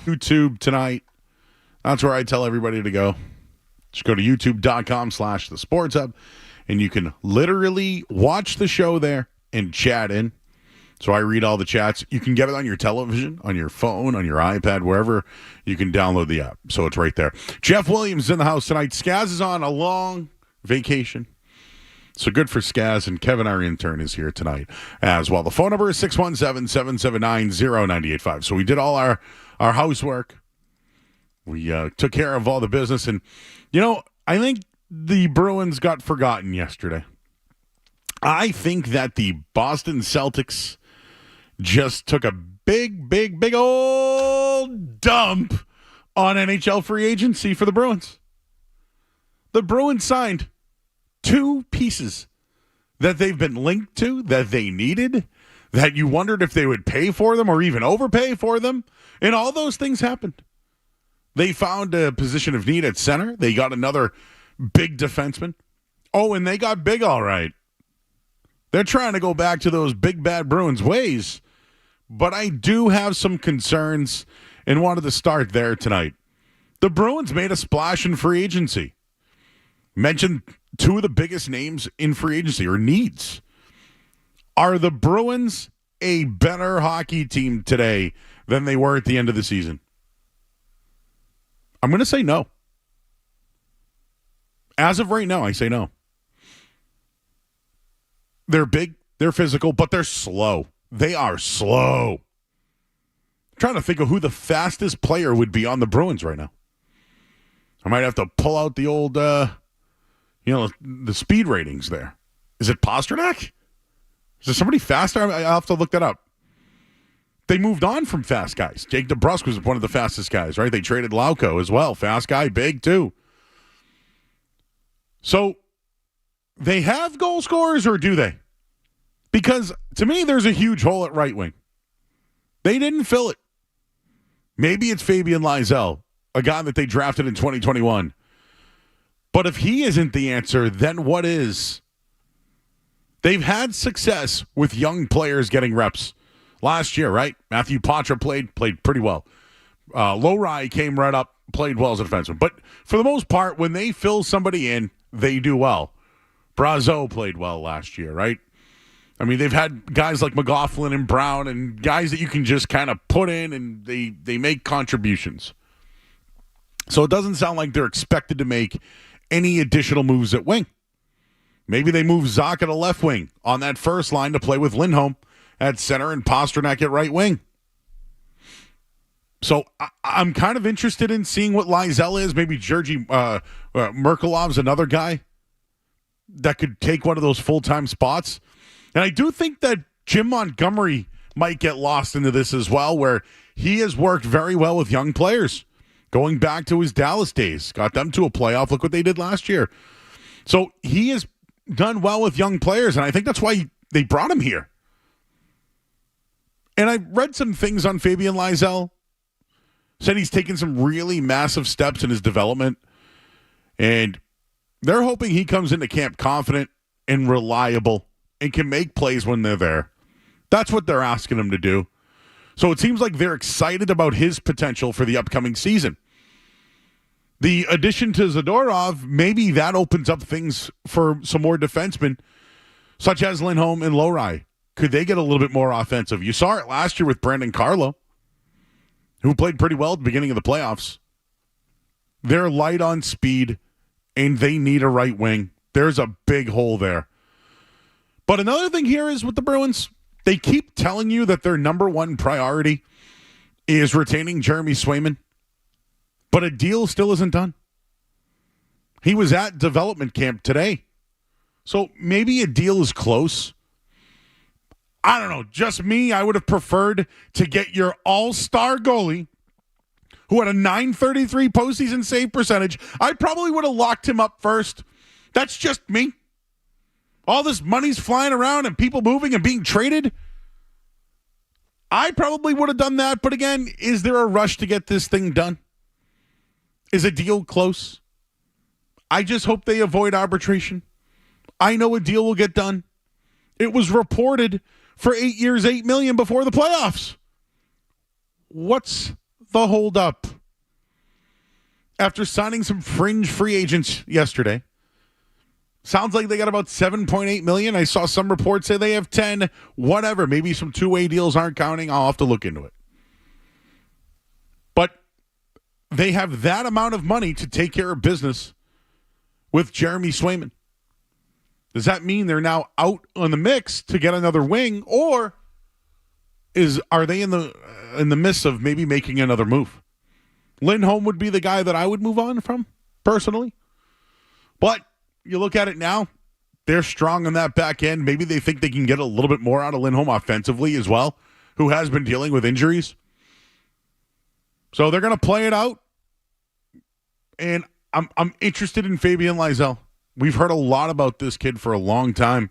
YouTube tonight. That's where I tell everybody to go. Just go to youtube.com/the Sports Hub, and you can literally watch the show there and chat in. So I read all the chats. You can get it on your television, on your phone, on your iPad, wherever you can download the app. So it's right there. Jeff Williams is in the house tonight. Skaz is on a long vacation. So good for Skaz, and Kevin, our intern, is here tonight as well. The phone number is 617-779-0985. So we did all our housework. We took care of all the business. And, I think the Bruins got forgotten yesterday. I think that the Boston Celtics just took a big old dump on NHL free agency for the Bruins. The Bruins signed 2 pieces that they've been linked to, that they needed, that you wondered if they would pay for them or even overpay for them. And all those things happened. They found a position of need at center. They got another big defenseman. Oh, and they got big all right. They're trying to go back to those big bad Bruins ways. But I do have some concerns and wanted to start there tonight. The Bruins made a splash in free agency. Mentioned 2 of the biggest names in free agency, or needs. Are the Bruins a better hockey team today than they were at the end of the season? I'm going to say no. As of right now, I say no. They're big, they're physical, but they're slow. They are slow. I'm trying to think of who the fastest player would be on the Bruins right now. I might have to pull out the old, the speed ratings there. Is it Pastrnak? Is there somebody faster? I'll have to look that up. They moved on from fast guys. Jake DeBrusk was one of the fastest guys, right? They traded Lauko as well. Fast guy, big too. So, they have goal scorers, or do they? Because, to me, there's a huge hole at right wing. They didn't fill it. Maybe it's Fabian Lysell, a guy that they drafted in 2021. But if he isn't the answer, then what is? They've had success with young players getting reps. Last year, right? Matthew Poitras played pretty well. Lowry came right up, played well as a defenseman. But for the most part, when they fill somebody in, they do well. Brazeau played well last year, right? I mean, they've had guys like McLaughlin and Brown and guys that you can just kind of put in and they make contributions. So it doesn't sound like they're expected to make any additional moves at wing. Maybe they move Zach at a left wing on that first line to play with Lindholm at center and Pastrnak at right wing. So I'm kind of interested in seeing what Lysell is. Maybe Georgi Merkelov's another guy that could take one of those full-time spots. And I do think that Jim Montgomery might get lost into this as well, where he has worked very well with young players. Going back to his Dallas days, got them to a playoff. Look what they did last year. So he has done well with young players, and I think that's why they brought him here. And I read some things on Fabian Lysell. Said he's taken some really massive steps in his development. And they're hoping he comes into camp confident and reliable and can make plays when they're there. That's what they're asking him to do. So it seems like they're excited about his potential for the upcoming season. The addition to Zadorov, maybe that opens up things for some more defensemen, such as Lindholm and Lowry. Could they get a little bit more offensive? You saw it last year with Brandon Carlo, who played pretty well at the beginning of the playoffs. They're light on speed, and they need a right wing. There's a big hole there. But another thing here is with the Bruins, they keep telling you that their number one priority is retaining Jeremy Swayman, but a deal still isn't done. He was at development camp today. So maybe a deal is close. I don't know. Just me, I would have preferred to get your all-star goalie who had a .933 postseason save percentage. I probably would have locked him up first. That's just me. All this money's flying around and people moving and being traded. I probably would have done that. But again, is there a rush to get this thing done? Is a deal close? I just hope they avoid arbitration. I know a deal will get done. It was reported for 8 years, $8 million before the playoffs. What's the holdup? After signing some fringe free agents yesterday, sounds like they got about $7.8 million. I saw some reports say they have 10, whatever. Maybe some two-way deals aren't counting. I'll have to look into it. But they have that amount of money to take care of business with Jeremy Swayman. Does that mean they're now out on the mix to get another wing, or are they in the midst of maybe making another move? Lindholm would be the guy that I would move on from, personally. But you look at it now, they're strong on that back end. Maybe they think they can get a little bit more out of Lindholm offensively as well, who has been dealing with injuries. So they're going to play it out. And I'm interested in Fabian Lysell. We've heard a lot about this kid for a long time.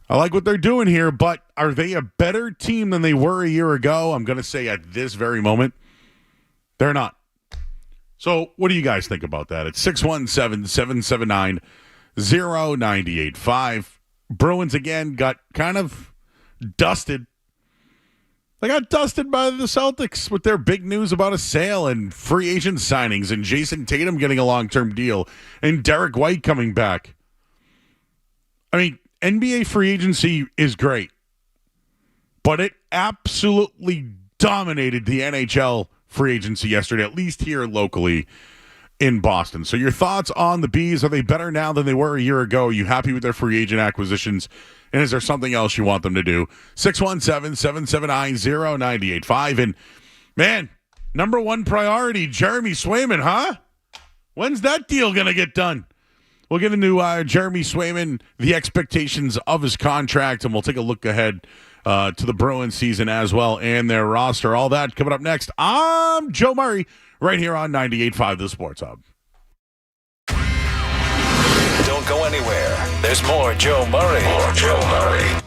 I like what they're doing here, but are they a better team than they were a year ago? I'm going to say at this very moment, they're not. So what do you guys think about that? It's 617-779-0985. Bruins, again, got kind of dusted. They got dusted by the Celtics with their big news about a sale and free agent signings and Jason Tatum getting a long-term deal and Derek White coming back. I mean, NBA free agency is great, but it absolutely dominated the NHL free agency yesterday, at least here locally in Boston. So your thoughts on the Bees? Are they better now than they were a year ago? Are you happy with their free agent acquisitions? And is there something else you want them to do? 617-779-0985. And, man, number one priority, Jeremy Swayman, huh? When's that deal going to get done? We'll get into Jeremy Swayman, the expectations of his contract, and we'll take a look ahead to the Bruins season as well and their roster. All that coming up next. I'm Joe Murray, right here on 98.5 The Sports Hub. Don't go anywhere. There's more Joe Murray. More Joe Murray.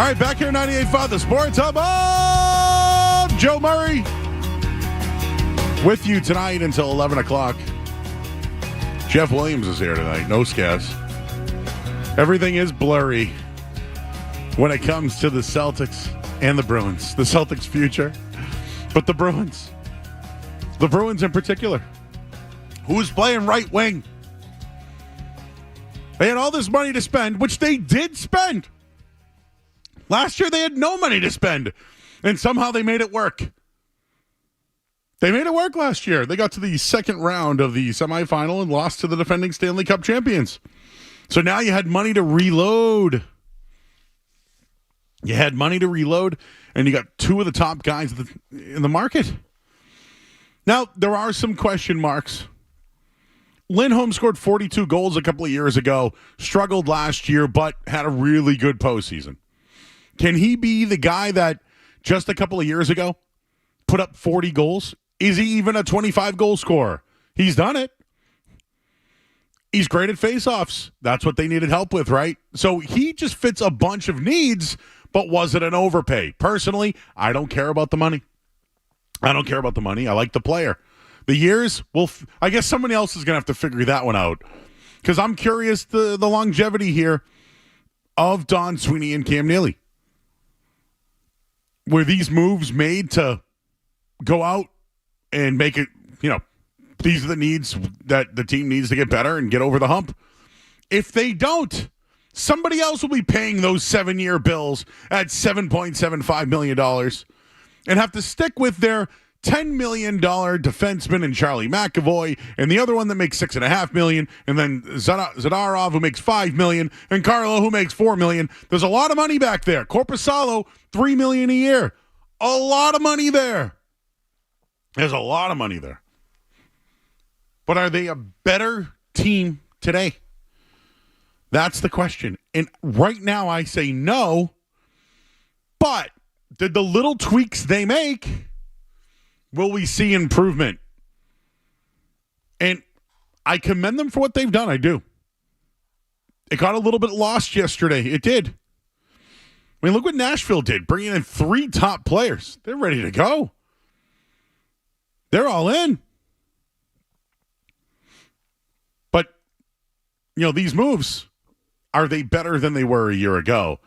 All right, back here 98.5, the Sports Hub of Joe Murray. With you tonight until 11 o'clock. Jeff Williams is here tonight. No scaz. Everything is blurry when it comes to the Celtics and the Bruins. The Celtics' future, but the Bruins. The Bruins in particular. Who's playing right wing? They had all this money to spend, which they did spend. Last year, they had no money to spend, and somehow they made it work. They made it work last year. They got to the second round of the semifinal and lost to the defending Stanley Cup champions. So now you had money to reload. You had money to reload, and you got two of the top guys in the market. Now, there are some question marks. Lindholm scored 42 goals a couple of years ago, struggled last year, but had a really good postseason. Can he be the guy that just a couple of years ago put up 40 goals? Is he even a 25-goal scorer? He's done it. He's great at faceoffs. That's what they needed help with, right? So he just fits a bunch of needs, but was it an overpay? Personally, I don't care about the money. I don't care about the money. I like the player. The years, well, I guess somebody else is going to have to figure that one out, because I'm curious the longevity here of Don Sweeney and Cam Neely. Were these moves made to go out and make it, these are the needs that the team needs to get better and get over the hump? If they don't, somebody else will be paying those 7-year bills at $7.75 million and have to stick with their $10 million defenseman and Charlie McAvoy, and the other one that makes $6.5 million, and then Zadarov, who makes $5 million, and Carlo, who makes $4 million. There's a lot of money back there. Korpisalo, $3 million a year. A lot of money there. There's a lot of money there. But are they a better team today? That's the question. And right now I say no, but did the little tweaks they make, will we see improvement? And I commend them for what they've done. I do. It got a little bit lost yesterday. It did. I mean, look what Nashville did, bringing in 3 top players. They're ready to go. They're all in. But, these moves, are they better than they were a year ago?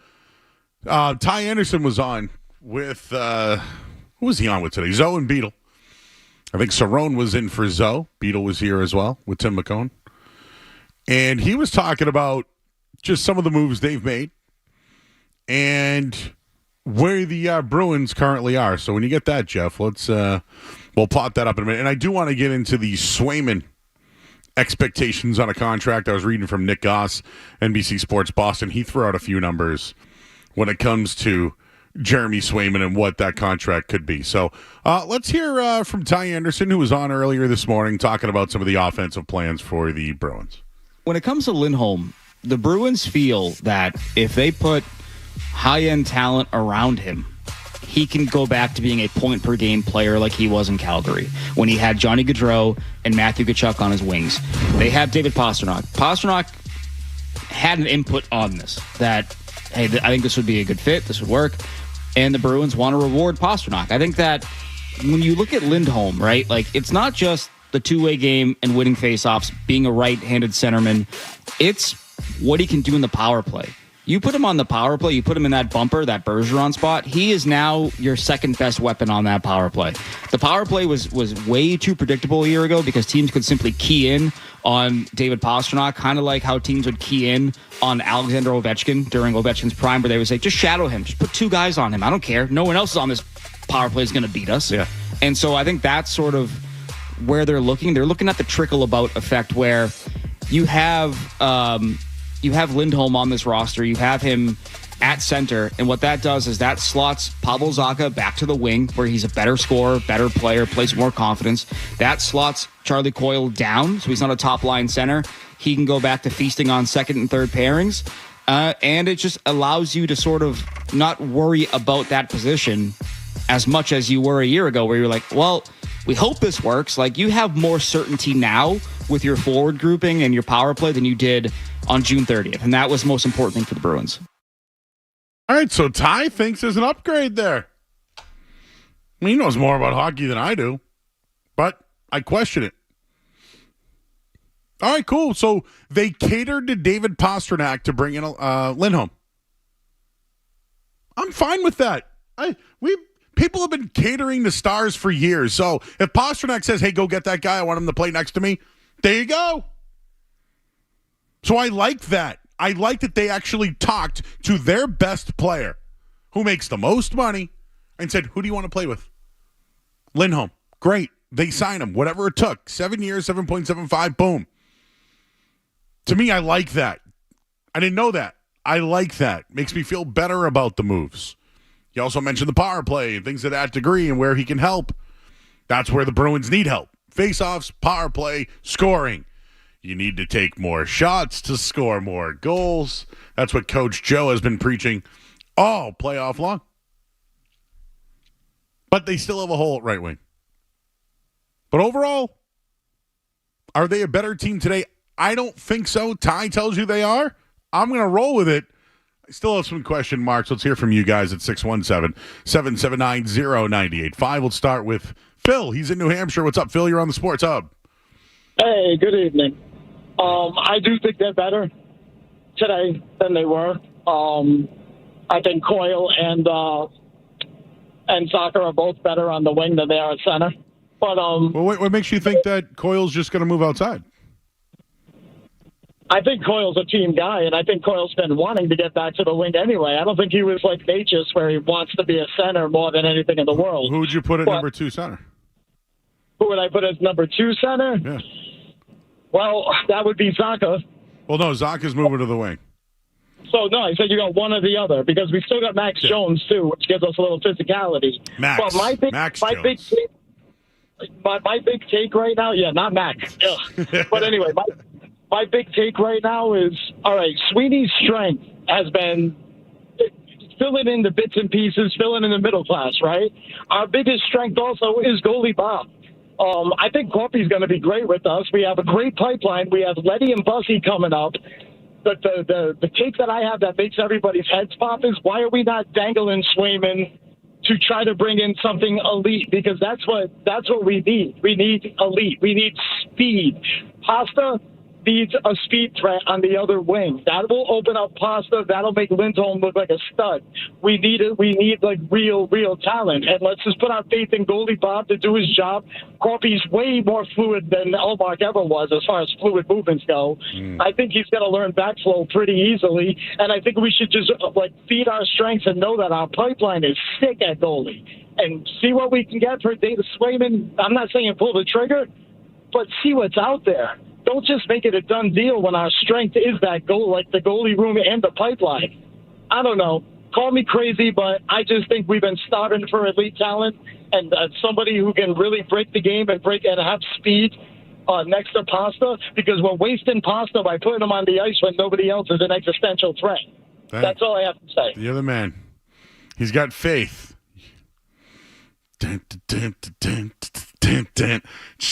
Ty Anderson was on with, who was he on with today? Zoe and Beetle. I think Cerrone was in for Zoe. Beetle was here as well with Tim McCone. And he was talking about just some of the moves they've made and where the Bruins currently are. So when you get that, Jeff, let's we'll plot that up in a minute. And I do want to get into the Swayman expectations on a contract. I was reading from Nick Goss, NBC Sports Boston. He threw out a few numbers when it comes to Jeremy Swayman and what that contract could be. So let's hear from Ty Anderson, who was on earlier this morning talking about some of the offensive plans for the Bruins. When it comes to Lindholm, the Bruins feel that if they put high-end talent around him, he can go back to being a point-per-game player like he was in Calgary when he had Johnny Gaudreau and Matthew Tkachuk on his wings. They have David Pastrnak. Pastrnak had an input on this, that, hey, I think this would be a good fit, this would work, and the Bruins want to reward Pastrnak. I think that when you look at Lindholm, right, it's not just the two-way game and winning faceoffs, being a right-handed centerman. It's what he can do in the power play. You put him on the power play, you put him in that bumper, that Bergeron spot, he is now your second best weapon on that power play. The power play was way too predictable a year ago because teams could simply key in on David Pastrnak, kind of like how teams would key in on Alexander Ovechkin during Ovechkin's prime, where they would say, just shadow him, just put 2 guys on him. I don't care. No one else is on this power play is going to beat us. Yeah. And so I think that's sort of where they're looking. They're looking at the trickle-about effect where you have Lindholm on this roster. You have him at center, and what that does is that slots Pavel Zacha back to the wing, where he's a better scorer, better player, plays more confidence. That slots Charlie Coyle down, so he's not a top-line center. He can go back to feasting on second and third pairings, and it just allows you to sort of not worry about that position as much as you were a year ago, where you're like, well, we hope this works. You have more certainty now with your forward grouping and your power play than you did on June 30th, and that was the most important thing for the Bruins. All right, so Ty thinks there's an upgrade there. I mean, he knows more about hockey than I do, but I question it. All right, cool. So they catered to David Pastrnak to bring in Lindholm. I'm fine with that. People have been catering to stars for years. So if Pastrnak says, "Hey, go get that guy. I want him to play next to me," there you go. So I like that. I like that they actually talked to their best player who makes the most money and said, "Who do you want to play with?" Lindholm. Great. They sign him. Whatever it took. 7 years, 7.75, boom. To me, I like that. I didn't know that. I like that. Makes me feel better about the moves. He also mentioned the power play and things of that degree and where he can help. That's where the Bruins need help. Face-offs, power play, scoring. You need to take more shots to score more goals. That's what Coach Joe has been preaching all playoff long. But they still have a hole at right wing. But overall, are they a better team today? I don't think so. Ty tells you they are. I'm going to roll with it. I still have some question marks. Let's hear from you guys at 617-779-0985. We'll start with Phil. He's in New Hampshire. What's up, Phil? You're on the Sports Hub. Hey, good evening. I do think they're better today than they were. I think Coyle and Soccer are both better on the wing than they are at center. But what makes you think that Coyle's just going to move outside? I think Coyle's a team guy, and I think Coyle's been wanting to get back to the wing anyway. I don't think he was like Natchez, where he wants to be a center more than anything in the world. Who would you put at number 2 center? Who would I put as number 2 center? Yeah. Well, that would be Zaka. Well, no, Zaka's moving to the wing. So, no, I said you got one or the other, because we still got Max Jones, too, which gives us a little physicality. Max Jones. My big take right now, yeah, not Max. But anyway, my big take right now is, all right, Sweeney's strength has been filling in the bits and pieces, filling in the middle class, right? Our biggest strength also is goalie Bob. I think Corpy's going to be great with us. We have a great pipeline. We have Letty and Bussy coming up. But the take that I have that makes everybody's heads pop is, why are we not dangling Swayman to try to bring in something elite? Because that's what we need. We need elite. We need speed. Pasta needs a speed threat on the other wing. That will open up Pasta. That'll make Lindholm look like a stud. We need like real talent. And let's just put our faith in goalie Bob to do his job. Corpy's way more fluid than Elmark ever was as far as fluid movements go. I think he's going to learn backflow pretty easily. And I think we should just feed our strengths and know that our pipeline is sick at goalie. And see what we can get for David Swayman. I'm not saying pull the trigger, but see what's out there. Don't just make it a done deal when our strength is that goal, like the goalie room and the pipeline. I don't know. Call me crazy, but I just think we've been starving for elite talent and somebody who can really break the game and have speed next to Pasta, because we're wasting Pasta by putting him on the ice when nobody else is an existential threat. That's all I have to say. The other man, he's got faith. Just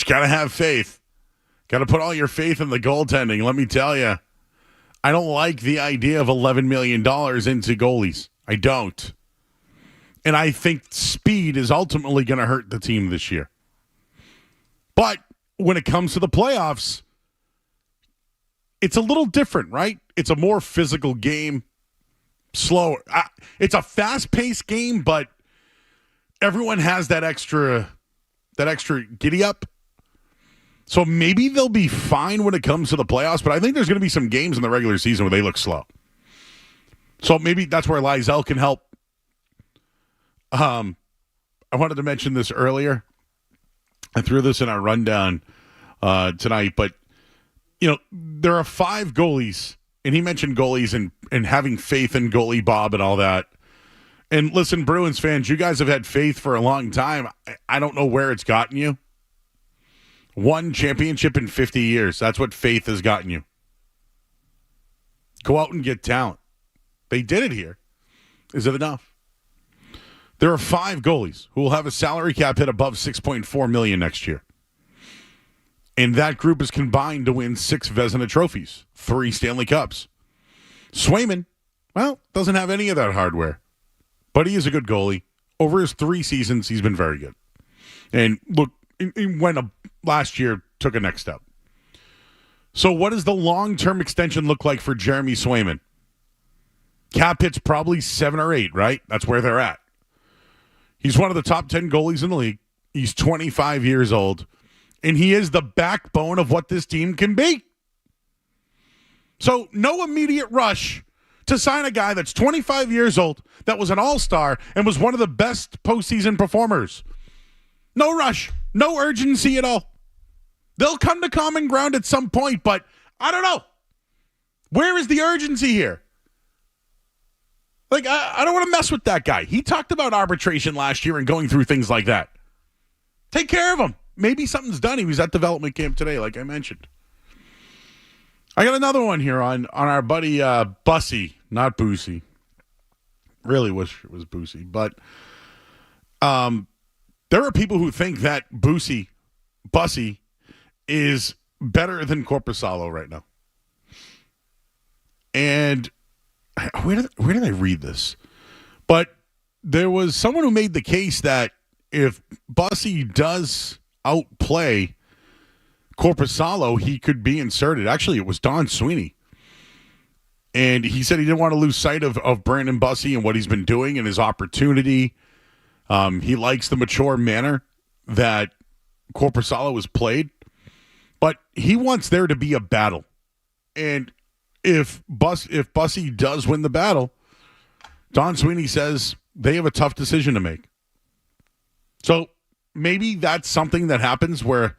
got to have faith. Got to put all your faith in the goaltending. Let me tell you, I don't like the idea of $11 million into goalies. I don't. And I think speed is ultimately going to hurt the team this year. But when it comes to the playoffs, it's a little different, right? It's a more physical game, slower. It's a fast-paced game, but everyone has that extra giddy up. So maybe they'll be fine when it comes to the playoffs, but I think there's going to be some games in the regular season where they look slow. So maybe that's where Lysell can help. I wanted to mention this earlier. I threw this in our rundown tonight, but there are 5 goalies, and he mentioned goalies and having faith in goalie Bob and all that. And listen, Bruins fans, you guys have had faith for a long time. I don't know where it's gotten you. 1 championship in 50 years. That's what faith has gotten you. Go out and get talent. They did it here. Is it enough? There are 5 goalies who will have a salary cap hit above $6.4 million next year. And that group is combined to win 6 Vezina trophies, 3 Stanley Cups. Swayman Well, doesn't have any of that hardware. But he is a good goalie. Over his 3 seasons, he's been very good. And look, he went last year, took a next step. So what does the long-term extension look like for Jeremy Swayman? Cap hit's probably 7 or 8, right? That's where they're at. He's one of the top 10 goalies in the league. He's 25 years old. And he is the backbone of what this team can be. So no immediate rush to sign a guy that's 25 years old, that was an all-star, and was one of the best postseason performers. No rush. No urgency at all. They'll come to common ground at some point, but I don't know. Where is the urgency here? Like, I don't want to mess with that guy. He talked about arbitration last year and going through things like that. Take care of him. Maybe something's done. He was at development camp today, like I mentioned. I got another one here on our buddy Bussy, not Boosie. Really wish it was Boosie. But there are people who think that Bussy is better than Korpisalo right now. And where did I read this? But there was someone who made the case that if Bussy does outplay Korpisalo, he could be inserted. Actually, it was Don Sweeney. And he said he didn't want to lose sight of Brandon Bussy and what he's been doing and his opportunity. He likes the mature manner that Korpisalo has played. But he wants there to be a battle. And if Bussy does win the battle, Don Sweeney says they have a tough decision to make. So maybe that's something that happens where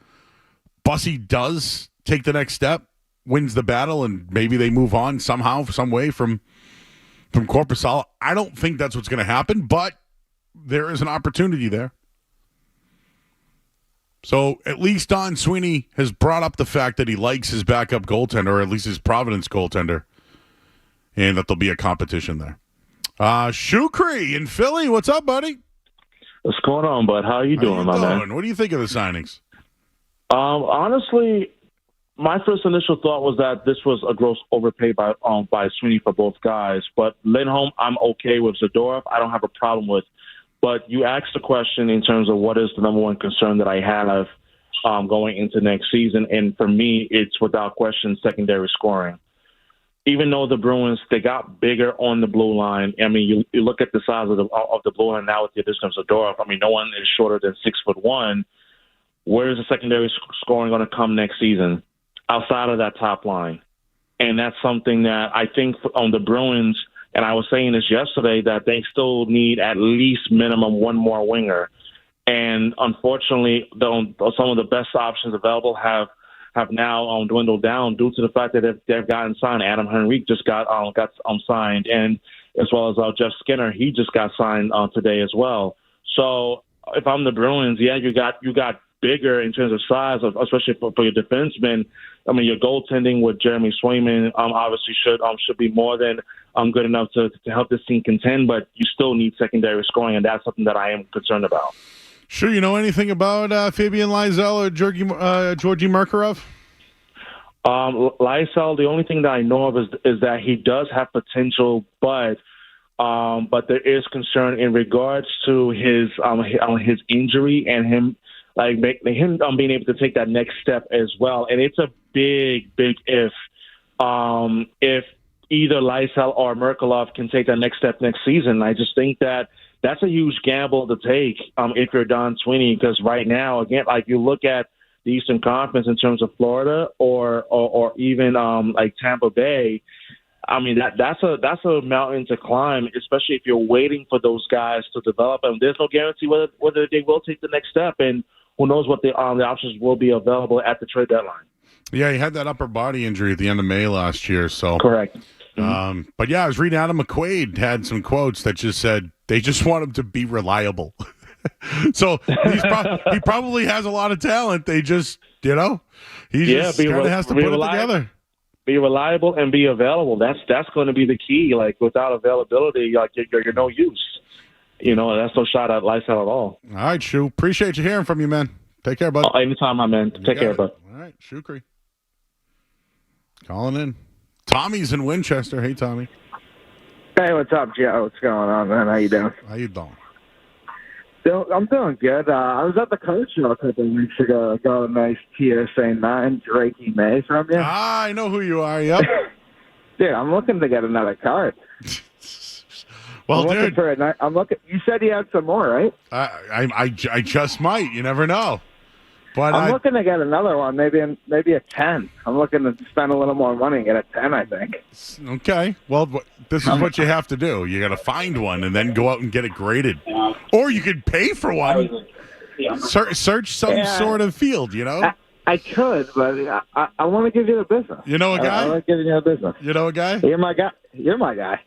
Bussy does take the next step, wins the battle, and maybe they move on somehow, some way from Korpisalo. I don't think that's what's going to happen, but there is an opportunity there. So at least Don Sweeney has brought up the fact that he likes his backup goaltender, or at least his Providence goaltender, and that there'll be a competition there. Shukri in Philly, what's up, buddy? What's going on, bud? How you doing, my man? What do you think of the signings? Honestly, my first initial thought was that this was a gross overpay by Sweeney for both guys. But Lindholm, I'm okay with. Zadorov, I don't have a problem with. But you asked the question in terms of what is the number one concern that I have going into next season, and for me, it's without question secondary scoring. Even though the Bruins, they got bigger on the blue line. I mean, you look at the size of the blue line now with the addition of Zadorov. I mean, no one is shorter than 6'1". Where is the secondary scoring going to come next season outside of that top line? And that's something that I think on the Bruins, and I was saying this yesterday, that they still need at least minimum one more winger. And unfortunately, some of the best options available have now dwindled down due to the fact that they've gotten signed. Adam Henrique just got signed, and as well as Jeff Skinner, he just got signed today as well. So if I'm the Bruins, yeah, you got bigger in terms of size, especially for your defensemen. I mean, your goaltending with Jeremy Swayman obviously should be more than good enough to help this team contend, but you still need secondary scoring, and that's something that I am concerned about. Sure, you know anything about Fabian Lysell or Georgi Markarov? Lysell, the only thing that I know of is that he does have potential, but there is concern in regards to his injury and him being able to take that next step as well. And it's a big if either Lysell or Merkulov can take that next step next season. I just think that that's a huge gamble to take if you're Don Sweeney, because right now, again, like you look at the Eastern Conference in terms of Florida or even like Tampa Bay. I mean, that's a mountain to climb, especially if you're waiting for those guys to develop. And there's no guarantee whether they will take the next step, and who knows what the options will be available at the trade deadline. Yeah, he had that upper body injury at the end of May last year. So correct. But yeah, I was reading Adam McQuaid had some quotes that just said they just want him to be reliable. So he probably has a lot of talent. They just, he just kind of has to put it together. Be reliable and be available. That's going to be the key. Like without availability, like you're no use. That's no shot at Lysell at all. All right, Shu. Appreciate you hearing from you, man. Take care, bud. Anytime, my man. Take care, bud. All right, Shukri. Calling in. Tommy's in Winchester. Hey, Tommy. Hey, what's up, Joe? What's going on, man? How you doing? How you doing? I'm doing good. I was at the coach show a couple of weeks ago. I got a nice TSA 9 Drakey Maye from you. Ah, I know who you are. Yep. Dude, I'm looking to get another card. Well, I'm looking dude, for a. I'm looking. You said you had some more, right? I just might. You never know. But I'm looking to get another one, maybe a 10. I'm looking to spend a little more money and get a 10, I think. Okay. Well, this is what you have to do. You got to find one and then go out and get it graded. Or you could pay for one. Search some sort of field, you know? I could, but I want to give you the business. You know a guy? I like giving you the business. You know a guy? You're my guy. You're my guy.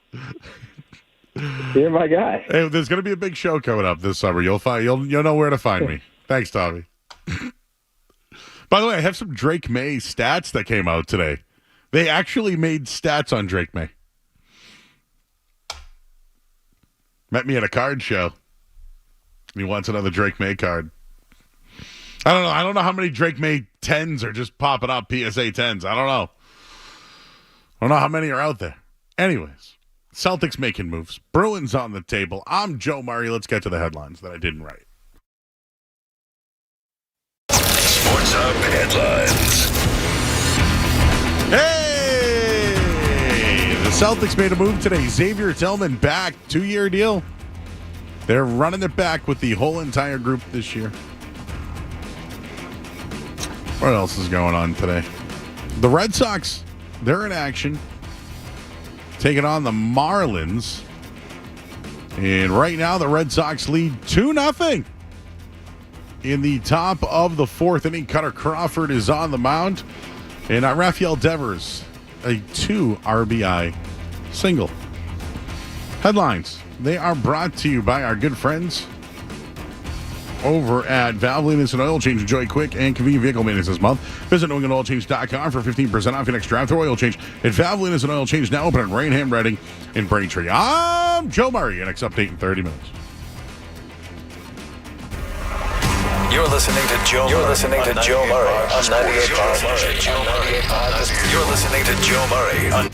You're my guy. Hey, there's going to be a big show coming up this summer. You'll know where to find me. Thanks, Tommy. By the way, I have some Drake Maye stats that came out today. They actually made stats on Drake Maye. Met me at a card show. He wants another Drake Maye card. I don't know. I don't know how many Drake Maye 10s are just popping up, PSA 10s. I don't know. I don't know how many are out there. Anyways, Celtics making moves. Bruins on the table. I'm Joe Murray. Let's get to the headlines that I didn't write. Sports Hub headlines. Hey! The Celtics made a move today. Xavier Tillman back. 2-year deal. They're running it back with the whole entire group this year. What else is going on today? The Red Sox, they're in action. Taking on the Marlins. And right now, the Red Sox lead 2-0. In the top of the fourth inning, Cutter Crawford is on the mound. And Rafael Devers, a 2 RBI single. Headlines. They are brought to you by our good friends over at Valvoline Instant Oil Change. Enjoy quick and convenient vehicle maintenance this month. Visit NewEnglandOilChange.com for 15% off your next drive through oil change. At Valvoline Instant Oil Change, now open at Rainham, Reading, and Braintree. I'm Joe Murray. Your next update in 30 minutes. You're listening to Joe Murray on 98.5. You're listening to Joe Murray on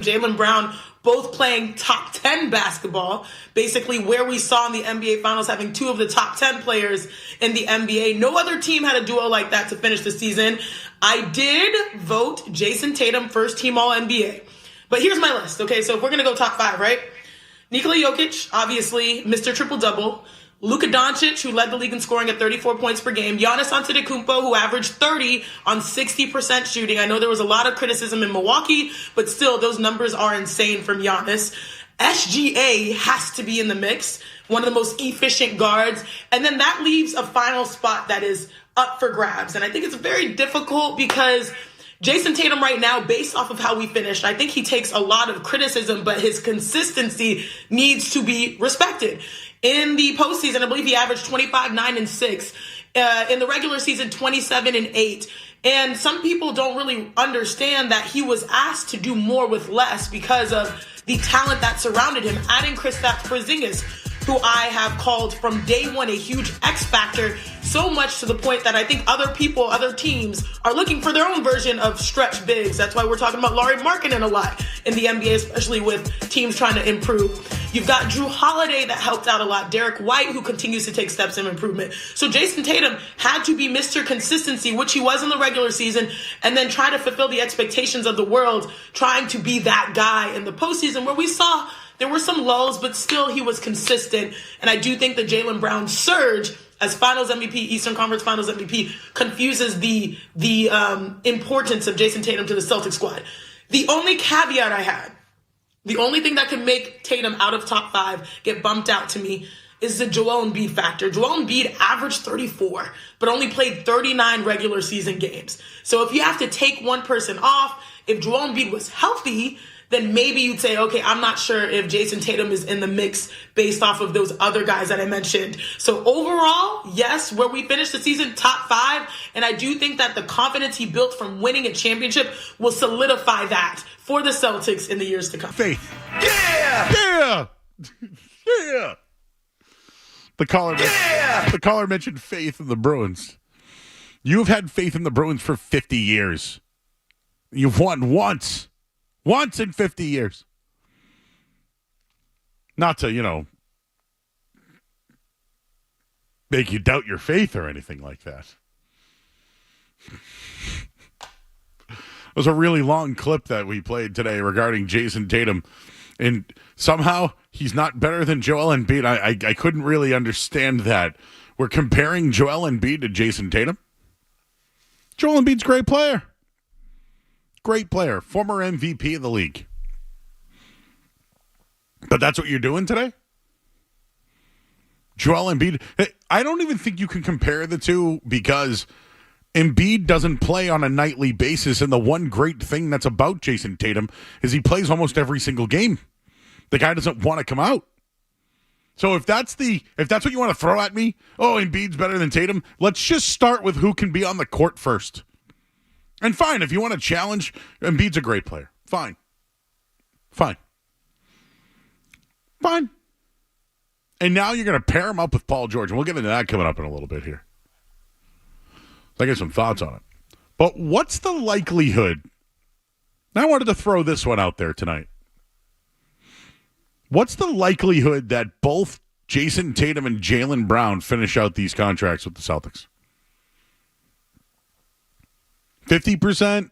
Jaylen Brown both playing top 10 basketball, basically where we saw in the NBA Finals having 2 of the top 10 players in the NBA. No other team had a duo like that to finish the season. I did vote Jason Tatum first team All-NBA. But here's my list, okay? So if we're going to go top 5, right? Nikola Jokic, obviously, Mr. Triple-Double. Luka Doncic, who led the league in scoring at 34 points per game. Giannis Antetokounmpo, who averaged 30 on 60% shooting. I know there was a lot of criticism in Milwaukee, but still, those numbers are insane from Giannis. SGA has to be in the mix, one of the most efficient guards. And then that leaves a final spot that is up for grabs. And I think it's very difficult because Jason Tatum right now, based off of how we finished, I think he takes a lot of criticism, but his consistency needs to be respected. In the postseason, I believe he averaged 25, 9, and 6. In the regular season, 27 and 8. And some people don't really understand that he was asked to do more with less because of the talent that surrounded him. Adding Kristaps Porzingis, who I have called from day one a huge X factor, so much to the point that I think other people, other teams, are looking for their own version of stretch bigs. That's why we're talking about Lauri Markkanen a lot in the NBA, especially with teams trying to improve. You've got Drew Holiday that helped out a lot. Derek White, who continues to take steps in improvement. So Jason Tatum had to be Mr. Consistency, which he was in the regular season, and then try to fulfill the expectations of the world, trying to be that guy in the postseason where we saw there were some lulls, but still he was consistent. And I do think that Jaylen Brown's surge as Finals MVP, Eastern Conference Finals MVP, confuses the importance of Jason Tatum to the Celtics squad. The only caveat I had, the only thing that can make Tatum out of top 5 get bumped out to me is the Joel Embiid factor. Joel Embiid averaged 34, but only played 39 regular season games. So if you have to take one person off, if Joel Embiid was healthy, then maybe you'd say, okay, I'm not sure if Jason Tatum is in the mix based off of those other guys that I mentioned. So overall, yes, where we finished the season, top 5. And I do think that the confidence he built from winning a championship will solidify that for the Celtics in the years to come. Faith. Yeah! Yeah! Yeah! The caller mentioned faith in the Bruins. You've had faith in the Bruins for 50 years. You've won once. Once in 50 years. Not to, make you doubt your faith or anything like that. It was a really long clip that we played today regarding Jason Tatum. And somehow he's not better than Joel Embiid. I couldn't really understand that. We're comparing Joel Embiid to Jason Tatum. Joel Embiid's a great player. Great player, former MVP of the league. But that's what you're doing today? Joel Embiid, I don't even think you can compare the two because Embiid doesn't play on a nightly basis, and the one great thing that's about Jason Tatum is he plays almost every single game. The guy doesn't want to come out. So if that's what you want to throw at me, oh, Embiid's better than Tatum, let's just start with who can be on the court first. And fine, if you want to challenge, Embiid's a great player. Fine. And now you're going to pair him up with Paul George. And we'll get into that coming up in a little bit here. I got some thoughts on it. But what's the likelihood? I wanted to throw this one out there tonight. What's the likelihood that both Jason Tatum and Jaylen Brown finish out these contracts with the Celtics? 50%?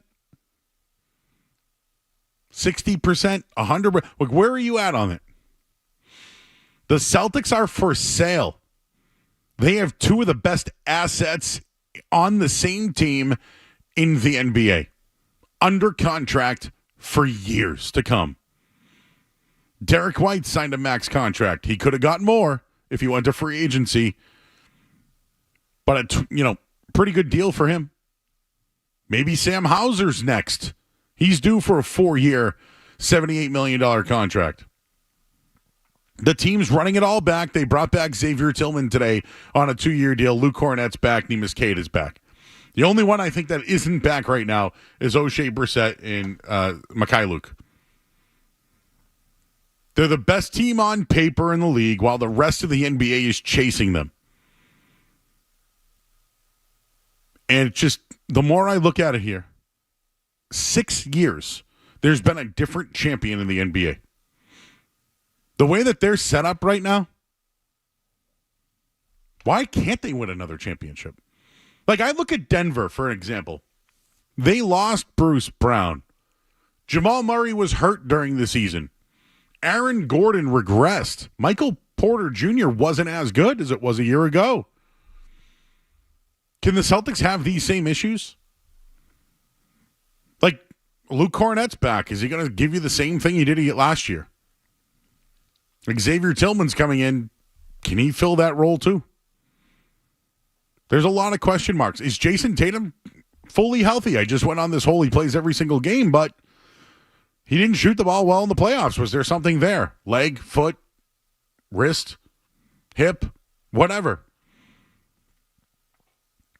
60%? 100%? Like, where are you at on it? The Celtics are for sale. They have 2 of the best assets on the same team in the NBA. Under contract for years to come. Derek White signed a max contract. He could have got more if he went to free agency. But pretty good deal for him. Maybe Sam Hauser's next. He's due for a 4-year, $78 million contract. The team's running it all back. They brought back Xavier Tillman today on a 2-year deal. Luke Cornett's back. Neemias Quete is back. The only one I think that isn't back right now is O'Shea Brissett and Mikhailuk. They're the best team on paper in the league while the rest of the NBA is chasing them. And it's just, the more I look at it here, 6 years. there's been a different champion in the NBA. The way that they're set up right now, why can't they win another championship? Like, I look at Denver, for example. They lost Bruce Brown. Jamal Murray was hurt during the season. Aaron Gordon regressed. Michael Porter Jr. wasn't as good as it was a year ago. Can the Celtics have these same issues? Like, Luke Cornett's back. Is he going to give you the same thing he did last year? Xavier Tillman's coming in. Can he fill that role too? There's a lot of question marks. Is Jason Tatum fully healthy? I just went on this whole he plays every single game, but he didn't shoot the ball well in the playoffs. Was there something there? Leg, foot, wrist, hip, whatever.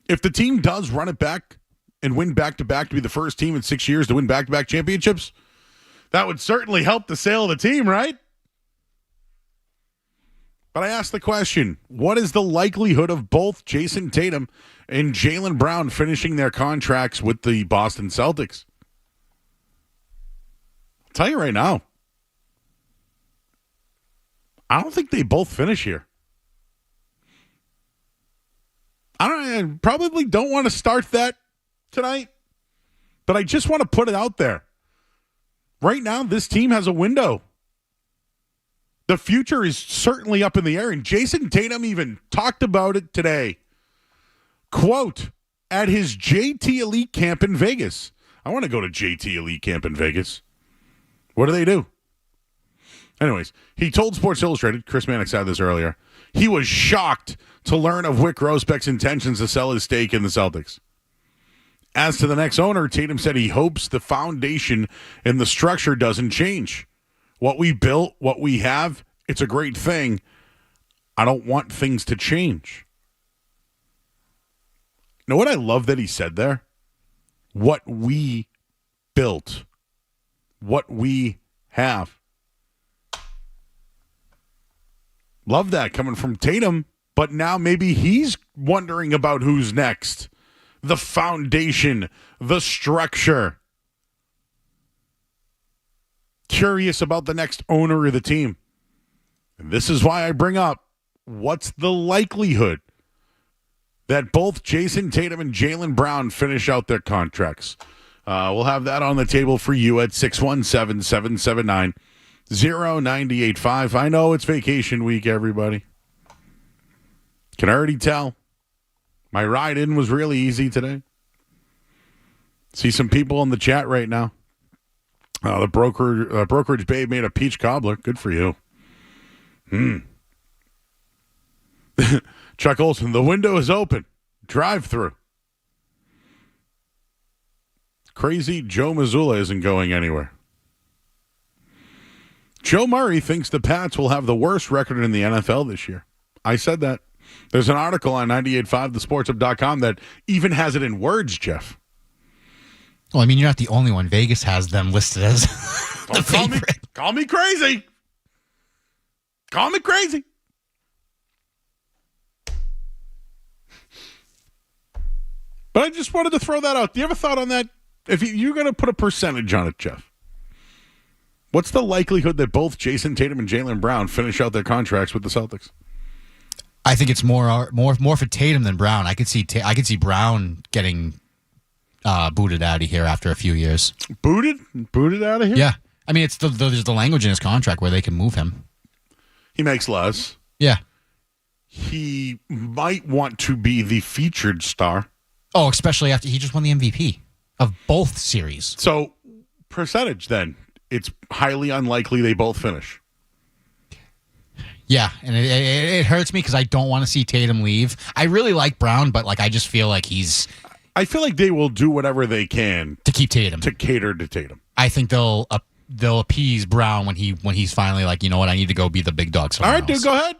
If the team does run it back and win back-to-back to be the first team in 6 years to win back-to-back championships, that would certainly help the sale of the team, right? But I asked the question, what is the likelihood of both Jason Tatum and Jaylen Brown finishing their contracts with the Boston Celtics? I'll tell you right now, I don't think they both finish here. I probably don't want to start that tonight, but I just want to put it out there. Right now, this team has a window. The future is certainly up in the air, and Jason Tatum even talked about it today. Quote, at his JT Elite Camp in Vegas. I want to go to JT Elite Camp in Vegas. What do they do? Anyways, he told Sports Illustrated, Chris Mannix said this earlier, he was shocked to learn of Wyc Grousbeck's intentions to sell his stake in the Celtics. As to the next owner, Tatum said he hopes the foundation and the structure doesn't change. What we built, what we have, it's a great thing. I don't want things to change. You know what I love that he said there? What we built. What we have. Love that coming from Tatum, but now maybe he's wondering about who's next. The foundation, the structure. Curious about the next owner of the team. And this is why I bring up, what's the likelihood that both Jason Tatum and Jaylen Brown finish out their contracts? We'll have that on the table for you at 617-779-0985. I know it's vacation week, everybody. Can already tell. My ride in was really easy today. See some people in the chat right now. The brokerage babe made a peach cobbler. Good for you. Chuck Olson, the window is open. Drive through. Crazy Joe Mazzulla isn't going anywhere. Joe Murray thinks the Pats will have the worst record in the NFL this year. I said that. There's an article on 985thesportsup.com that even has it in words, Jeff. Well, I mean, you're not the only one. Vegas has them listed as the favorite. Call me crazy. Call me crazy. But I just wanted to throw that out. Do you ever thought on that? If you're going to put a percentage on it, Jeff, what's the likelihood that both Jason Tatum and Jaylen Brown finish out their contracts with the Celtics? I think it's more for Tatum than Brown. I could see Brown getting booted out of here after a few years. Booted out of here? Yeah. I mean, there's the language in his contract where they can move him. He makes less. Yeah. He might want to be the featured star. Oh, especially after he just won the MVP of both series. So, percentage then. It's highly unlikely they both finish. Yeah, and it hurts me because I don't want to see Tatum leave. I really like Brown, but I just feel like I feel like they will do whatever they can to keep Tatum, to cater to Tatum. I think they'll appease Brown when he's finally like, you know what, I need to go be the big dog. All right, else. dude, go ahead.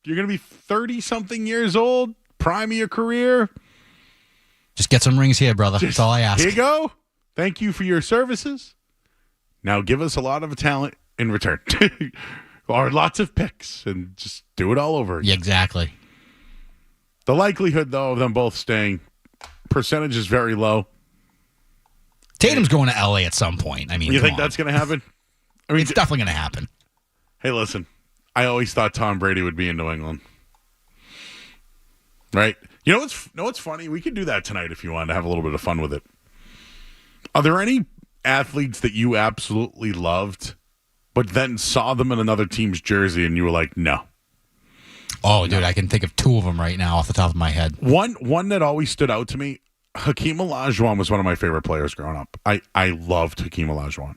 You're gonna be 30-something years old, prime of your career. Just get some rings here, brother. That's all I ask. Here you go. Thank you for your services. Now give us a lot of talent in return. Or lots of picks, and just do it all over again. Yeah, exactly. The likelihood, though, of them both staying, percentage is very low. Tatum's going to LA at some point. I mean, You come think on. that's going to happen? I mean, It's definitely going to happen. hey, listen. I always thought Tom Brady would be in New England. Right? You know what's funny? We could do that tonight if you want to have a little bit of fun with it. Are there any athletes that you absolutely loved, but then saw them in another team's jersey and you were like, no? Oh, dude, I can think of two of them right now off the top of my head. One that always stood out to me, Hakeem Olajuwon was one of my favorite players growing up. I loved Hakeem Olajuwon.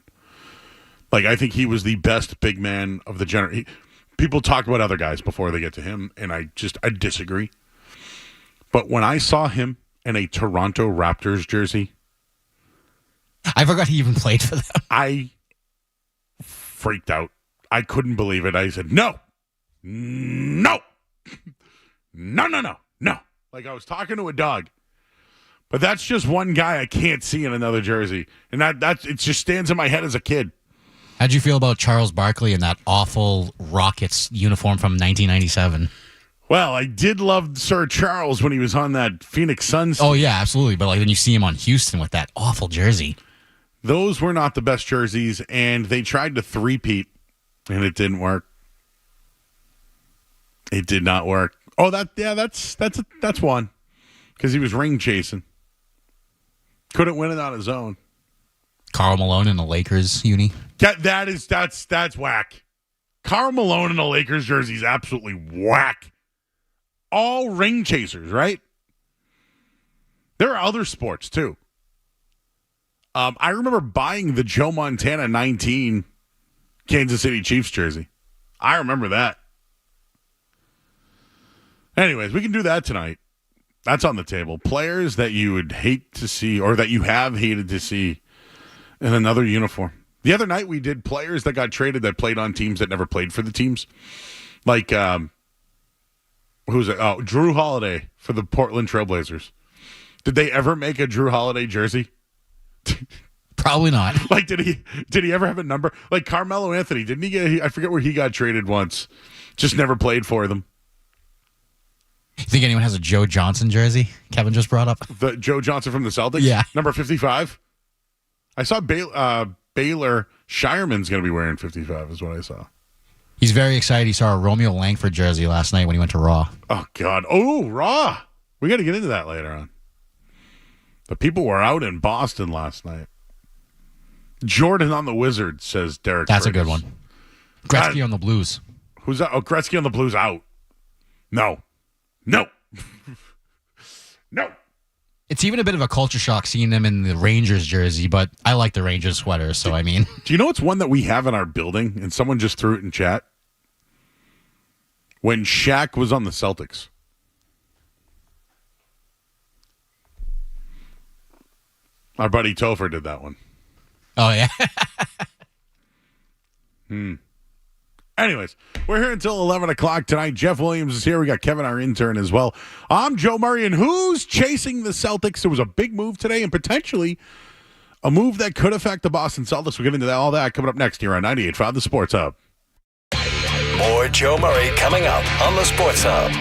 Like, I think he was the best big man of the generation. People talk about other guys before they get to him, and I disagree. But when I saw him in a Toronto Raptors jersey, I forgot he even played for them. I freaked out. I couldn't believe it. I said, no. No. No. Like I was talking to a dog. But that's just one guy I can't see in another jersey. And that it just stands in my head as a kid. How'd you feel about Charles Barkley and that awful Rockets uniform from 1997? Well, I did love Sir Charles when he was on that Phoenix Suns. Oh, yeah, absolutely. But like then you see him on Houston with that awful jersey. Those were not the best jerseys, and they tried to three-peat, and it didn't work. It did not work. Oh, that's one. Because he was ring chasing. Couldn't win it on his own. Karl Malone in the Lakers uni. That's whack. Karl Malone in the Lakers jersey is absolutely whack. All ring chasers, right? There are other sports too. I remember buying the Joe Montana 19 Kansas City Chiefs jersey. I remember that. Anyways, we can do that tonight. That's on the table. Players that you would hate to see or that you have hated to see in another uniform. The other night we did players that got traded that played on teams that never played for the teams. Like, who's it? Oh, Drew Holiday for the Portland Trailblazers. Did they ever make a Drew Holiday jersey? Probably not. Like, did he ever have a number? Like Carmelo Anthony, didn't he get? I forget where he got traded once. Just never played for them. You think anyone has a Joe Johnson jersey? Kevin just brought up. The Joe Johnson from the Celtics? Yeah. Number 55? I saw Baylor Shireman's going to be wearing 55 is what I saw. He's very excited. He saw a Romeo Langford jersey last night when he went to Raw. Oh, God. Oh, Raw. We got to get into that later on. The people were out in Boston last night. Jordan on the Wizards, says Derek. That's Curtis. a good one. Gretzky on the Blues. Who's that? Oh, Gretzky on the Blues out. No. No. It's even a bit of a culture shock seeing them in the Rangers jersey, but I like the Rangers sweater, so I mean. Do you know it's one that we have in our building? And someone just threw it in chat. When Shaq was on the Celtics. Our buddy Topher did that one. Oh, yeah. Anyways, we're here until 11 o'clock tonight. Jeff Williams is here. We got Kevin, our intern, as well. I'm Joe Murray, and who's chasing the Celtics? There was a big move today and potentially a move that could affect the Boston Celtics. We'll get into all that coming up next here on 98.5 The Sports Hub. More Joe Murray coming up on the Sports Hub.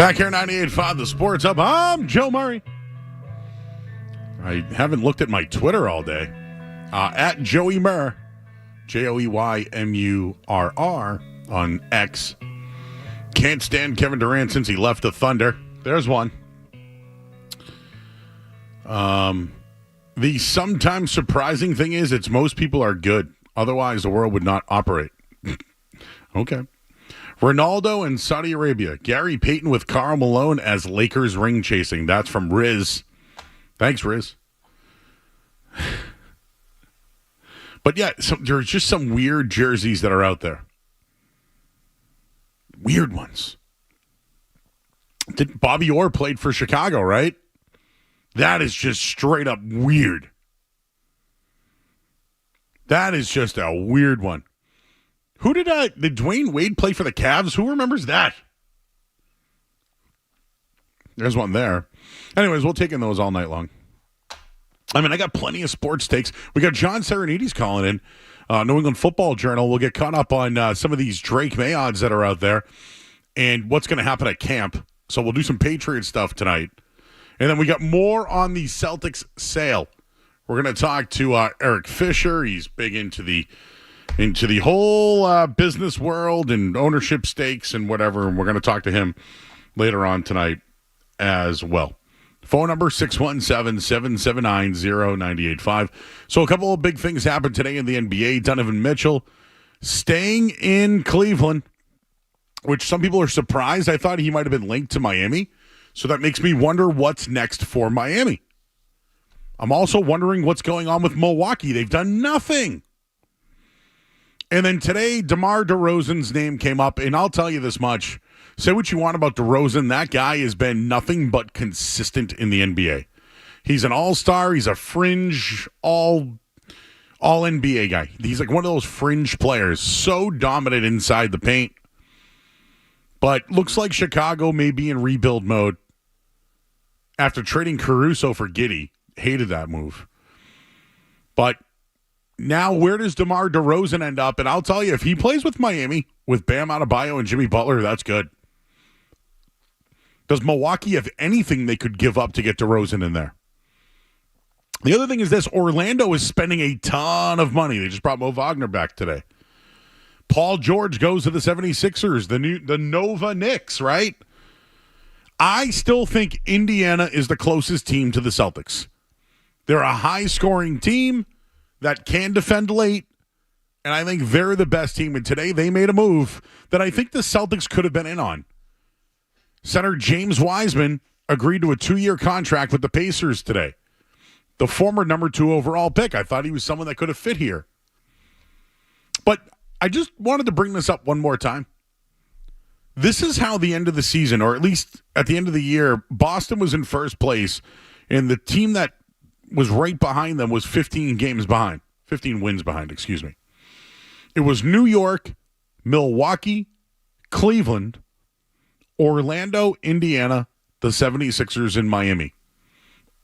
Back here, 98.5, the Sports Hub. I'm Joe Murray. I haven't looked at my Twitter all day. At Joey Murr, JoeyMurr on X. Can't stand Kevin Durant since he left the Thunder. There's one. The sometimes surprising thing is most people are good. Otherwise, the world would not operate. Okay. Ronaldo and Saudi Arabia. Gary Payton with Karl Malone as Lakers ring chasing. That's from Riz. Thanks, Riz. But yeah, there's just some weird jerseys that are out there. Weird ones. Bobby Orr played for Chicago, right? That is just straight up weird. That is just a weird one. Who did Dwayne Wade play for the Cavs? Who remembers that? There's one there. Anyways, we'll take in those all night long. I mean, I got plenty of sports takes. We got John Serenides calling in. New England Football Journal. We'll get caught up on some of these Drake Maye odds that are out there and what's going to happen at camp. So we'll do some Patriots stuff tonight. And then we got more on the Celtics sale. We're going to talk to Eric Fisher. He's big into the whole business world and ownership stakes and whatever. And we're going to talk to him later on tonight as well. Phone number 617-779-0985. So a couple of big things happened today in the NBA. Donovan Mitchell staying in Cleveland, which some people are surprised. I thought he might have been linked to Miami. So that makes me wonder what's next for Miami. I'm also wondering what's going on with Milwaukee. They've done nothing. And then today, DeMar DeRozan's name came up, and I'll tell you this much. Say what you want about DeRozan. That guy has been nothing but consistent in the NBA. He's an all-star. He's a fringe, all-NBA guy. He's like one of those fringe players, so dominant inside the paint. But looks like Chicago may be in rebuild mode after trading Caruso for Giddey. Hated that move. But now where does DeMar DeRozan end up? And I'll tell you, if he plays with Miami, with Bam Adebayo and Jimmy Butler, that's good. Does Milwaukee have anything they could give up to get DeRozan in there? The other thing is this. Orlando is spending a ton of money. They just brought Mo Wagner back today. Paul George goes to the 76ers, the Nova Knicks, right? I still think Indiana is the closest team to the Celtics. They're a high-scoring team that can defend late, and I think they're the best team. And today they made a move that I think the Celtics could have been in on. Center James Wiseman agreed to a 2-year contract with the Pacers today. The former number 2 overall pick. I thought he was someone that could have fit here. But I just wanted to bring this up one more time. This is how the end of the season, or at least at the end of the year, Boston was in first place, and the team that was right behind them was 15 wins behind, excuse me. It was New York, Milwaukee, Cleveland, Orlando, Indiana, the 76ers, and Miami.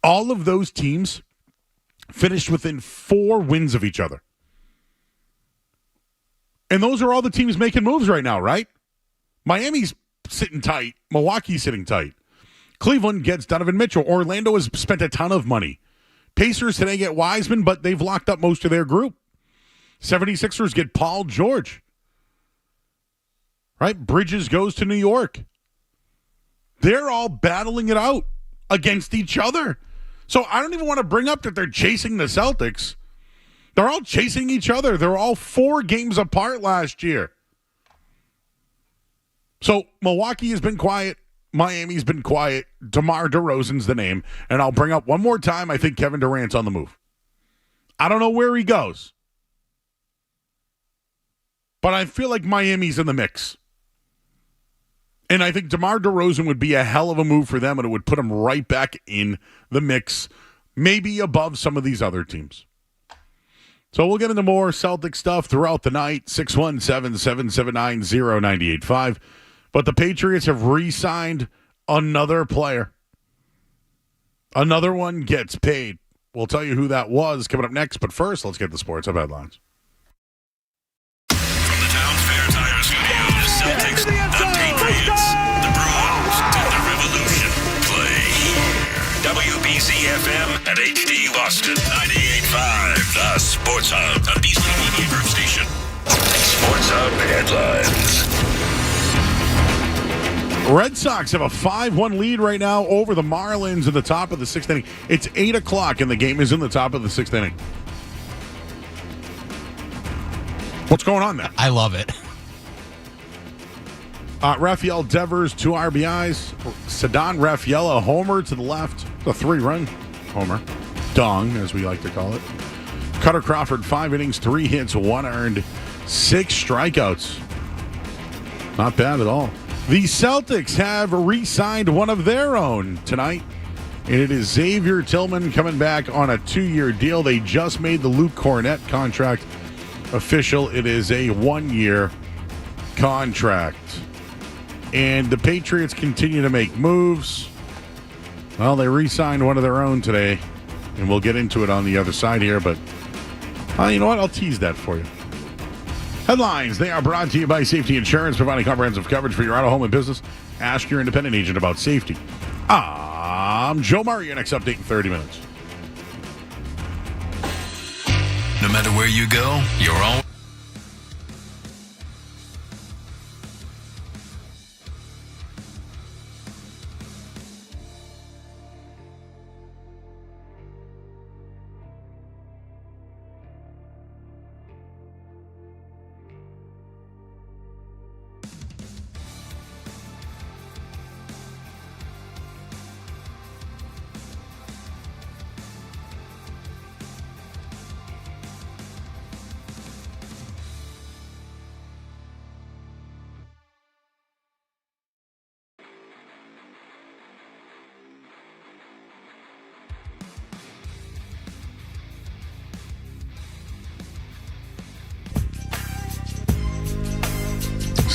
All of those teams finished within 4 wins of each other. And those are all the teams making moves right now, right? Miami's sitting tight. Milwaukee's sitting tight. Cleveland gets Donovan Mitchell. Orlando has spent a ton of money. Pacers today get Wiseman, but they've locked up most of their group. 76ers get Paul George. Right? Bridges goes to New York. They're all battling it out against each other. So I don't even want to bring up that they're chasing the Celtics. They're all chasing each other. They're all 4 games apart last year. So Milwaukee has been quiet. Miami's been quiet. DeMar DeRozan's the name. And I'll bring up one more time, I think Kevin Durant's on the move. I don't know where he goes. But I feel like Miami's in the mix. And I think DeMar DeRozan would be a hell of a move for them, and it would put them right back in the mix, maybe above some of these other teams. So we'll get into more Celtic stuff throughout the night, 617-779-0985. But the Patriots have re-signed another player. Another one gets paid. We'll tell you who that was coming up next. But first, let's get the Sports Hub headlines. From the Town Fair Tire Studio, the Celtics, the Patriots, the Bruins, to FM and HD Boston. 98.5. The Sports Hub. The Beasley Media Group station. Sports Hub headlines. Red Sox have a 5-1 lead right now over the Marlins in the top of the sixth inning. It's 8 o'clock and the game is in the top of the sixth inning. What's going on there? I love it. Rafael Devers, 2 RBIs. Ceddanne Rafael, a homer to the left. A 3-run homer. Dong, as we like to call it. Cutter Crawford, 5 innings, 3 hits, 1 earned, 6 strikeouts. Not bad at all. The Celtics have re-signed one of their own tonight. And it is Xavier Tillman coming back on a 2-year deal. They just made the Luke Cornett contract official. It is a 1-year contract. And the Patriots continue to make moves. Well, they re-signed one of their own today. And we'll get into it on the other side here. But you know what? I'll tease that for you. Headlines, they are brought to you by Safety Insurance, providing comprehensive coverage for your auto, home, and business. Ask your independent agent about safety. I'm Joe Murray. Your next update in 30 minutes. No matter where you go, you're all...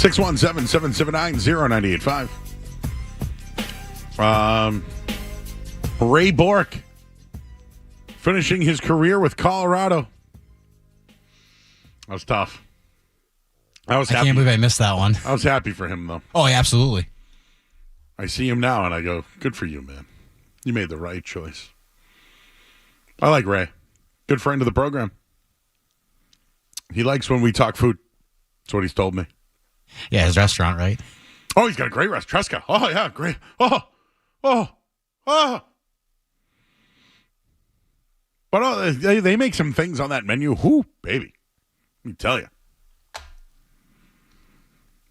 Six 617-779-0985. Ray Bork finishing his career with Colorado. That was tough. I can't believe I missed that one. I was happy for him, though. Oh, yeah, absolutely. I see him now, and I go, good for you, man. You made the right choice. I like Ray. Good friend of the program. He likes when we talk food. That's what he's told me. Yeah, his restaurant, right? Oh, he's got a great restaurant. Tresca. Oh, yeah, great. Oh. But they make some things on that menu. Whoo, baby. Let me tell you.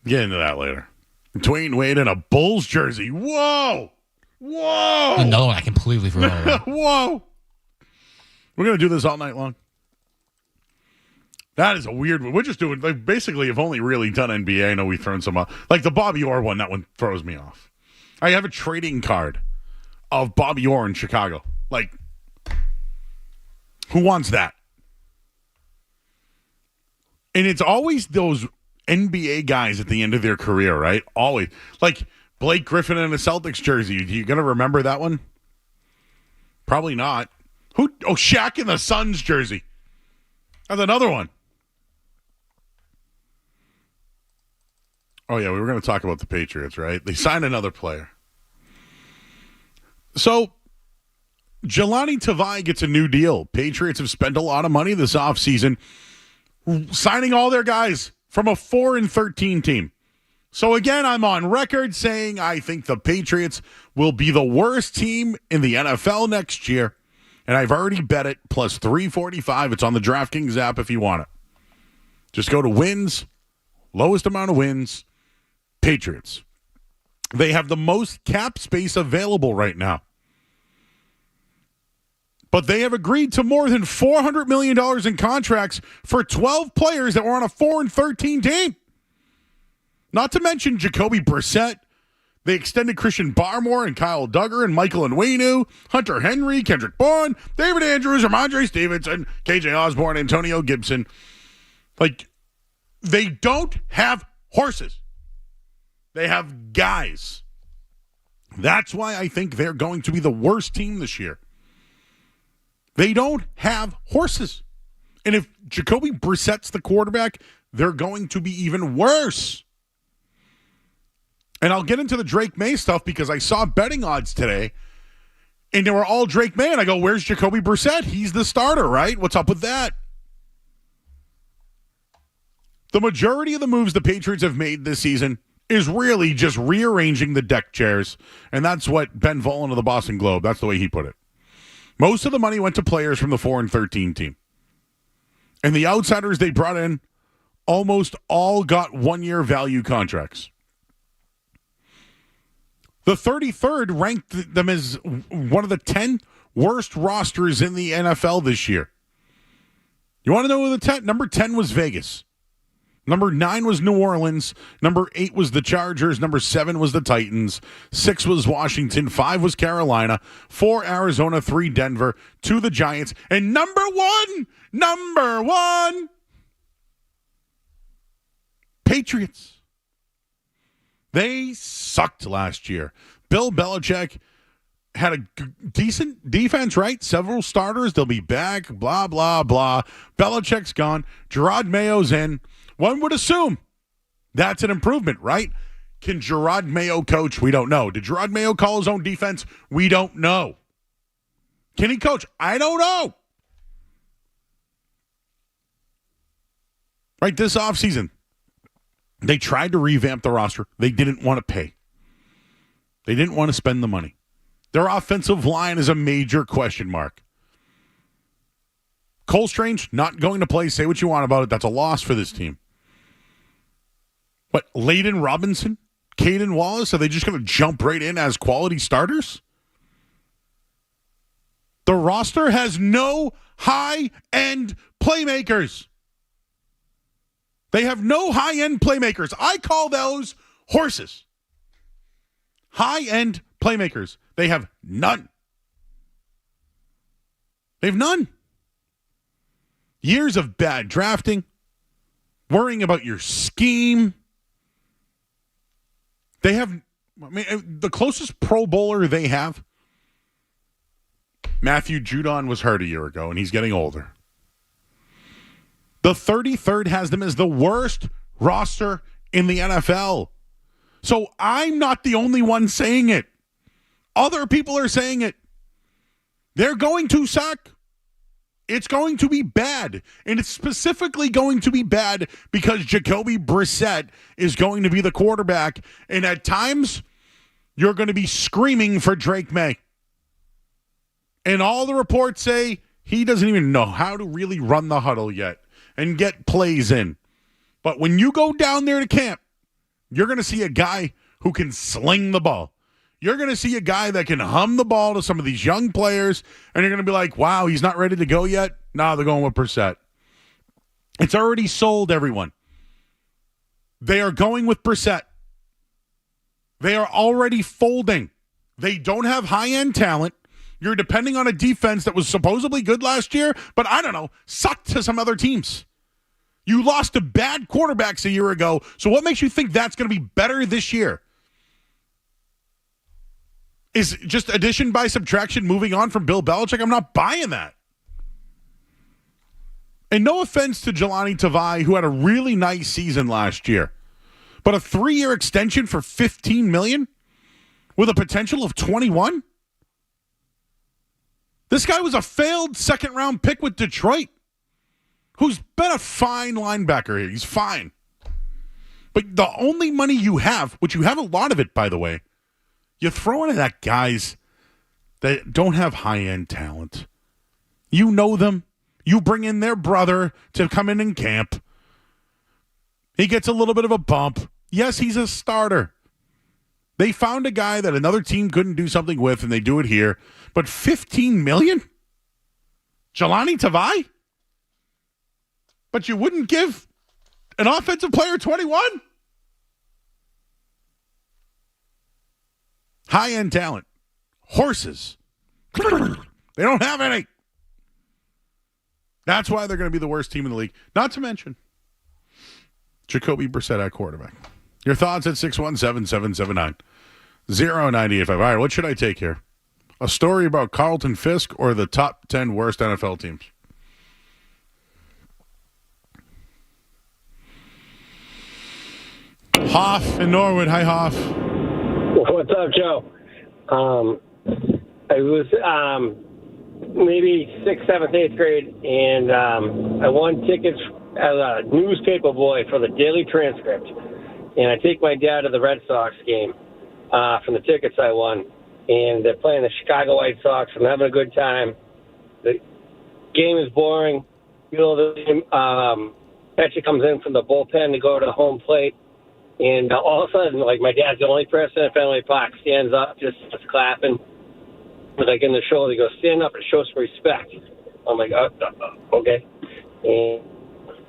Get into that later. Dwayne Wade in a Bulls jersey. Whoa. Another one I completely forgot about. Whoa. We're going to do this all night long. That is a weird one. We're just doing, basically, have only really done NBA. I know we've thrown some off. Like the Bobby Orr one, that one throws me off. I have a trading card of Bobby Orr in Chicago. Like, who wants that? And it's always those NBA guys at the end of their career, right? Always. Like Blake Griffin in a Celtics jersey. You going to remember that one? Probably not. Who? Oh, Shaq in the Suns jersey. That's another one. Oh, yeah, we were going to talk about the Patriots, right? They signed another player. So, Jelani Tavai gets a new deal. Patriots have spent a lot of money this offseason signing all their guys from a 4-13 team. So, again, I'm on record saying I think the Patriots will be the worst team in the NFL next year. And I've already bet it, plus 345. It's on the DraftKings app if you want it. Just go to wins, lowest amount of wins, Patriots. They have the most cap space available right now. But they have agreed to more than $400 million in contracts for 12 players that were on a 4-13 team. Not to mention Jacoby Brissett. They extended Christian Barmore and Kyle Duggar and Michael Onwenu, Hunter Henry, Kendrick Bourne, David Andrews, Ramondre Stevenson, KJ Osborne, Antonio Gibson. Like, they don't have horses. They have guys. That's why I think they're going to be the worst team this year. They don't have horses. And if Jacoby Brissett's the quarterback, they're going to be even worse. And I'll get into the Drake May stuff because I saw betting odds today. And they were all Drake May. And I go, where's Jacoby Brissett? He's the starter, right? What's up with that? The majority of the moves the Patriots have made this season is really just rearranging the deck chairs. And that's what Ben Volin of the Boston Globe, that's the way he put it. Most of the money went to players from the 4-13 team. And the outsiders they brought in almost all got one-year value contracts. The 33rd ranked them as one of the 10 worst rosters in the NFL this year. You want to know who the 10? Number 10 was Vegas. Number 9 was New Orleans. Number 8 was the Chargers. Number 7 was the Titans. 6 was Washington. 5 was Carolina. 4 Arizona. 3 Denver. 2 the Giants. And number one, Patriots. They sucked last year. Bill Belichick had a decent defense, right? Several starters. They'll be back, blah, blah, blah. Belichick's gone. Gerard Mayo's in. One would assume that's an improvement, right? Can Gerard Mayo coach? We don't know. Did Gerard Mayo call his own defense? We don't know. Can he coach? I don't know. Right, this offseason, they tried to revamp the roster. They didn't want to pay. They didn't want to spend the money. Their offensive line is a major question mark. Cole Strange not going to play. Say what you want about it. That's a loss for this team. But Layden Robinson, Caden Wallace, are they just going to jump right in as quality starters? The roster has no high-end playmakers. They have no high-end playmakers. I call those horses. High-end playmakers. They have none. They have none. Years of bad drafting, worrying about your scheme. They have, I mean, the closest Pro Bowler they have, Matthew Judon was hurt a year ago, and he's getting older. The 33rd has them as the worst roster in the NFL. So I'm not the only one saying it. Other people are saying it. They're going to suck. It's going to be bad. And it's specifically going to be bad because Jacoby Brissett is going to be the quarterback. And at times, you're going to be screaming for Drake May. And all the reports say he doesn't even know how to really run the huddle yet and get plays in. But when you go down there to camp, you're going to see a guy who can sling the ball. You're going to see a guy that can hum the ball to some of these young players, and you're going to be like, wow, he's not ready to go yet? No, they're going with Brissett. It's already sold, everyone. They are going with Brissett. They are already folding. They don't have high-end talent. You're depending on a defense that was supposedly good last year, but I don't know, sucked to some other teams. You lost to bad quarterbacks a year ago, so what makes you think that's going to be better this year? Is just addition by subtraction moving on from Bill Belichick? I'm not buying that. And no offense to Jelani Tavai, who had a really nice season last year, but a 3-year extension for $15 million with a potential of 21? This guy was a failed second-round pick with Detroit, who's been a fine linebacker here. He's fine. But the only money you have, which you have a lot of it, by the way, you throw into that guys that don't have high-end talent. You know them. You bring in their brother to come in camp. He gets a little bit of a bump. Yes, he's a starter. They found a guy that another team couldn't do something with, and they do it here. But $15 million? Jelani Tavai? But you wouldn't give an offensive player 21? High-end talent. Horses. They don't have any. That's why they're going to be the worst team in the league. Not to mention Jacoby Brissett at quarterback. Your thoughts at 617-779-0985. All right, what should I take here? A story about Carlton Fisk or the top 10 worst NFL teams? Hoff in Norwood. Hi, Hoff. What's up, Joe? I was maybe 6th, 7th, 8th grade, and I won tickets as a newspaper boy for the Daily Transcript. And I take my dad to the Red Sox game from the tickets I won. And they're playing the Chicago White Sox. I'm having a good time. The game is boring. Middle of the game, pitcher comes in from the bullpen to go to the home plate. And all of a sudden, like, my dad's the only person in Fenway Park, stands up, just starts clapping. Like, in the shoulder, he goes, stand up and show some respect. I'm like, okay. And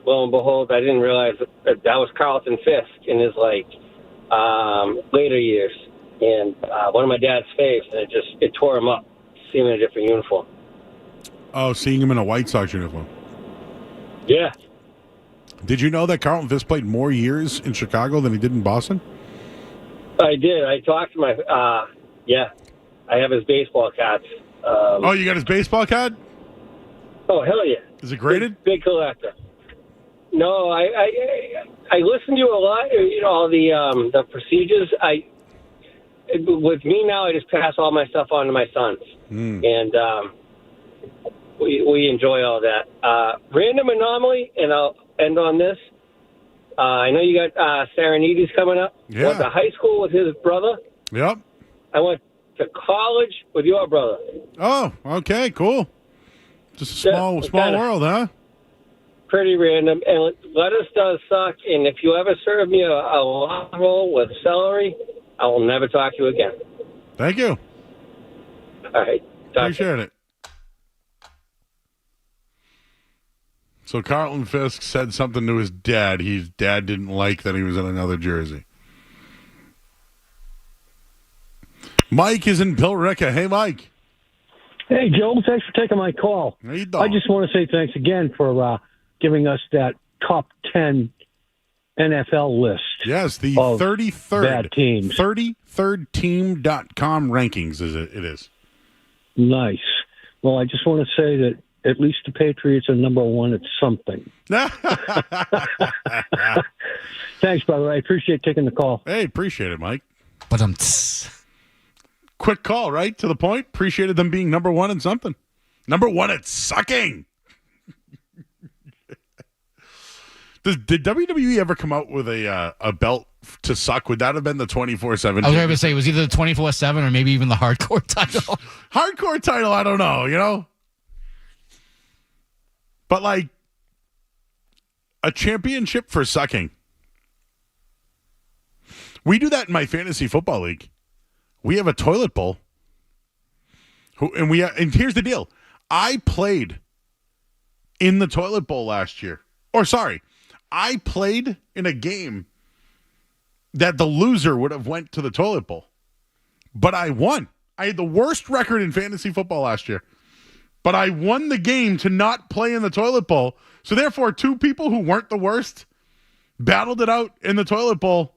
lo and behold, I didn't realize that was Carlton Fisk in his, like, later years. And one of my dad's faves, and it tore him up, seeing him in a different uniform. Oh, seeing him in a White Sox uniform. Yeah. Did you know that Carlton Fisk played more years in Chicago than he did in Boston? I did. I talked to my, yeah. I have his baseball cards. Oh, you got his baseball card? Oh, hell yeah. Is it graded? Big collector. No, I listen to you a lot, all the procedures. With me now, I just pass all my stuff on to my sons. And we enjoy all that. Random anomaly, and I'll end on this. I know you got Serenides coming up. Yeah. I went to high school with his brother. Yep. I went to college with your brother. Oh, okay, cool. Just a small world, huh? Pretty random. And lettuce does suck, and if you ever serve me a log roll with celery, I will never talk to you again. Thank you. All right. Appreciate it. So Carlton Fisk said something to his dad. His dad didn't like that he was in another jersey. Mike is in Pillrica. Hey, Mike. Hey, Joe. Thanks for taking my call. How you doing? I just want to say thanks again for giving us that top 10 NFL list. Yes, the of 33rd bad teams. 33rd team.com rankings it is. Nice. Well, I just want to say that at least the Patriots are number one at something. Thanks, brother. I appreciate taking the call. Hey, appreciate it, Mike. But quick call, right? To the point. Appreciated them being number one in something. Number one at sucking. Did WWE ever come out with a belt to suck? Would that have been the 24/7? I was going to say it was either the 24/7 or maybe even the hardcore title. Hardcore title, I don't know, But like a championship for sucking. We do that in my fantasy football league. We have a toilet bowl. And here's the deal. I played in the toilet bowl last year. Or sorry, I played in a game that the loser would have went to the toilet bowl. But I won. I had the worst record in fantasy football last year. But I won the game to not play in the toilet bowl. So therefore, two people who weren't the worst battled it out in the toilet bowl.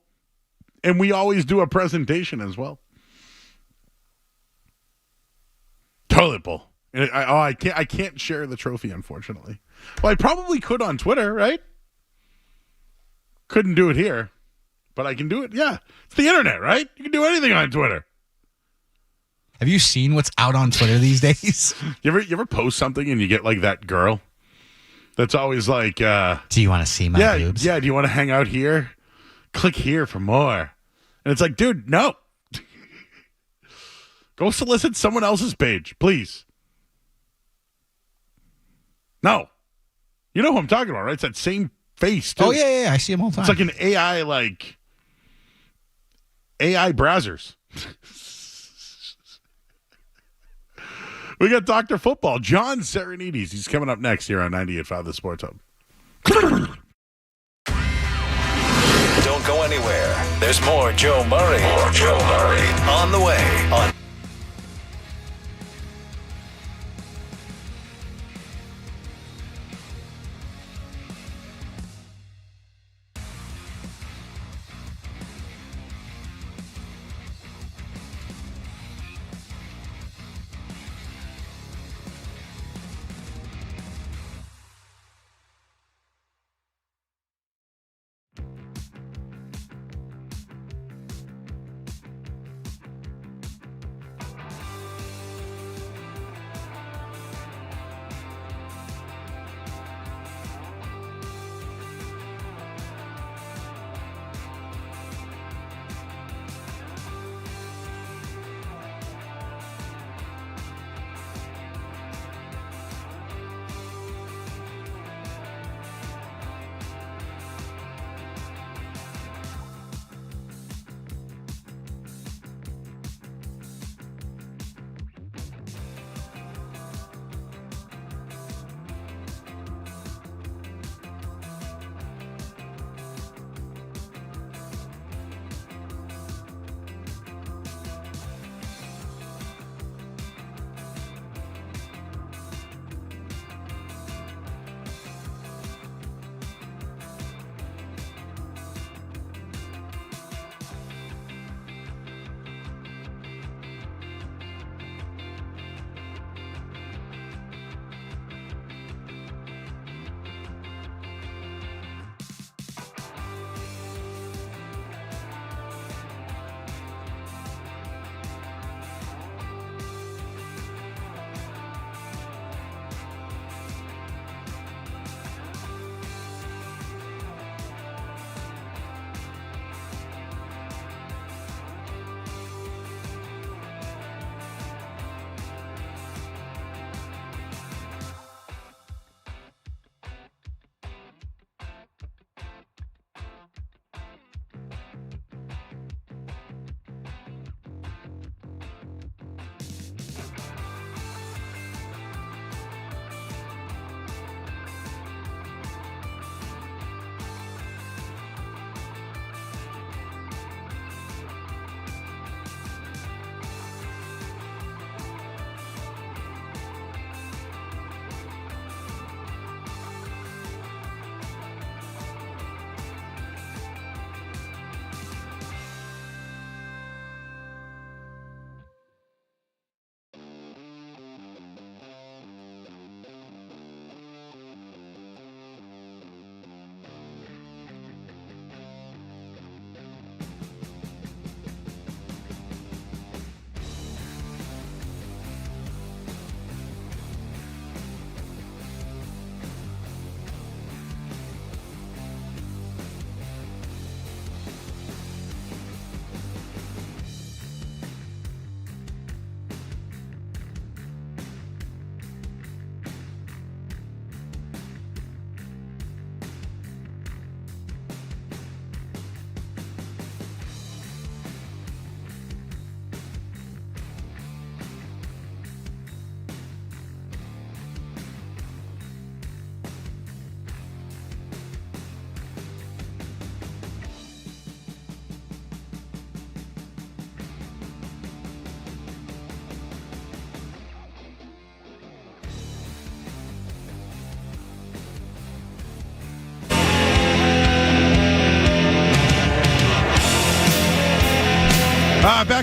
And we always do a presentation as well. Toilet bowl. I can't share the trophy, unfortunately. Well, I probably could on Twitter, right? Couldn't do it here. But I can do it. Yeah. It's the internet, right? You can do anything on Twitter. Have you seen what's out on Twitter these days? You ever post something and you get like that girl that's always like, do you want to see my boobs? Yeah, do you want to hang out here? Click here for more. And it's like, dude, no. Go solicit someone else's page, please. No. You know who I'm talking about, right? It's that same face, too. Oh, yeah. I see him all the time. It's like an AI browsers. We got Dr. Football, John Serenides. He's coming up next here on 98.5 The Sports Hub. Don't go anywhere. There's more Joe Murray. On the way on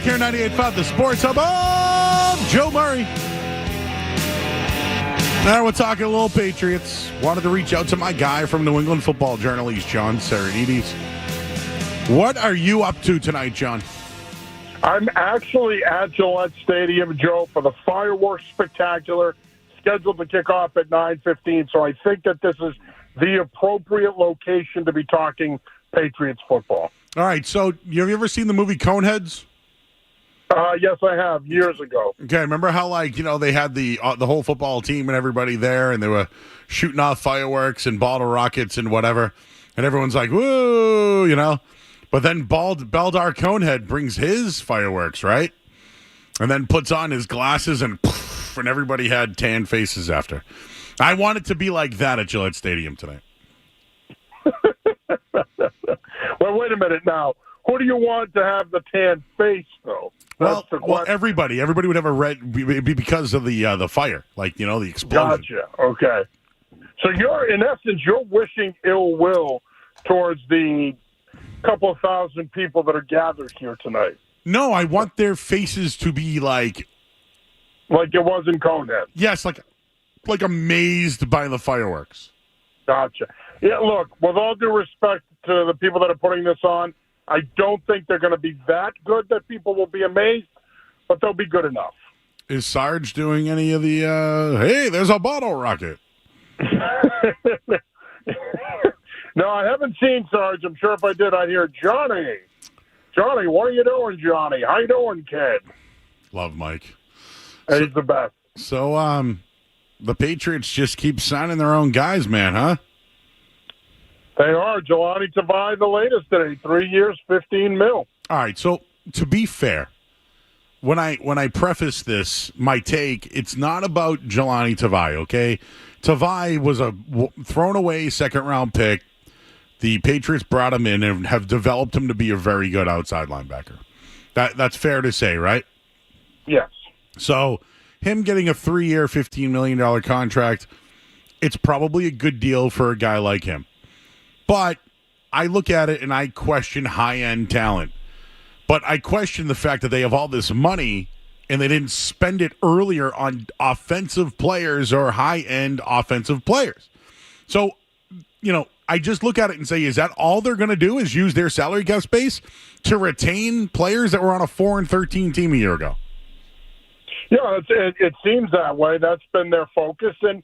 back here, 98.5, the Sports Hub of Joe Murray. Now we're talking a little Patriots. Wanted to reach out to my guy from New England Football Journal. He's John Serenides. What are you up to tonight, John? I'm actually at Gillette Stadium, Joe, for the fireworks spectacular scheduled to kick off at 9:15. So I think that this is the appropriate location to be talking Patriots football. All right, so have you ever seen the movie Coneheads? Yes, I have, years ago. Okay, remember how, they had the whole football team and everybody there, and they were shooting off fireworks and bottle rockets and whatever, and everyone's like, woo, But then Beldar Conehead brings his fireworks, right? And then puts on his glasses, and poof, and everybody had tan faces after. I want it to be like that at Gillette Stadium tonight. Well, wait a minute now. Who do you want to have the tan face, though? Well, everybody would have a red because of the fire, the explosion. Gotcha. Okay. So you're wishing ill will towards the couple of thousand people that are gathered here tonight. No, I want their faces to be like it was in Conehead. Yes, like amazed by the fireworks. Gotcha. Yeah, look, with all due respect to the people that are putting this on, I don't think they're going to be that good that people will be amazed, but they'll be good enough. Is Sarge doing any of the, hey, there's a bottle rocket? No, I haven't seen Sarge. I'm sure if I did, I'd hear, Johnny, what are you doing, Johnny? How you doing, kid? Love Mike. He's the best. So, the Patriots just keep signing their own guys, man, huh? They are. Jelani Tavai, the latest today. 3 years, $15 million. All right. So to be fair, when I preface this, my take, it's not about Jelani Tavai. Okay, Tavai was a thrown away second-round pick. The Patriots brought him in and have developed him to be a very good outside linebacker. That's fair to say, right? Yes. So him getting a 3-year, $15 million contract, it's probably a good deal for a guy like him. But I look at it and I question high-end talent. But I question the fact that they have all this money and they didn't spend it earlier on offensive players or high-end offensive players. So, I just look at it and say, is that all they're going to do is use their salary cap space to retain players that were on a 4-13 team a year ago? Yeah, it seems that way. That's been their focus. And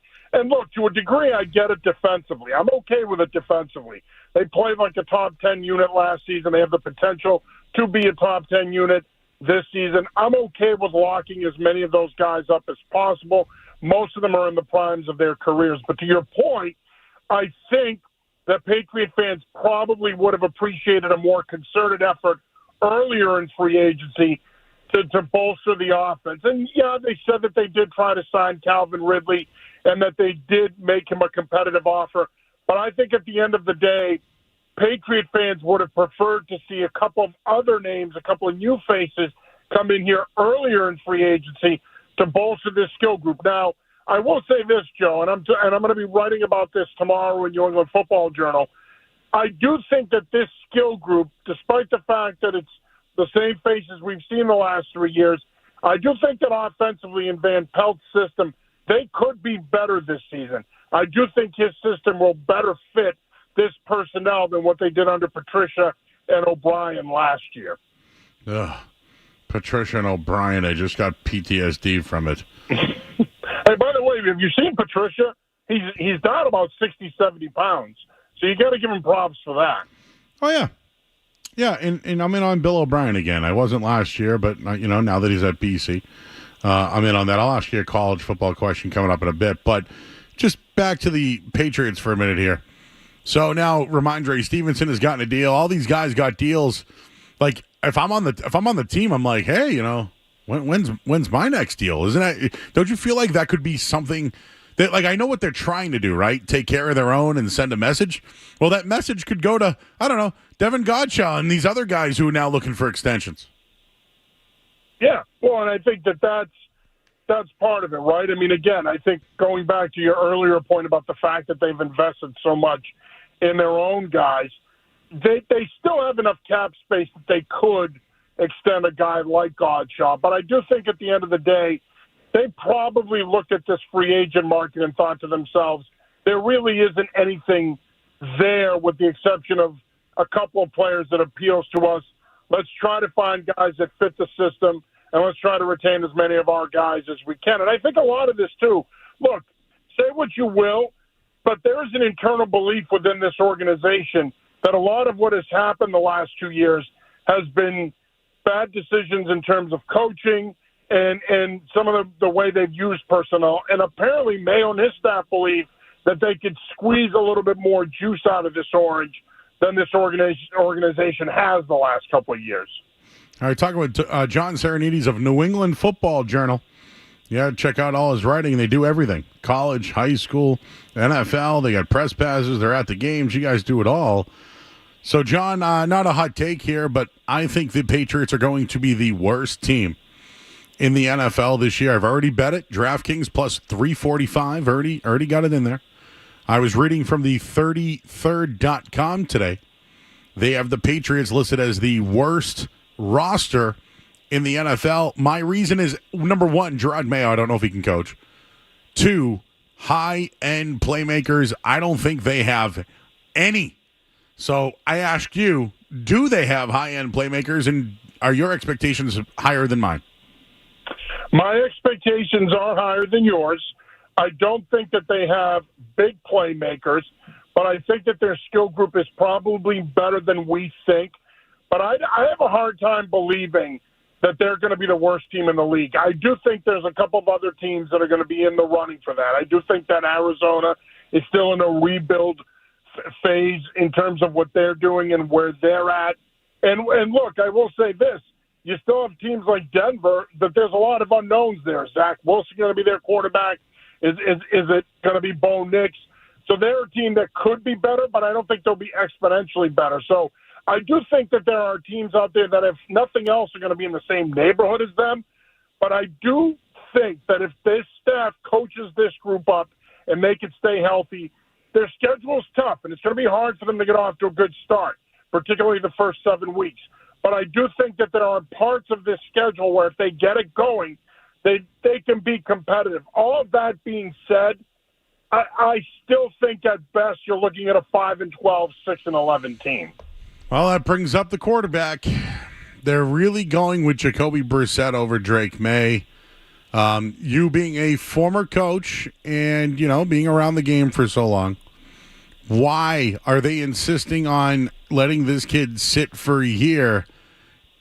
look, to a degree, I get it defensively. I'm okay with it defensively. They played like a top 10 unit last season. They have the potential to be a top 10 unit this season. I'm okay with locking as many of those guys up as possible. Most of them are in the primes of their careers. But to your point, I think that Patriot fans probably would have appreciated a more concerted effort earlier in free agency to bolster the offense. And, yeah, they said that they did try to sign Calvin Ridley and that they did make him a competitive offer. But I think at the end of the day, Patriot fans would have preferred to see a couple of other names, a couple of new faces come in here earlier in free agency to bolster this skill group. Now, I will say this, Joe, and I'm going to be writing about this tomorrow in New England Football Journal. I do think that this skill group, despite the fact that it's the same faces we've seen the last 3 years, I do think that offensively in Van Pelt's system, they could be better this season. I do think his system will better fit this personnel than what they did under Patricia and O'Brien last year. Ugh. Patricia and O'Brien, I just got PTSD from it. Hey, by the way, have you seen Patricia? He's down about 60, 70 pounds. So you got to give him props for that. Oh, yeah. Yeah, and I'm in on Bill O'Brien again. I wasn't last year, but, now that he's at BC, I'm in on that. I'll ask you a college football question coming up in a bit. But just back to the Patriots for a minute here. So now Ramondre Stevenson has gotten a deal. All these guys got deals. Like, if I'm on the team, I'm like, hey, when's my next deal? Isn't that? Don't you feel like that could be something that, I know what they're trying to do, right? Take care of their own and send a message. Well, that message could go to, I don't know, Devin Godshaw and these other guys who are now looking for extensions. Yeah, well, and I think that's part of it, right? I mean, again, I think going back to your earlier point about the fact that they've invested so much in their own guys, they still have enough cap space that they could extend a guy like Godshaw. But I do think at the end of the day, they probably looked at this free agent market and thought to themselves, there really isn't anything there with the exception of a couple of players that appeals to us. Let's try to find guys that fit the system, and let's try to retain as many of our guys as we can. And I think a lot of this, too, look, say what you will, but there is an internal belief within this organization that a lot of what has happened the last 2 years has been bad decisions in terms of coaching and some of the way they've used personnel. And apparently Maye and his staff believe that they could squeeze a little bit more juice out of this orange than this organization has the last couple of years. All right, talking with John Serenides of New England Football Journal. Yeah, check out all his writing. They do everything. College, high school, NFL. They got press passes. They're at the games. You guys do it all. So, John, not a hot take here, but I think the Patriots are going to be the worst team in the NFL this year. I've already bet it. DraftKings plus 345. Already got it in there. I was reading from the 33rd.com today. They have the Patriots listed as the worst roster in the NFL. My reason is, number one, Gerard Mayo, I don't know if he can coach. 2, high-end playmakers. I don't think they have any. So I ask you, do they have high-end playmakers, and are your expectations higher than mine? My expectations are higher than yours. I don't think that they have big playmakers, but I think that their skill group is probably better than we think. But I have a hard time believing that they're going to be the worst team in the league. I do think there's a couple of other teams that are going to be in the running for that. I do think that Arizona is still in a rebuild phase in terms of what they're doing and where they're at. And look, I will say this. You still have teams like Denver that there's a lot of unknowns there. Zach Wilson going to be their quarterback? Is it going to be Bo Nix? So they're a team that could be better, but I don't think they'll be exponentially better. So I do think that there are teams out there that, if nothing else, are going to be in the same neighborhood as them. But I do think that if this staff coaches this group up and they can stay healthy, their schedule's tough, and it's going to be hard for them to get off to a good start, particularly the first 7 weeks. But I do think that there are parts of this schedule where if they get it going, they can be competitive. All of that being said, I still think at best you're looking at a 5-12, 6-11 team. Well, that brings up the quarterback. They're really going with Jacoby Brissett over Drake Maye. You being a former coach and, being around the game for so long, why are they insisting on letting this kid sit for a year?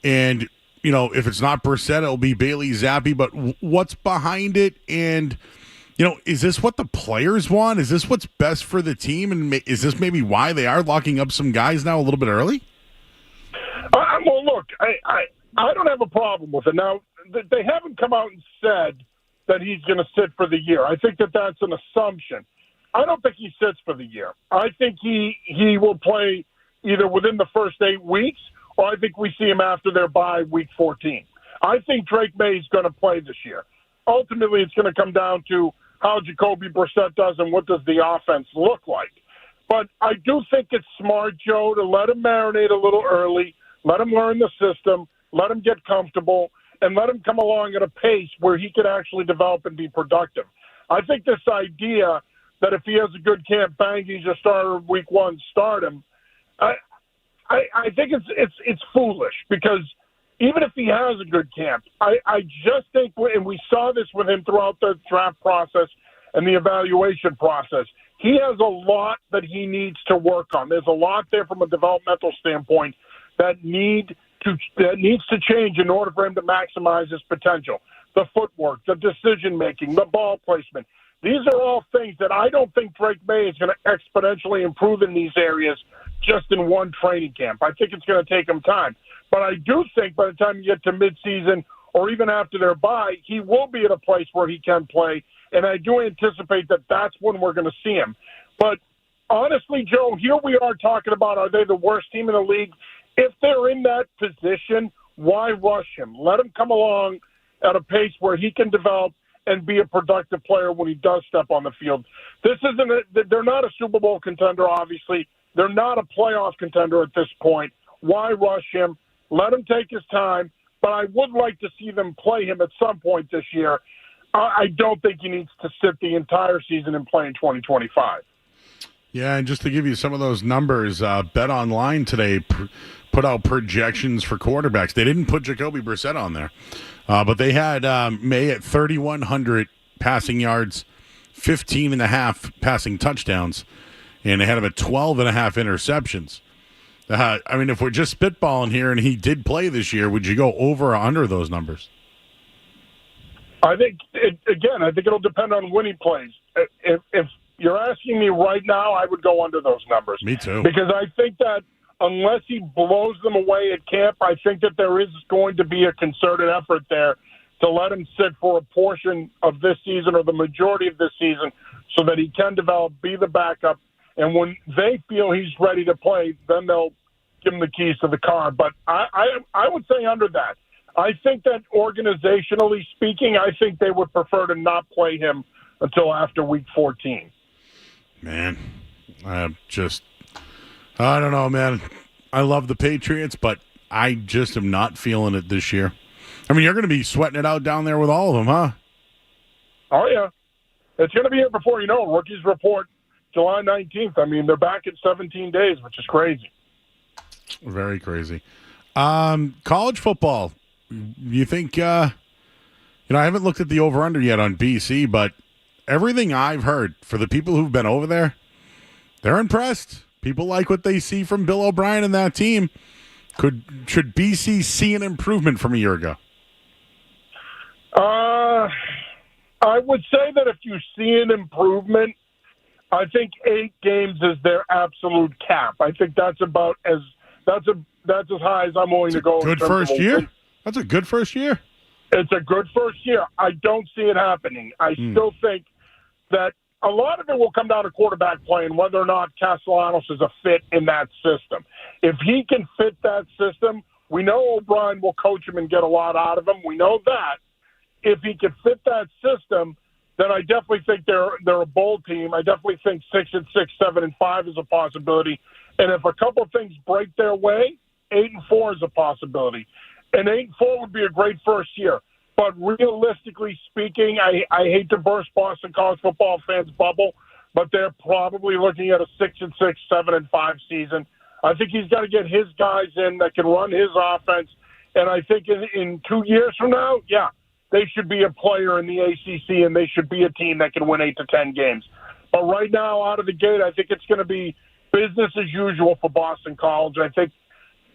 And, if it's not Brissett, it'll be Bailey Zappi. But what's behind it? And, is this what the players want? Is this what's best for the team? And is this maybe why they are locking up some guys now a little bit early? Well, look, I don't have a problem with it. Now, they haven't come out and said that he's going to sit for the year. I think that that's an assumption. I don't think he sits for the year. I think he will play either within the first 8 weeks, or I think we see him after their bye week 14. I think Drake Maye is going to play this year. Ultimately, it's going to come down to how Jacoby Brissett does and what does the offense look like. But I do think it's smart, Joe, to let him marinate a little early, let him learn the system, let him get comfortable, and let him come along at a pace where he can actually develop and be productive. I think this idea that if he has a good camp, bang, he's a starter week 1, start him, I think it's foolish, because even if he has a good camp, I just think, and we saw this with him throughout the draft process and the evaluation process, he has a lot that he needs to work on. There's a lot there from a developmental standpoint that needs to change in order for him to maximize his potential. The footwork, the decision-making, the ball placement. These are all things that I don't think Drake Maye is going to exponentially improve in these areas just in one training camp. I think it's going to take him time. But I do think by the time you get to midseason or even after their bye, he will be at a place where he can play. And I do anticipate that that's when we're going to see him. But honestly, Joe, here we are talking about, are they the worst team in the league? If they're in that position, why rush him? Let him come along at a pace where he can develop and be a productive player when he does step on the field. They're not a Super Bowl contender, obviously. They're not a playoff contender at this point. Why rush him? Let him take his time. But I would like to see them play him at some point this year. I don't think he needs to sit the entire season and play in 2025. Yeah, and just to give you some of those numbers, Bet Online today put out projections for quarterbacks. They didn't put Jacoby Brissett on there, but they had Maye at 3,100 passing yards, 15.5 passing touchdowns, and they had him at 12.5 interceptions. I mean, if we're just spitballing here and he did play this year, would you go over or under those numbers? I think, I think it'll depend on when he plays. If you're asking me right now, I would go under those numbers. Me too. Because I think that unless he blows them away at camp, I think that there is going to be a concerted effort there to let him sit for a portion of this season or the majority of this season so that he can develop, be the backup, and when they feel he's ready to play, then they'll give him the keys to the car. But I would say under that. I think that organizationally speaking, I think they would prefer to not play him until after week 14. Man, I don't know, man. I love the Patriots, but I just am not feeling it this year. I mean, you're going to be sweating it out down there with all of them, huh? Oh, yeah. It's going to be here before you know. Rookies report July 19th. I mean, they're back in 17 days, which is crazy. Very crazy. College football. You think, I haven't looked at the over-under yet on BC, but everything I've heard for the people who've been over there, they're impressed. People like what they see from Bill O'Brien and that team. Should BC see an improvement from a year ago? I would say that if you see an improvement, I think 8 games is their absolute cap. I think that's about that's as high as I'm willing to go. Good first year? That's a good first year. It's a good first year. I don't see it happening. I still think that a lot of it will come down to quarterback play and whether or not Castellanos is a fit in that system. If he can fit that system, we know O'Brien will coach him and get a lot out of him. We know that. If he can fit that system, then I definitely think they're a bowl team. I definitely think 6-6, 7-5 is a possibility. And if a couple of things break their way, 8-4 is a possibility. And 8-4 would be a great first year. But realistically speaking, I hate to burst Boston college football fans' bubble, but they're probably looking at a 6-6, 7-5 season. I think he's got to get his guys in that can run his offense. And I think in 2 years from now, yeah, they should be a player in the ACC and they should be a team that can win 8 to 10 games. But right now, out of the gate, I think it's going to be business as usual for Boston College. I think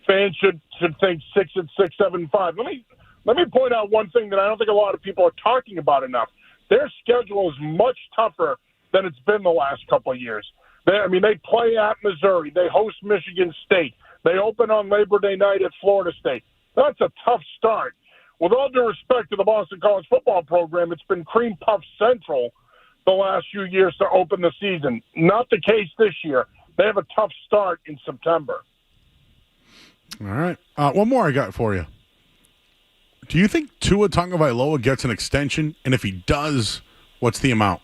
fans should think 6-6, 7-5. Let me point out one thing that I don't think a lot of people are talking about enough. Their schedule is much tougher than it's been the last couple of years. They play at Missouri. They host Michigan State. They open on Labor Day night at Florida State. That's a tough start. With all due respect to the Boston College football program, it's been cream puff central the last few years to open the season. Not the case this year. They have a tough start in September. All right. One more I got for you. Do you think Tua Tagovailoa gets an extension? And if he does, what's the amount?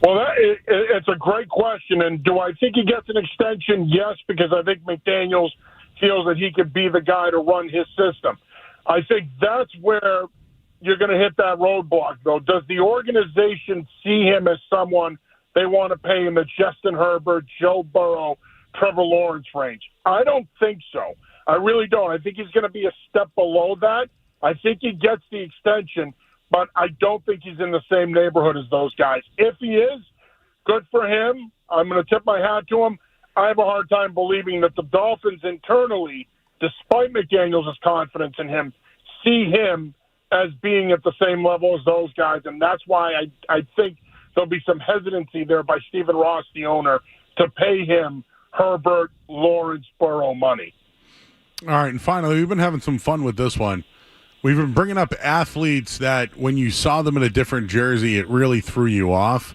Well, it's a great question. And do I think he gets an extension? Yes, because I think McDaniels feels that he could be the guy to run his system. I think that's where you're going to hit that roadblock, though. Does the organization see him as someone they want to pay him at Justin Herbert, Joe Burrow, Trevor Lawrence range? I don't think so. I really don't. I think he's going to be a step below that. I think he gets the extension, but I don't think he's in the same neighborhood as those guys. If he is, good for him. I'm going to tip my hat to him. I have a hard time believing that the Dolphins internally, despite McDaniels' confidence in him, see him as being at the same level as those guys. And that's why I think there'll be some hesitancy there by Stephen Ross, the owner, to pay him Herbert, Lawrence, Burrow money. All right, and finally, we've been having some fun with this one. We've been bringing up athletes that when you saw them in a different jersey, it really threw you off.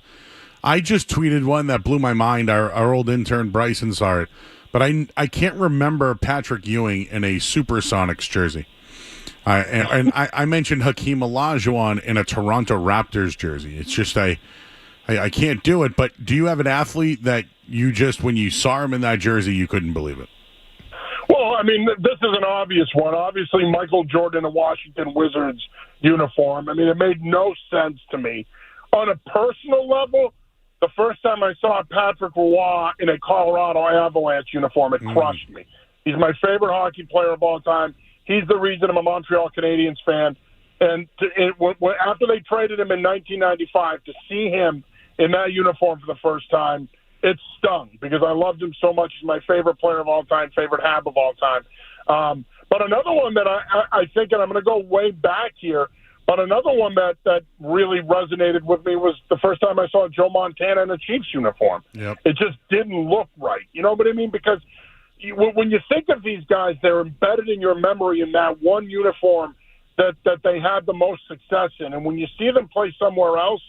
I just tweeted one that blew my mind. Our old intern, Bryson, saw it. But I can't remember Patrick Ewing in a Supersonics jersey. I mentioned Hakeem Olajuwon in a Toronto Raptors jersey. It's just I can't do it. But do you have an athlete that you just, when you saw him in that jersey, you couldn't believe it? Well, I mean, this is an obvious one. Obviously, Michael Jordan in a Washington Wizards uniform. I mean, it made no sense to me. On a personal level, the first time I saw Patrick Roy in a Colorado Avalanche uniform, it crushed me. He's my favorite hockey player of all time. He's the reason I'm a Montreal Canadiens fan. And after they traded him in 1995, to see him in that uniform for the first time, it stung because I loved him so much. He's my favorite player of all time, favorite Hab of all time. But another one that I think, and I'm going to go way back here, but another one that really resonated with me was the first time I saw Joe Montana in a Chiefs uniform. Yep. It just didn't look right. You know what I mean? Because when you think of these guys, they're embedded in your memory in that one uniform that they had the most success in. And when you see them play somewhere else,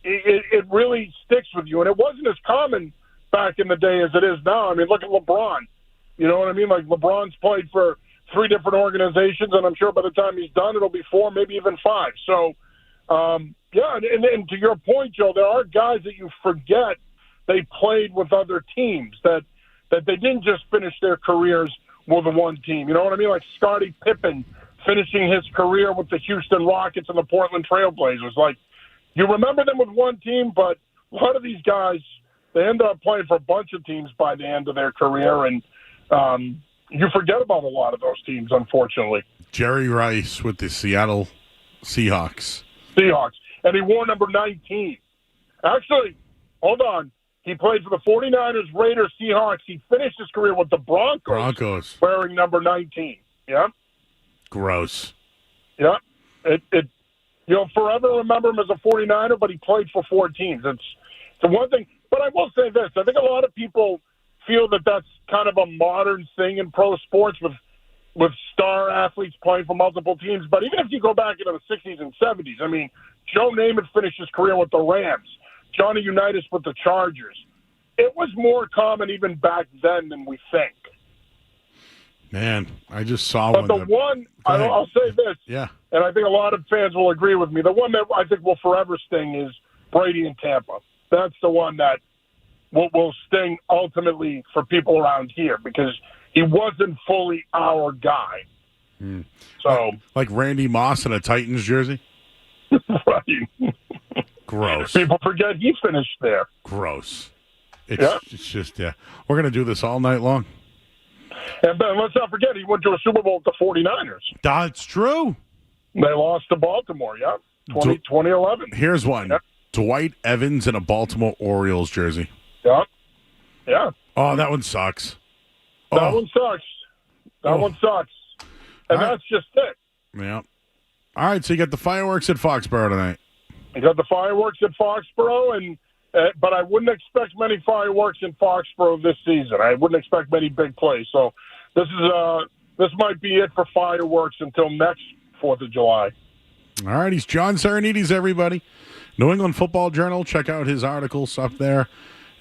it really sticks with you. And it wasn't as common back in the day as it is now. I mean, look at LeBron. You know what I mean? Like, LeBron's played for 3 different organizations, and I'm sure by the time he's done, it'll be 4, maybe even 5. So, yeah, and to your point, Joe, there are guys that you forget they played with other teams, that they didn't just finish their careers with one team. You know what I mean? Like Scottie Pippen finishing his career with the Houston Rockets and the Portland Trailblazers. Like, you remember them with one team, but a lot of these guys, they end up playing for a bunch of teams by the end of their career, and you forget about a lot of those teams, unfortunately. Jerry Rice with the Seattle Seahawks. And he wore number 19. Actually, hold on. He played for the 49ers, Raiders, Seahawks. He finished his career with the Broncos. Wearing number 19. Yeah? Gross. Yeah. You'll forever remember him as a 49er, but he played for 4 teams. It's the one thing. But I will say this. I think a lot of people feel that that's kind of a modern thing in pro sports with star athletes playing for multiple teams. But even if you go back into the 60s and 70s, I mean, Joe Namath finished his career with the Rams. Johnny Unitas with the Chargers. It was more common even back then than we think. Man, I just saw but one. The one, I'll say this, yeah, and I think a lot of fans will agree with me. The one that I think will forever sting is Brady in Tampa. That's the one that will sting ultimately for people around here because he wasn't fully our guy. So, like Randy Moss in a Titans jersey? Right. Gross. People forget he finished there. Gross. It's just, yeah. We're going to do this all night long. And Ben, let's not forget, he went to a Super Bowl with the 49ers. That's true. They lost to Baltimore, 2011. Here's one. Yep. Dwight Evans in a Baltimore Orioles jersey. Yeah. Oh, that one sucks. That one sucks. And that's just it. Yeah. All right, so you got the fireworks at Foxborough tonight. You got the fireworks at Foxborough, but I wouldn't expect many fireworks in Foxborough this season. I wouldn't expect many big plays. So this might be it for fireworks until next 4th of July. All right, he's John Serenides, everybody. New England Football Journal. Check out his articles up there.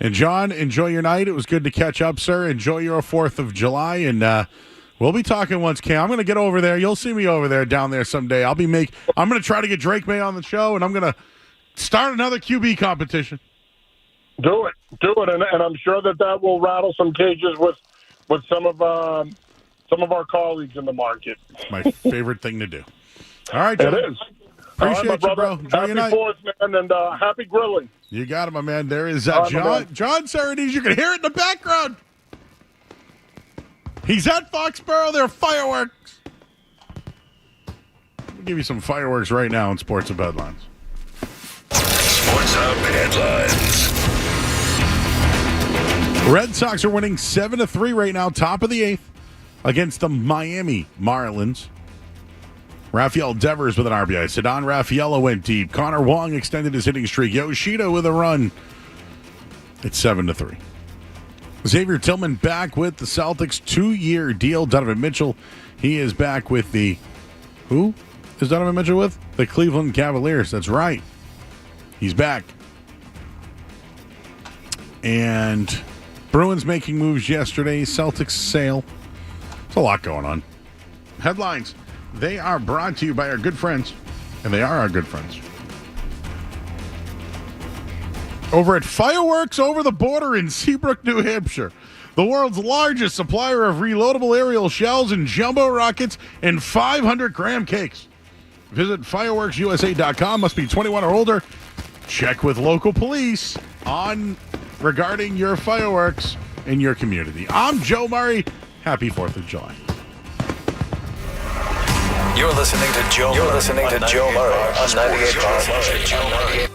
And, John, enjoy your night. It was good to catch up, sir. Enjoy your 4th of July. And we'll be talking once, Cam. I'm going to get over there. You'll see me over there down there someday. I'm going to try to get Drake Maye on the show, and I'm going to start another QB competition. Do it. And I'm sure that will rattle some cages with some of our colleagues in the market. It's my favorite thing to do. All right, John. It is. Appreciate you, brother. bro. Enjoy happy your night. 4th, man, and happy grilling. You got it, my man. There is John Serenides. You can hear it in the background. He's at Foxborough. There are fireworks. I'll give you some fireworks right now in Sports Hub Headlines. Sports Hub Headlines. Red Sox are winning 7-3 right now, top of the 8th, against the Miami Marlins. Rafael Devers with an RBI. Ceddanne Raffaello went deep. Connor Wong extended his hitting streak. Yoshida with a run. It's 7-3. Xavier Tillman back with the Celtics. 2-year deal. Donovan Mitchell, he is back with the... Who is Donovan Mitchell with? The Cleveland Cavaliers. That's right. He's back. And Bruins making moves yesterday. Celtics sale. There's a lot going on. Headlines. They are brought to you by our good friends, and they are our good friends, over at Fireworks Over the Border in Seabrook, New Hampshire. the world's largest supplier of reloadable aerial shells and jumbo rockets and 500-gram cakes. Visit fireworksusa.com. Must be 21 or older. Check with local police on regarding your fireworks in your community. I'm Joe Murray. Happy 4th of July. You're listening to Joe Murray on 98.5.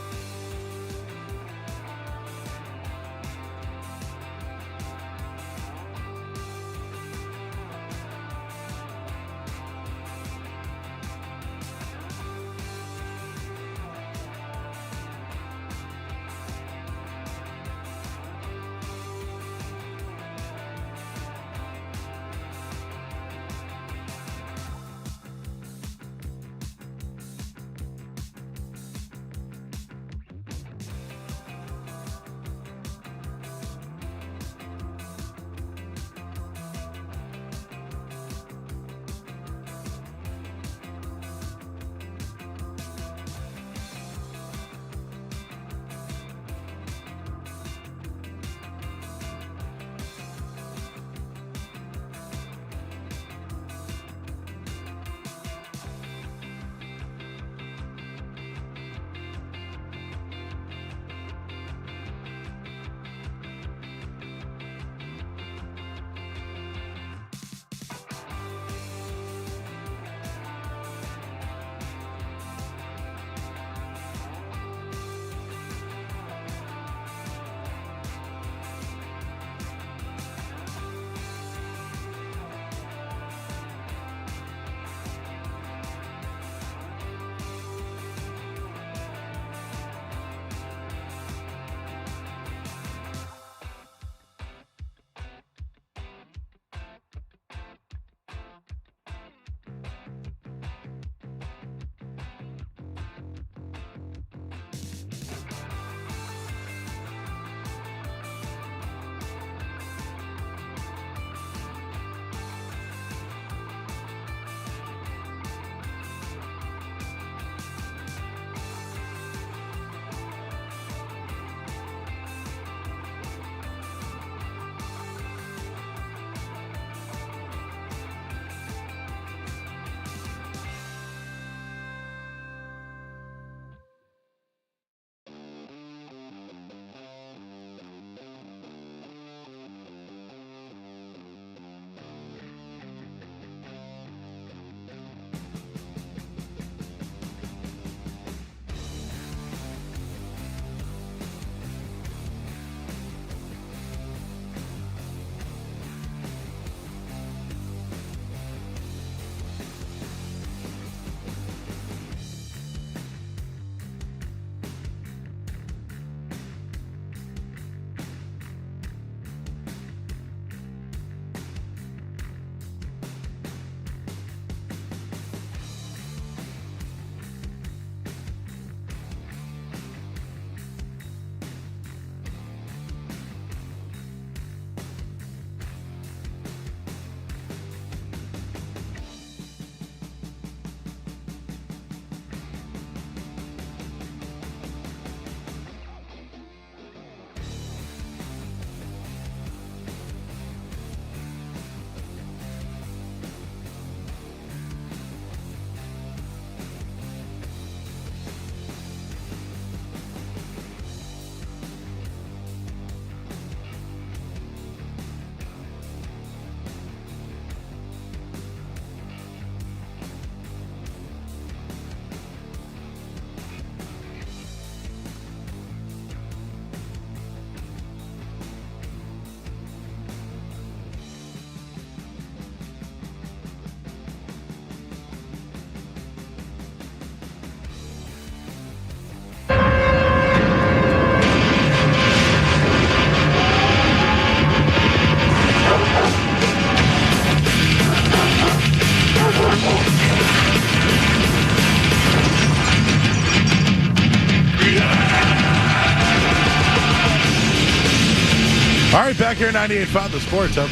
All right, back here at 98.5, the Sports Hub.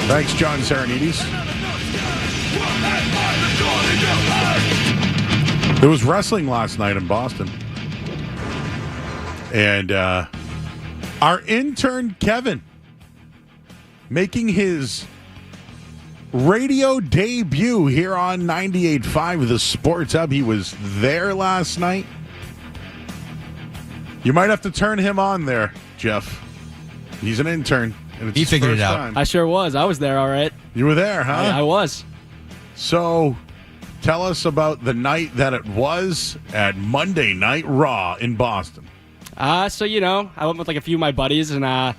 Thanks, John Serenides. There was wrestling last night in Boston. And our intern, Kevin, making his radio debut here on 98.5 The Sports Hub. He was there last night. You might have to turn him on there, Jeff. He's an intern. And it's He his figured first it out. time. I sure was. I was there, all right. You were there, huh? I was. So tell us about the night that it was at Monday Night Raw in Boston. So, I went with like a few of my buddies and had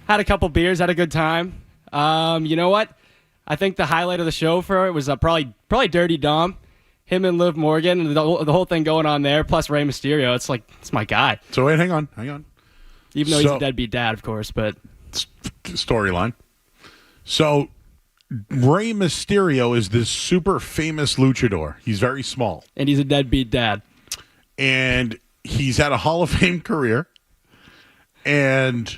a couple beers, had a good time. You know what? I think the highlight of the show for it was probably Dirty Dom. Him and Liv Morgan and the whole thing going on there, plus Rey Mysterio. It's my guy. So wait, hang on. Even though he's a deadbeat dad, of course, but storyline. So Rey Mysterio is this super famous luchador. He's very small. And he's a deadbeat dad. And he's had a Hall of Fame career. And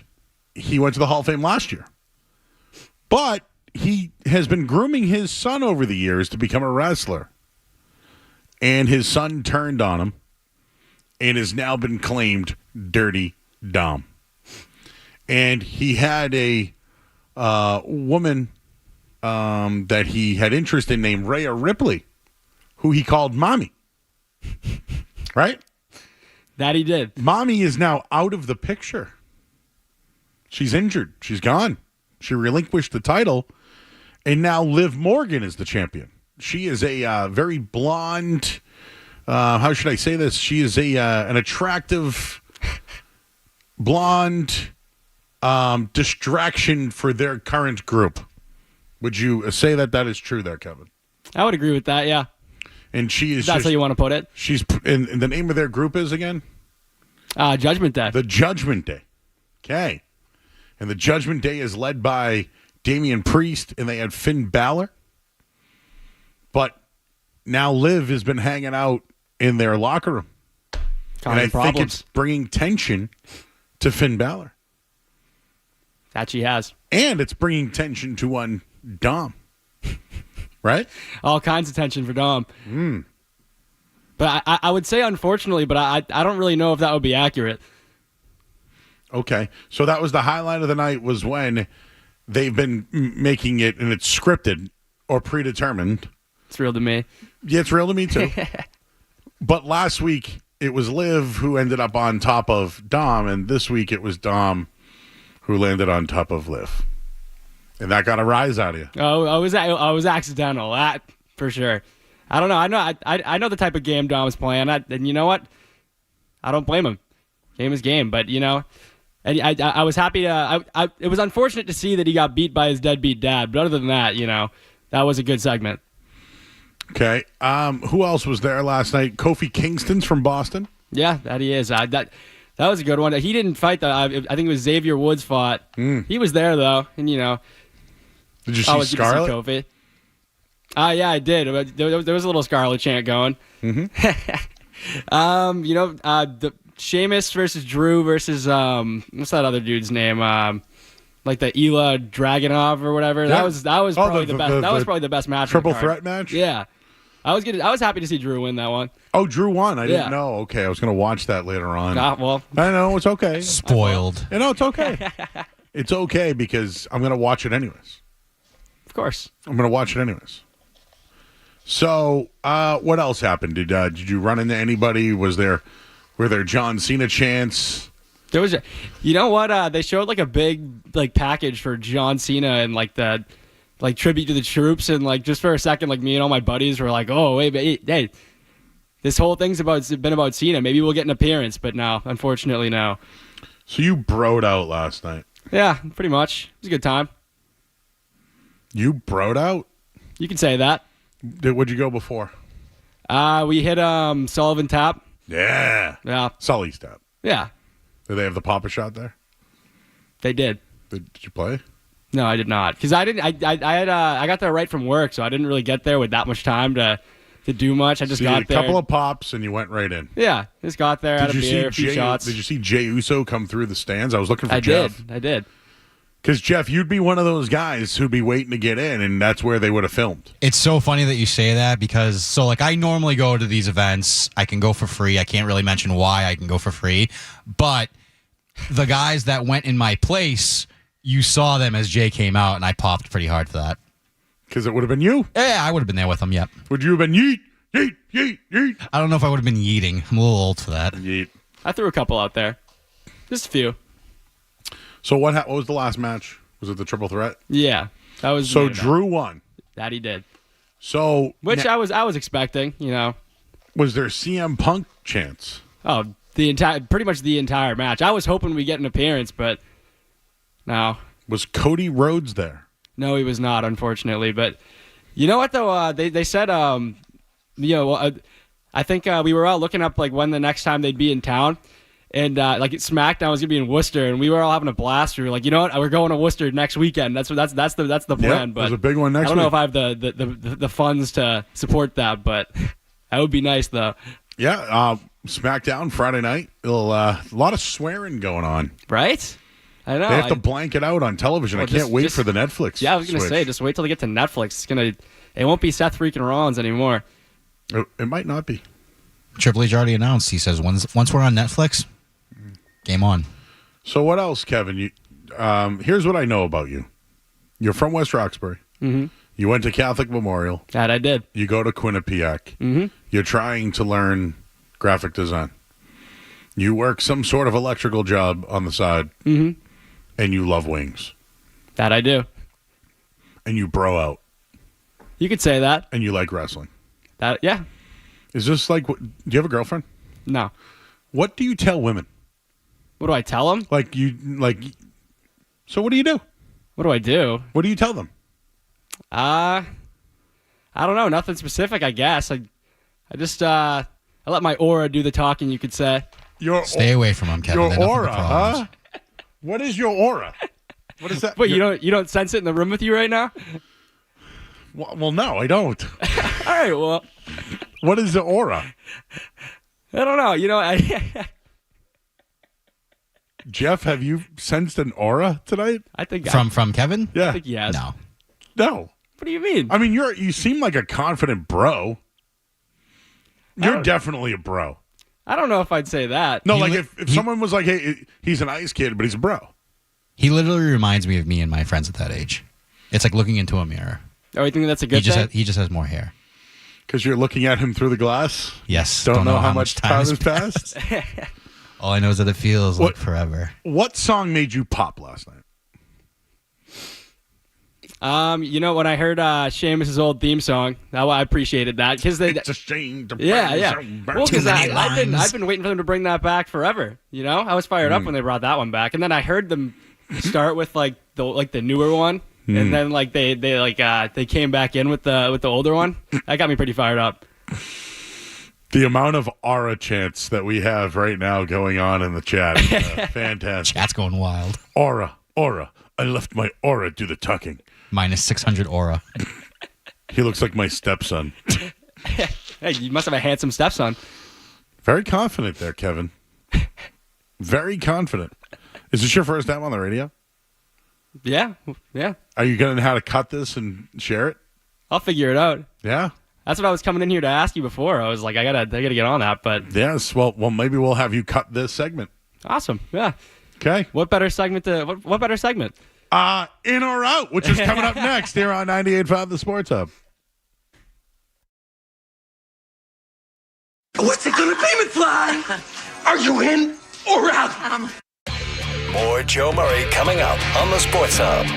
he went to the Hall of Fame last year. But he has been grooming his son over the years to become a wrestler. And his son turned on him and has now been claimed Dirty Dom. And he had a woman that he had interest in named Rhea Ripley, who he called Mommy. Right? That he did. Mommy is now out of the picture. She's injured. She's gone. She relinquished the title, and now Liv Morgan is the champion. She is a very blonde, how should I say this? She is an attractive blonde distraction for their current group. Would you say that is true there, Kevin? I would agree with that, yeah. And she is That's how you want to put it. She's and the name of their group is again? Judgment Day. The Judgment Day. Okay. And the Judgment Day is led by Damian Priest, and they had Finn Balor. But now Liv has been hanging out in their locker room. And I think it's bringing tension to Finn Balor. That she has. And it's bringing tension to one Dom. Right? All kinds of tension for Dom. But I would say unfortunately, but I don't really know if that would be accurate. Okay. So that was the highlight of the night, was when they've been making it, and it's scripted or predetermined. It's real to me. Yeah, it's real to me too. But last week, it was Liv who ended up on top of Dom, and this week it was Dom who landed on top of Liv. And that got a rise out of you. Oh, I was accidental, that for sure. I don't know. I know the type of game Dom's playing, and you know what? I don't blame him. Game is game, but and I was happy to. It was unfortunate to see that he got beat by his deadbeat dad, but other than that, that was a good segment. Okay. Who else was there last night? Kofi Kingston's from Boston. Yeah, that he is. That was a good one. He didn't fight though. I think it was Xavier Woods fought. He was there though, and Did you see Scarlett? Kofi. Yeah, I did. There was a little Scarlett chant going. Mm-hmm. The Sheamus versus Drew versus what's that other dude's name? Like the Ela Dragunov or whatever. Yeah. That was probably the best. That was probably the best match. Triple threat match. Yeah, I was happy to see Drew win that one. Oh, Drew won. I didn't know. Okay, I was going to watch that later on. Well, I know it's okay. Spoiled. It's okay. It's okay because I'm going to watch it anyways. Of course, I'm going to watch it anyways. So, what else happened? Did you run into anybody? Were there John Cena chants? There was they showed like a big package for John Cena and the tribute to the troops, and just for a second me and all my buddies were like, oh wait, hey, this whole thing's been about Cena. Maybe we'll get an appearance, but no, unfortunately no. So you broed out last night? Yeah, pretty much. It was a good time. You broed out? You can say that. What'd you go before? We hit Sullivan Tap. Yeah. Sully's Tap. Yeah. Did they have the Papa Shot there? They did. Did you play? No, I did not. Because I got there right from work, so I didn't really get there with that much time to do much. I just got there. A couple of pops, and you went right in. Yeah, just got there, had a beer, a few shots. Did you see Jey Uso come through the stands? I was looking for Jeff. I did. Because, Jeff, you'd be one of those guys who'd be waiting to get in, and that's where they would have filmed. It's so funny that you say that because, I normally go to these events. I can go for free. I can't really mention why I can go for free. But the guys that went in my place you saw them as Jay came out, and I popped pretty hard for that. Because it would have been you. Yeah, I would have been there with them, yep. Would you have been yeet, yeet, yeet, yeet? I don't know if I would have been yeeting. I'm a little old for that. Yeet. I threw a couple out there. Just a few. So what was the last match? Was it the triple threat? Yeah. That was So Drew won. That he did. So Which I was expecting, Was there CM Punk chance? Oh, pretty much the entire match. I was hoping we get an appearance, but no. Was Cody Rhodes there? No, he was not, unfortunately. But you know what, though? They said, I think we were all looking up like when the next time they'd be in town. And SmackDown was gonna be in Worcester, and we were all having a blast. We were like, you know what? We're going to Worcester next weekend. That's the plan. Yeah, but there's a big one next I don't know week. if I have the funds to support that, but that would be nice, though. Yeah, SmackDown Friday night. A lot of swearing going on. Right? I know. They have to blank it out on television. I can't wait for the Netflix. Yeah, I was gonna switch. say, just wait till they get to Netflix. It won't be Seth freaking Rollins anymore. It might not be. Triple H already announced. He says once we're on Netflix, game on. So what else, Kevin? Here's what I know about you. You're from West Roxbury. Mm-hmm. You went to Catholic Memorial. That I did. You go to Quinnipiac. Mm-hmm. You're trying to learn graphic design. You work some sort of electrical job on the side. Mm-hmm. And you love wings. That I do. And you bro out. You could say that. And you like wrestling. Yeah. Is this like, do you have a girlfriend? No. What do you tell women? What do I tell them? So what do you do? What do I do? What do you tell them? I don't know. Nothing specific, I guess. I just I let my aura do the talking, you could say. Stay away from him, Kevin. Your aura, huh? What is your aura? What is that? Wait, you don't sense it in the room with you right now? Well, no, I don't. All right, well. What is the aura? I don't know. Jeff, have you sensed an aura tonight? I think from Kevin? Yeah. I think yes. No. What do you mean? I mean, you seem like a confident bro. You're definitely a bro. I don't know if I'd say that. No, if someone was like, hey, he's an ice kid, but he's a bro. He literally reminds me of me and my friends at that age. It's like looking into a mirror. Oh, you think that's a good thing? He just has more hair. Because you're looking at him through the glass? Yes. Don't know how much time has passed? All I know is that it feels like forever. What song made you pop last night? When I heard Sheamus' old theme song, I appreciated that because it's a shame to yeah. Well, because I've been waiting for them to bring that back forever. I was fired up when they brought that one back, and then I heard them start with the newer one, and then they came back in with the older one. That got me pretty fired up. The amount of aura chants that we have right now going on in the chat is fantastic. Chat's going wild. Aura. I left my aura do the talking. Minus 600 aura. He looks like my stepson. Hey, you must have a handsome stepson. Very confident there, Kevin. Very confident. Is this your first time on the radio? Yeah. Are you going to know how to cut this and share it? I'll figure it out. Yeah. That's what I was coming in here to ask you before. I was like, I gotta get on that. But yes, well, maybe we'll have you cut this segment. Awesome. Yeah. Okay. What better segment? What better segment? In or Out, which is coming up next here on 98.5 The Sports Hub. What's it gonna be, McFly? Are you in or out? More Joe Murray coming up on The Sports Hub.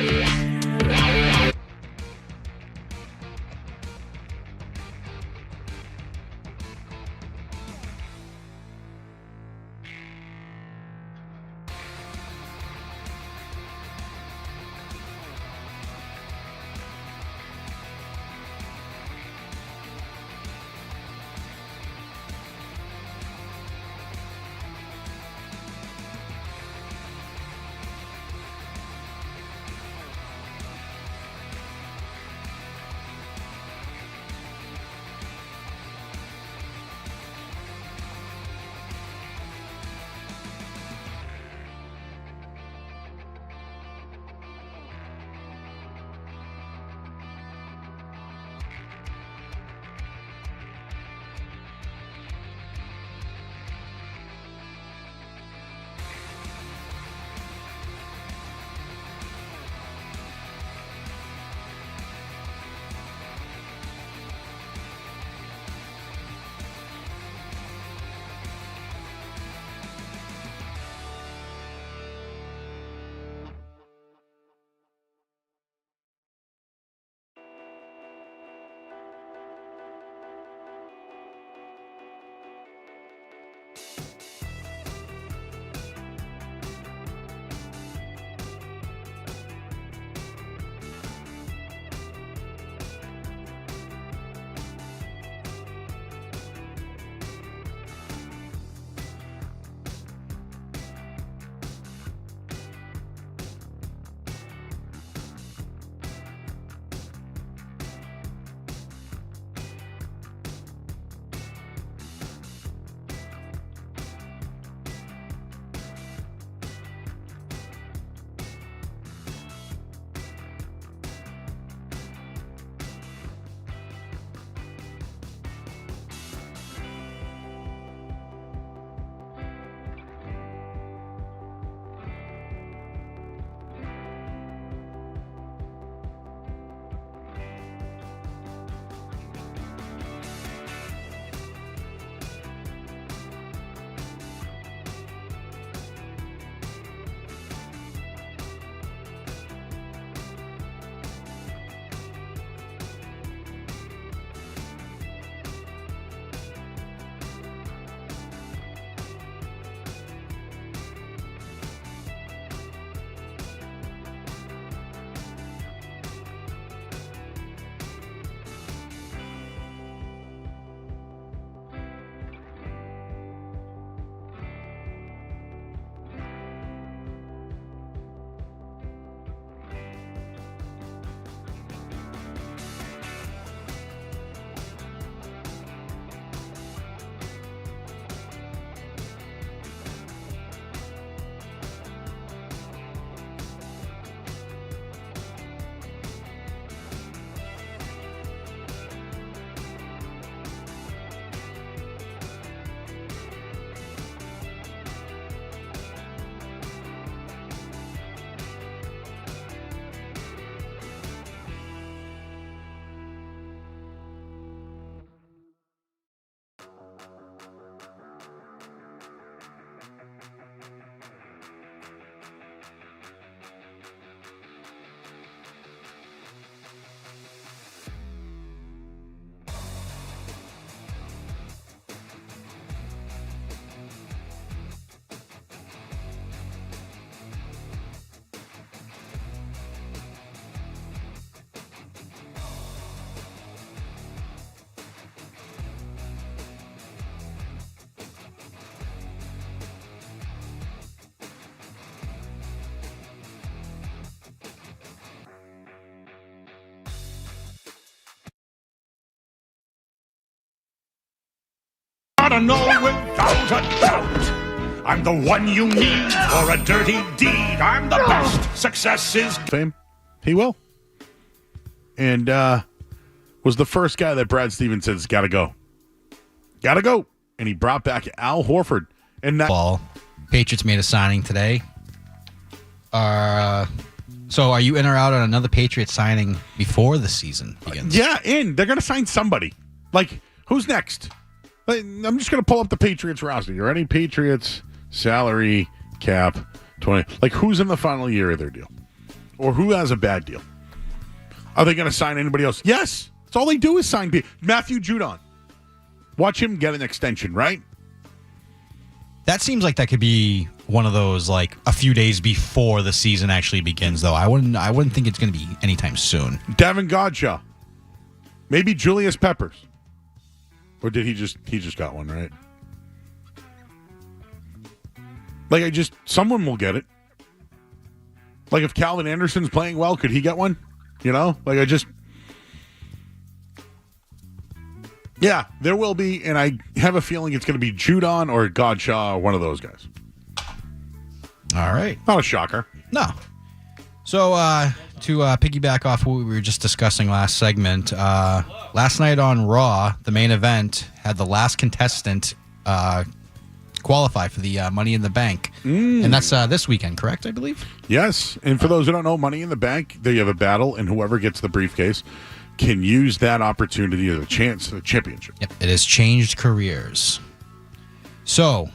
to know without a doubt. I'm the one you need for a dirty deed. I'm the best. Success is fame. He will. And was the first guy that Brad Stevens says, gotta go. Gotta go. And he brought back Al Horford. And that ball. Patriots made a signing today. So are you in or out on another Patriots signing before the season begins? Yeah, in. They're going to sign somebody. Like, who's next? I'm just going to pull up the Patriots roster. You ready? Patriots, salary, cap, 20. Like, who's in the final year of their deal? Or who has a bad deal? Are they going to sign anybody else? Yes. That's all they do is sign people. Matthew Judon. Watch him get an extension, right? That seems like that could be one of those, like, a few days before the season actually begins, though. I wouldn't think it's going to be anytime soon. Devin Godshaw. Maybe Julius Peppers. Or did he just got one, right? Like, someone will get it. Like, if Calvin Anderson's playing well, could he get one? You know? Like, yeah, there will be, and I have a feeling it's going to be Judon or Godshaw or one of those guys. All right. Not a shocker. No. So, to piggyback off what we were just discussing last segment, last night on Raw, the main event had the last contestant qualify for the Money in the Bank. And that's this weekend, correct, I believe? Yes. And for those who don't know, Money in the Bank, there you have a battle, and whoever gets the briefcase can use that opportunity as a chance to the championship. Yep. It has changed careers. So,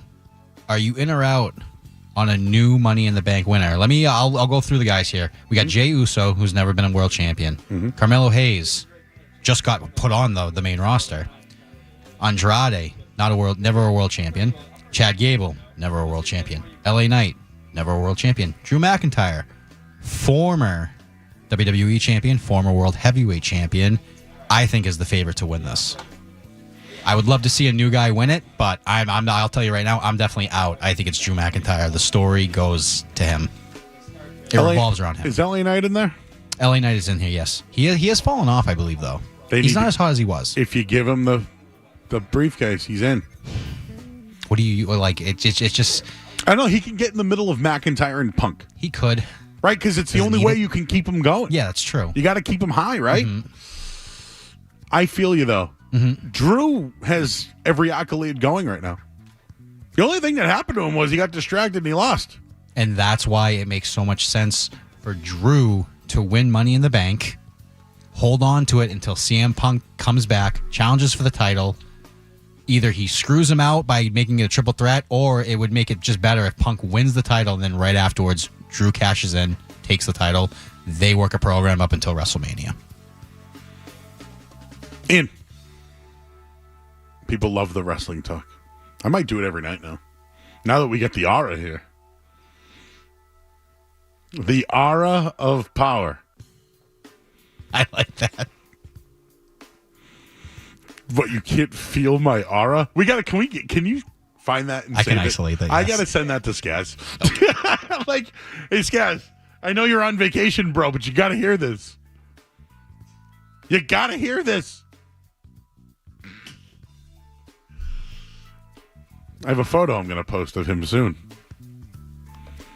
are you in or out on a new Money in the Bank winner? I'll go through the guys here. We got Jey Uso, who's never been a world champion. Carmelo Hayes just got put on the main roster. Andrade, never a world champion. Chad Gable, never a world champion. LA Knight, never a world champion. Drew McIntyre, former WWE champion, former world heavyweight champion, I think is the favorite to win this. I would love to see a new guy win it, but I'll tell you right now, I'm definitely out. I think it's Drew McIntyre. The story goes to him. It revolves around him. Is LA Knight in there? LA Knight is in here, yes. He has fallen off, I believe, though. He's not as hot as he was. If you give him the briefcase, he's in. What do you like? It's just. I know he can get in the middle of McIntyre and Punk. He could, right? Because it's the only way you can keep him going. Yeah, that's true. You got to keep him high, right? I feel you though. Drew has every accolade going right now. The only thing that happened to him was he got distracted and he lost. And that's why it makes so much sense for Drew to win Money in the Bank, hold on to it until CM Punk comes back, challenges for the title. Either he screws him out by making it a triple threat, or it would make it just better if Punk wins the title, and then right afterwards, Drew cashes in, takes the title. They work a program up until WrestleMania. In. People love the wrestling talk. I might do it every night now. Now that we get the aura here. The aura of power. I like that. But you can't feel my aura? Can you find that and I can save isolate that, I yes. gotta send that to Skaz. Okay. Like, hey Skaz, I know you're on vacation, bro, but you gotta hear this. You gotta hear this. I have a photo I'm gonna post of him soon.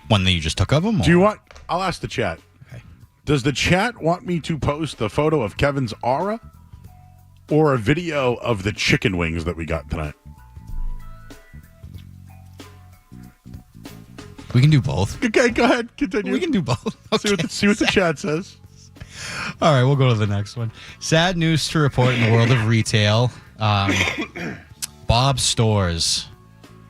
One that you just took of him? Do you want? I'll ask the chat. Okay. Does the chat want me to post the photo of Kevin's aura? Or a video of the chicken wings that we got tonight? We can do both. Okay, go ahead. Continue. We can do both. Okay. See what the chat says. All right, we'll go to the next one. Sad news to report in the world of retail. Bob's Stores,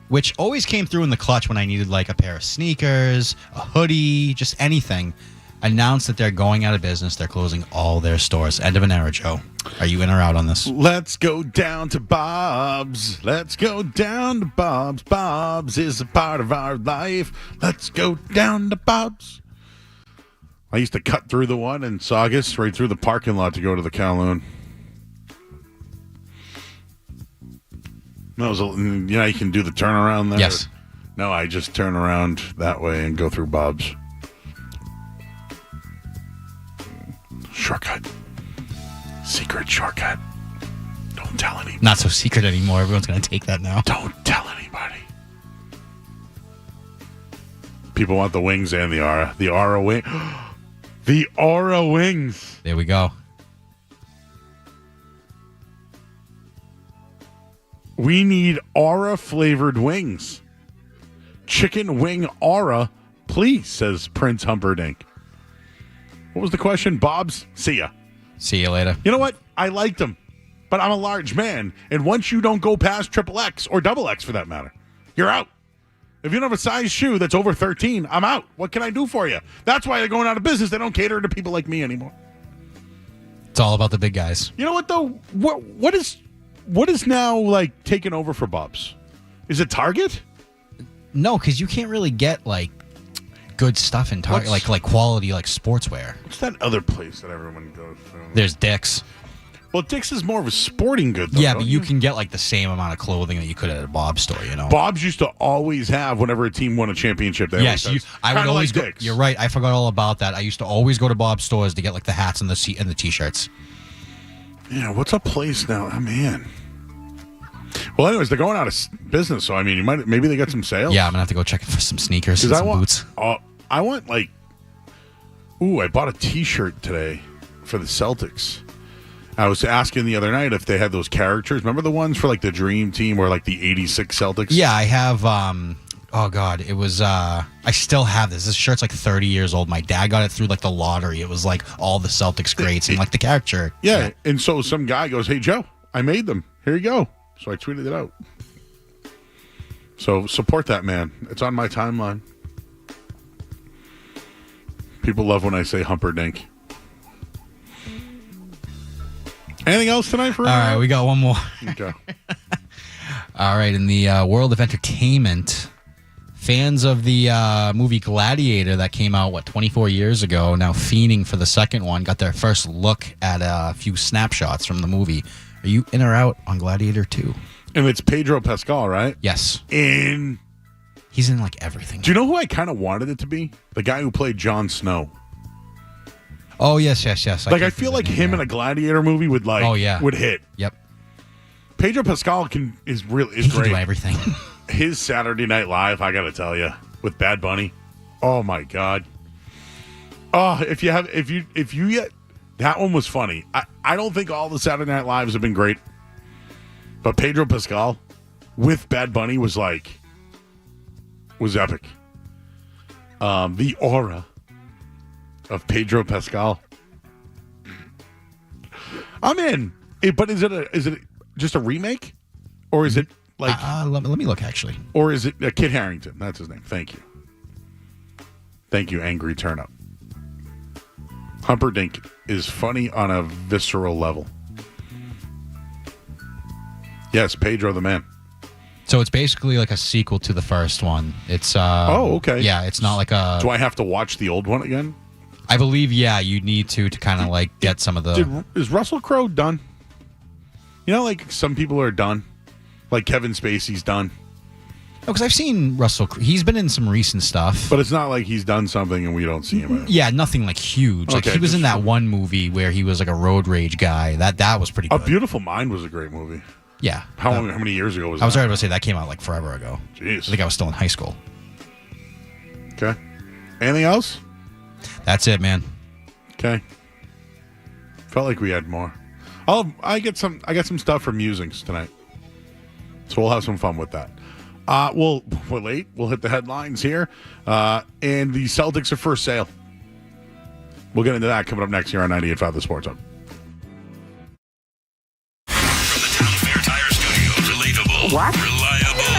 which always came through in the clutch when I needed like a pair of sneakers, a hoodie, just anything, announced that they're going out of business. They're closing all their stores. End of an era, Joe. Are you in or out on this? Let's go down to Bob's. Let's go down to Bob's. Bob's is a part of our life. Let's go down to Bob's. I used to cut through the one in Saugus, right through the parking lot to go to the Kowloon. That was you can do the turnaround there. Yes. No, I just turn around that way and go through Bob's. Shortcut. Secret shortcut. No Don't tell anybody. Not so secret anymore. Everyone's going to take that now. Don't tell anybody. People want the wings and the aura. The aura wing. The aura wings. There we go. We need aura-flavored wings. Chicken wing aura, please, says Prince Humperdinck. What was the question? Bob's? See ya. See you later. You know what? I liked him, but I'm a large man, and once you don't go past XXX or XX for that matter, you're out. If you don't have a size shoe that's over 13, I'm out. What can I do for you? That's why they're going out of business. They don't cater to people like me anymore. It's all about the big guys. You know what, though? What is now, like, taking over for Bob's? Is it Target? No, because you can't really get, like, good stuff in Target, like quality, like sportswear. What's that other place that everyone goes to? There's Dick's. Well, Dick's is more of a sporting good, though. Yeah, but you can get, like, the same amount of clothing that you could at a Bob's store, you know? Bob's used to always have, whenever a team won a championship, they yes, always I would always like go. Dick's. You're right. I forgot all about that. I used to always go to Bob's stores to get, like, the hats and the T-shirts. Yeah, what's a place now? Oh, man. Well, anyways, they're going out of business, so I mean, maybe they got some sales. Yeah, I'm gonna have to go check for some sneakers and some boots. I want like, I bought a T-shirt today for the Celtics. I was asking the other night if they had those characters. Remember the ones for like the Dream Team or like the '86 Celtics? Yeah, I have. Oh God, it was. I still have this. This shirt's like 30 years old. My dad got it through like the lottery. It was like all the Celtics greats and like the character. Yeah, and so some guy goes, "Hey Joe, I made them. Here you go." So I tweeted it out. So support that man. It's on my timeline. People love when I say Humperdinck. Anything else tonight for? All right, we got one more. Okay. All right, in the world of entertainment, fans of the movie Gladiator that came out 24 years ago, now fiending for the second one, got their first look at a few snapshots from the movie. Are you in or out on Gladiator 2? And it's Pedro Pascal, right? Yes. He's in like everything. Do you know who I kind of wanted it to be? The guy who played Jon Snow. Oh, yes. I feel like him in a Gladiator movie would would hit. Yep. Pedro Pascal is great. He can do everything. His Saturday Night Live, I got to tell you, with Bad Bunny. Oh my God. Oh, if you get that one was funny. I don't think all the Saturday Night Lives have been great, but Pedro Pascal with Bad Bunny was epic. The aura of Pedro Pascal. I'm in. But is it just a remake, or is it like? Let me look actually. Or is it Kit Harington? That's his name. Thank you, Angry Turnup. Humperdinck is funny on a visceral level. Yes, Pedro the man. So it's basically like a sequel to the first one. It's okay. Yeah, it's not like a. Do I have to watch the old one again? I believe you need to kind of like get some of the. Is Russell Crowe done? You know, like some people are done, like Kevin Spacey's done. No, because I've seen Russell. He's been in some recent stuff, but it's not like he's done something and we don't see him. Yeah, nothing like huge. Like he was in that one movie where he was like a road rage guy. That was pretty good. A Beautiful Mind was a great movie. Yeah. How many years ago was that? I was ready to say that came out like forever ago. Jeez. I think I was still in high school. Okay. Anything else? That's it, man. Okay. Felt like we had more. I got some stuff for musings tonight, so we'll have some fun with that. We're late. We'll hit the headlines here, and the Celtics are for sale. We'll get into that coming up next year on 98.5 The Sports Hub. From the Town Fair Tire Studios, relatable, reliable,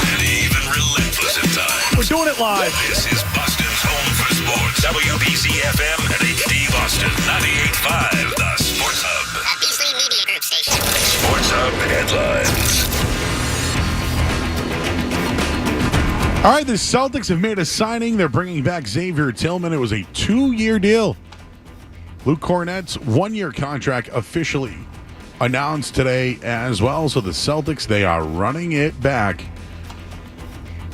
and even relentless at times. We're doing it live. This is Boston's home for sports. WBC FM and HD Boston 98.5 The Sports Hub. Beasley Media Group station. Sports Hub headlines. All right, the Celtics have made a signing. They're bringing back Xavier Tillman. It was a 2-year deal. Luke Cornett's 1-year contract officially announced today as well. So the Celtics, they are running it back.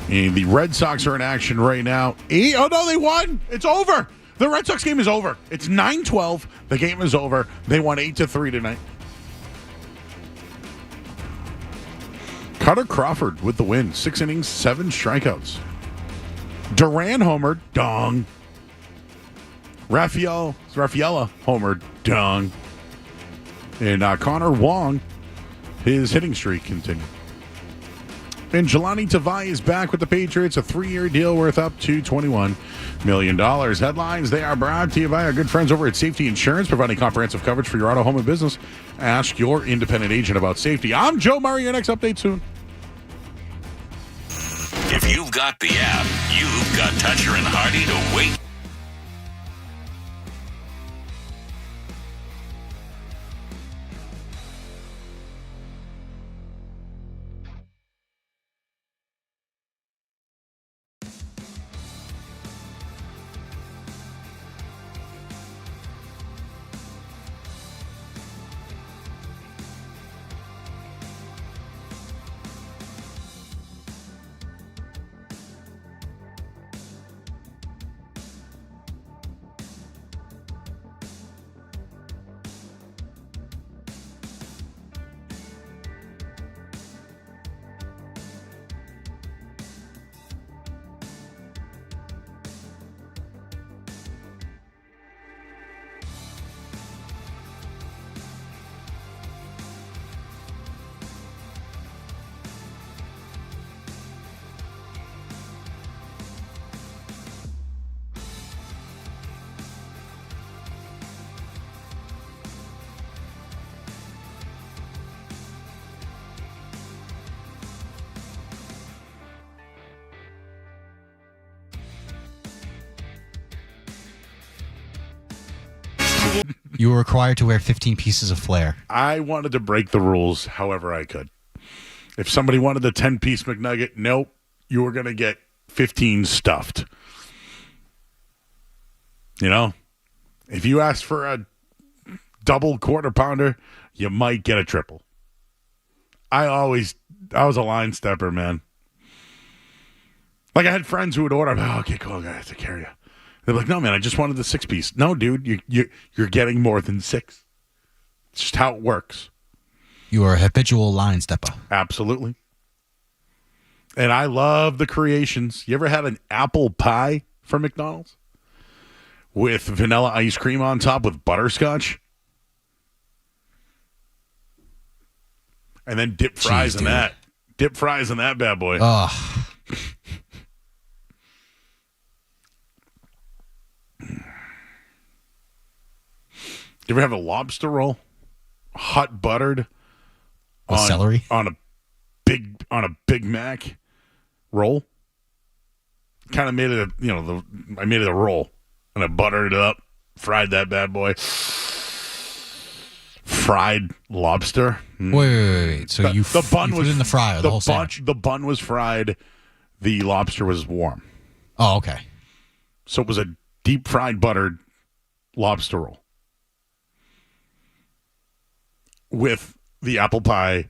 And the Red Sox are in action right now. Oh, no, they won. It's over. The Red Sox game is over. It's 9-12. The game is over. They won 8-3 tonight. Carter Crawford with the win. 6 innings, 7 strikeouts. Duran homered. Dong. Rafaela homered. Dong. And Connor Wong, his hitting streak continued. And Jelani Tavai is back with the Patriots, a 3-year deal worth up to $21 million. Headlines, they are brought to you by our good friends over at Safety Insurance, providing comprehensive coverage for your auto, home, and business. Ask your independent agent about safety. I'm Joe Murray. Your next update soon. If you've got the app, you've got Toucher and Hardy to wait. You were required to wear 15 pieces of flair. I wanted to break the rules however I could. If somebody wanted the 10-piece McNugget, nope, you were going to get 15 stuffed. You know? If you asked for a double quarter pounder, you might get a triple. I was a line stepper, man. Like I had friends who would order, oh, okay, cool, I have to carry you. They're like, no, man, I just wanted the 6-piece. No, dude, you're getting more than 6. It's just how it works. You are a habitual line stepper. Absolutely. And I love the creations. You ever had an apple pie from McDonald's? With vanilla ice cream on top with butterscotch? And then dip fries in that. Dip fries in that bad boy. Ugh. You ever have a lobster roll, hot buttered, with celery on a Big Mac roll? Kind of made it I made it a roll and I buttered it up, fried that bad boy. Fried lobster. Wait. So the bun was in the fryer. The whole sandwich. The bun was fried. The lobster was warm. Oh, okay. So it was a deep fried buttered lobster roll. With the apple pie,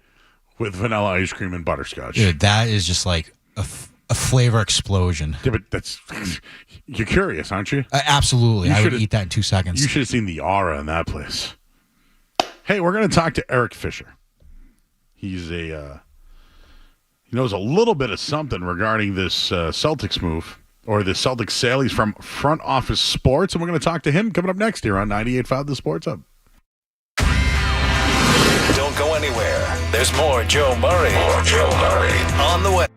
with vanilla ice cream and butterscotch. Dude, that is just like a flavor explosion. Yeah, but you're curious, aren't you? Absolutely. I would eat that in 2 seconds. You should have seen the aura in that place. Hey, we're going to talk to Eric Fisher. He's he knows a little bit of something regarding this Celtics move or the Celtics sale. He's from Front Office Sports, and we're going to talk to him coming up next here on 98.5 The Sports Hub. Don't go anywhere. There's more Joe Murray. On the way.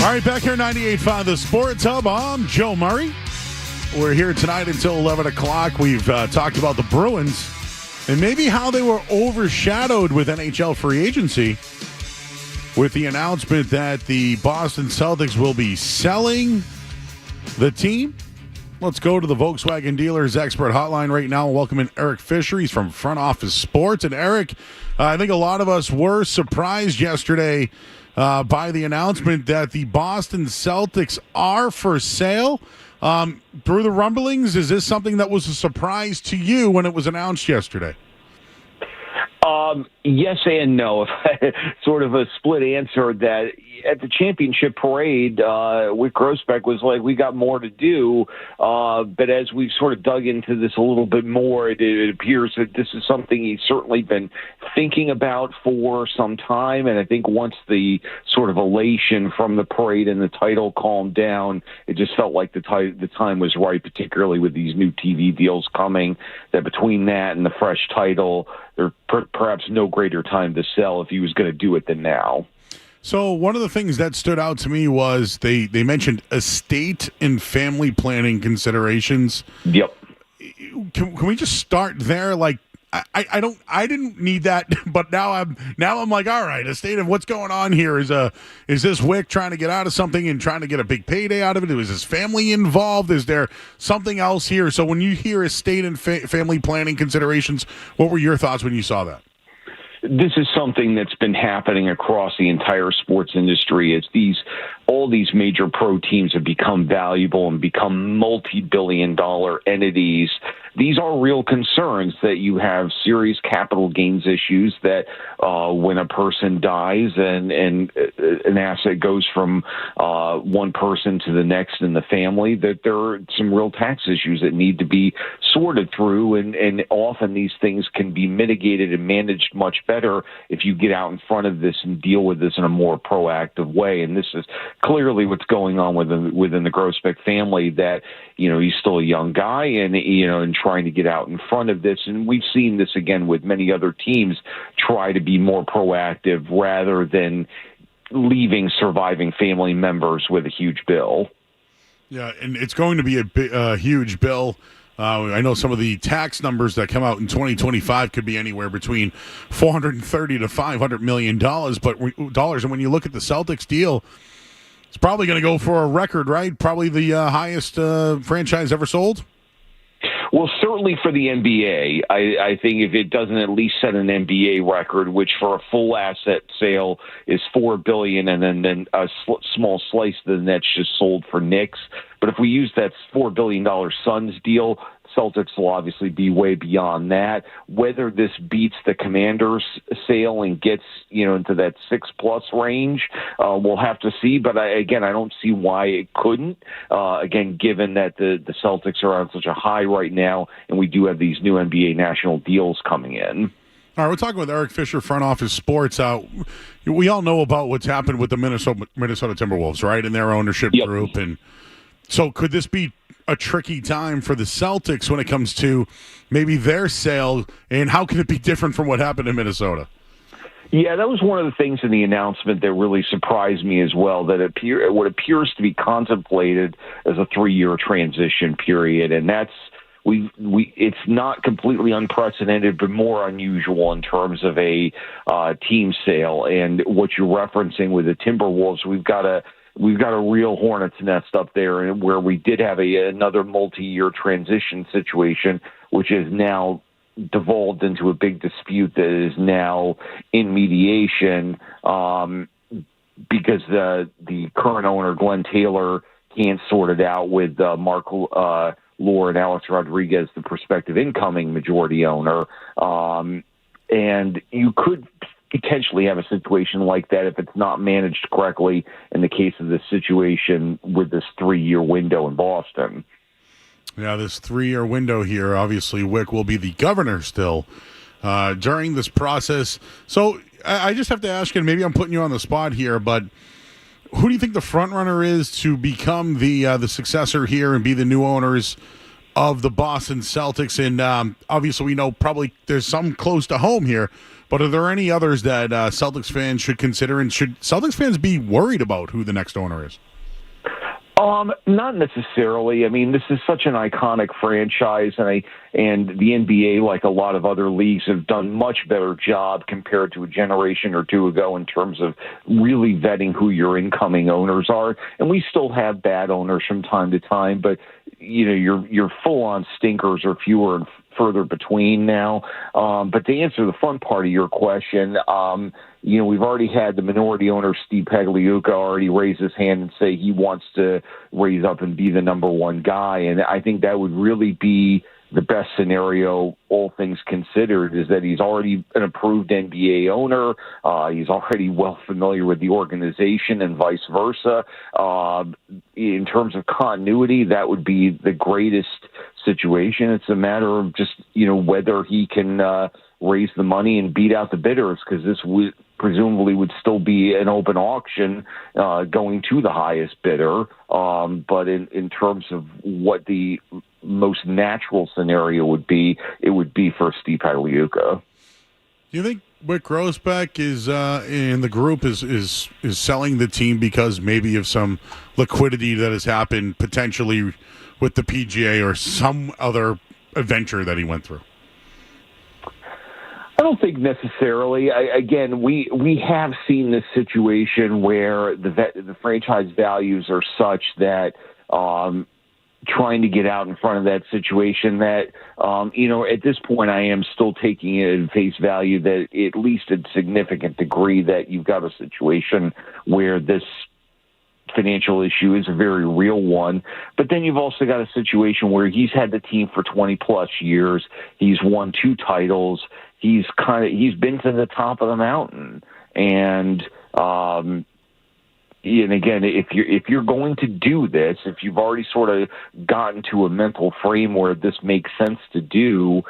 All right, back here 98.5 The Sports Hub. I'm Joe Murray. We're here tonight until 11 o'clock. We've talked about the Bruins and maybe how they were overshadowed with NHL free agency with the announcement that the Boston Celtics will be selling the team. Let's go to the Volkswagen Dealers Expert Hotline right now and welcome in Eric Fisher. He's from Front Office Sports. And Eric, I think a lot of us were surprised yesterday by the announcement that the Boston Celtics are for sale. Through the rumblings, is this something that was a surprise to you when it was announced yesterday? Yes and no. Sort of a split answer. That at the championship parade, Wick Grossbeck was like, we got more to do. But as we've sort of dug into this a little bit more, it appears that this is something he's certainly been thinking about for some time. And I think once the sort of elation from the parade and the title calmed down, it just felt like the time was right, particularly with these new TV deals coming, that between that and the fresh title, there's perhaps no greater time to sell if he was going to do it than now. So one of the things that stood out to me was they mentioned estate and family planning considerations. Yep. Can we just start there? Like, I didn't need that, but now I'm like, all right, estate of what's going on here is this Wick trying to get out of something and trying to get a big payday out of it? Is his family involved? Is there something else here? So when you hear estate and family planning considerations, what were your thoughts when you saw that? This is something that's been happening across the entire sports industry. As all these major pro teams have become valuable and become multi-billion-dollar entities, these are real concerns that you have serious capital gains issues that when a person dies and an asset goes from one person to the next in the family, that there are some real tax issues that need to be sorted through. And often these things can be mitigated and managed much better if you get out in front of this and deal with this in a more proactive way. And this is clearly what's going on within the Grossbeck family, that, he's still a young guy and trying to get out in front of this. And we've seen this again with many other teams try to be more proactive rather than leaving surviving family members with a huge bill. Yeah, and it's going to be a huge bill. I know some of the tax numbers that come out in 2025 could be anywhere between $430 to $500 million. And when you look at the Celtics deal, it's probably going to go for a record, right? Probably the highest franchise ever sold. Well, certainly for the NBA, I think if it doesn't at least set an NBA record, which for a full asset sale is $4 billion, and then a small slice of the net's just sold for Knicks. But if we use that $4 billion Suns deal, Celtics will obviously be way beyond that. Whether this beats the Commanders sale and gets into that 6+ range, we'll have to see. But I don't see why it couldn't. Again, given that the Celtics are on such a high right now, and we do have these new NBA national deals coming in. All right, we're talking with Eric Fisher, Front Office Sports. We all know about what's happened with the Minnesota Timberwolves, right, and their ownership group. And so could this be a tricky time for the Celtics when it comes to maybe their sale, and how can it be different from what happened in Minnesota? Yeah, that was one of the things in the announcement that really surprised me as well, that what appears to be contemplated as a 3-year transition period, and that's it's not completely unprecedented, but more unusual in terms of a team sale. And what you're referencing with the Timberwolves, we've got a real hornet's nest up there, where we did have another multi-year transition situation, which is now devolved into a big dispute that is now in mediation because the current owner, Glenn Taylor, can't sort it out with Mark Lohr and Alex Rodriguez, the prospective incoming majority owner. And you could potentially have a situation like that if it's not managed correctly in the case of this situation with this 3-year window in Boston. Yeah, this 3-year window here, obviously Wick will be the governor still during this process. So I just have to ask you, and maybe I'm putting you on the spot here, but who do you think the front runner is to become the successor here and be the new owners of the Boston Celtics. And obviously we know probably there's some close to home here, but are there any others that Celtics fans should consider? And should Celtics fans be worried about who the next owner is? Not necessarily. I mean, this is such an iconic franchise, and the NBA, like a lot of other leagues, have done much better job compared to a generation or two ago in terms of really vetting who your incoming owners are. And we still have bad owners from time to time, but your full-on stinkers are fewer and further between now. But to answer the fun part of your question, we've already had the minority owner, Steve Pagliuca, already raise his hand and say he wants to raise up and be the number one guy. And I think that would really be the best scenario, all things considered, is that he's already an approved NBA owner. He's already well familiar with the organization and vice versa. In terms of continuity, that would be the greatest situation. It's a matter of just, whether he can raise the money and beat out the bidders, because this would presumably would still be an open auction going to the highest bidder. But in terms of what the most natural scenario would be, it would be for Steve Pagliuca. Do you think Wick Grossbeck is in the group is selling the team because maybe of some liquidity that has happened potentially with the PGA or some other adventure that he went through? I don't think necessarily. Again, we have seen this situation where the franchise values are such that trying to get out in front of that situation that, at this point I am still taking it at face value that at least a significant degree that you've got a situation where this financial issue is a very real one. But then you've also got a situation where he's had the team for 20 plus years. He's won 2 titles. He's been to the top of the mountain. And again, if you're going to do this, if you've already sort of gotten to a mental frame where this makes sense to do,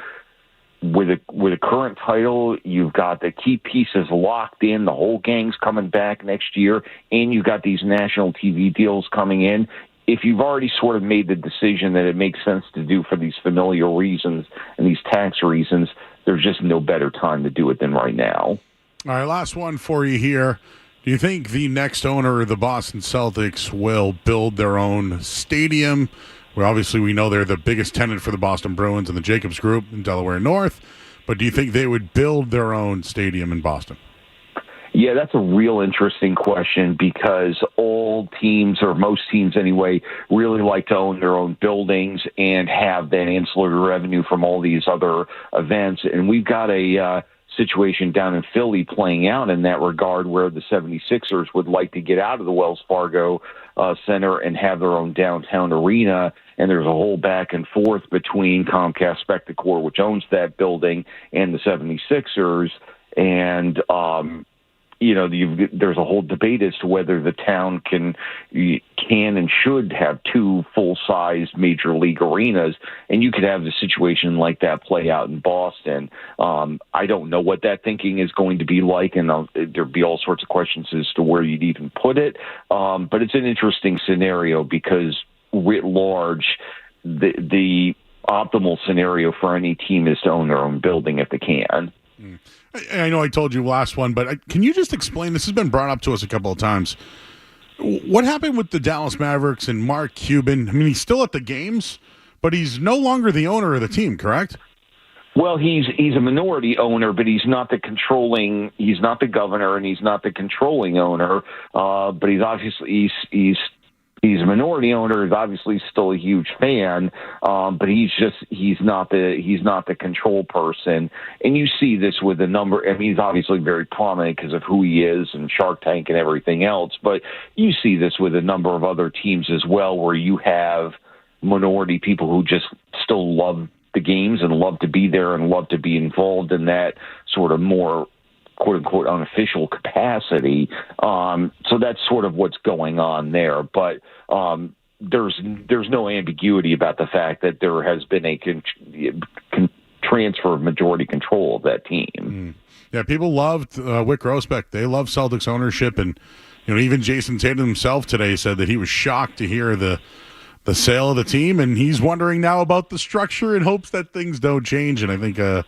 with a current title, you've got the key pieces locked in, the whole gang's coming back next year, and you've got these national TV deals coming in. If you've already sort of made the decision that it makes sense to do for these familial reasons and these tax reasons, there's just no better time to do it than right now. All right, last one for you here. Do you think the next owner of the Boston Celtics will build their own stadium? Well, obviously, we know they're the biggest tenant for the Boston Bruins and the Jacobs Group in Delaware North. But do you think they would build their own stadium in Boston? Yeah, that's a real interesting question because all teams, or most teams anyway, really like to own their own buildings and have that ancillary revenue from all these other events. And we've got a situation down in Philly playing out in that regard where the 76ers would like to get out of the Wells Fargo Center and have their own downtown arena. And there's a whole back and forth between Comcast Spectacor, which owns that building, and the 76ers. And, there's a whole debate as to whether the town can and should have 2 full-sized major league arenas, and you could have the situation like that play out in Boston. I don't know what that thinking is going to be like, and there'd be all sorts of questions as to where you'd even put it. But it's an interesting scenario because, writ large, the optimal scenario for any team is to own their own building if they can. I know I told you last one, but can you just explain? This has been brought up to us a couple of times. What happened with the Dallas Mavericks and Mark Cuban? I mean, he's still at the games, but he's no longer the owner of the team, correct? Well, he's a minority owner, but he's not the controlling. He's not the governor, and he's not the controlling owner. But he's obviously he's a minority owner. Is obviously still a huge fan, but he's not the control person. And you see this with a number. I mean, he's obviously very prominent because of who he is and Shark Tank and everything else. But you see this with a number of other teams as well, where you have minority people who just still love the games and love to be there and love to be involved in that sort of more quote-unquote unofficial capacity. So that's sort of what's going on there. But there's no ambiguity about the fact that there has been a transfer of majority control of that team. Yeah, people loved Wick Grossbeck. They love Celtics ownership. And even Jason Tatum himself today said that he was shocked to hear the the sale of the team, and he's wondering now about the structure in hopes that things don't change. And I think a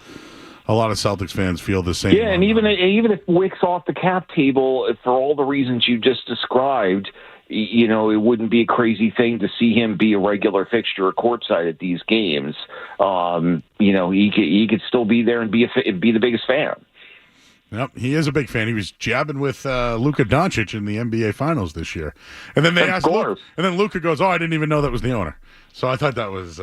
lot of Celtics fans feel the same. Yeah, and even if Wick's off the cap table for all the reasons you just described, it wouldn't be a crazy thing to see him be a regular fixture courtside at these games. He could still be there and be the biggest fan. Yep, he is a big fan. He was jabbing with Luka Doncic in the NBA Finals this year, and then they asked Luka, and then Luka goes, "Oh, I didn't even know that was the owner." So I thought that was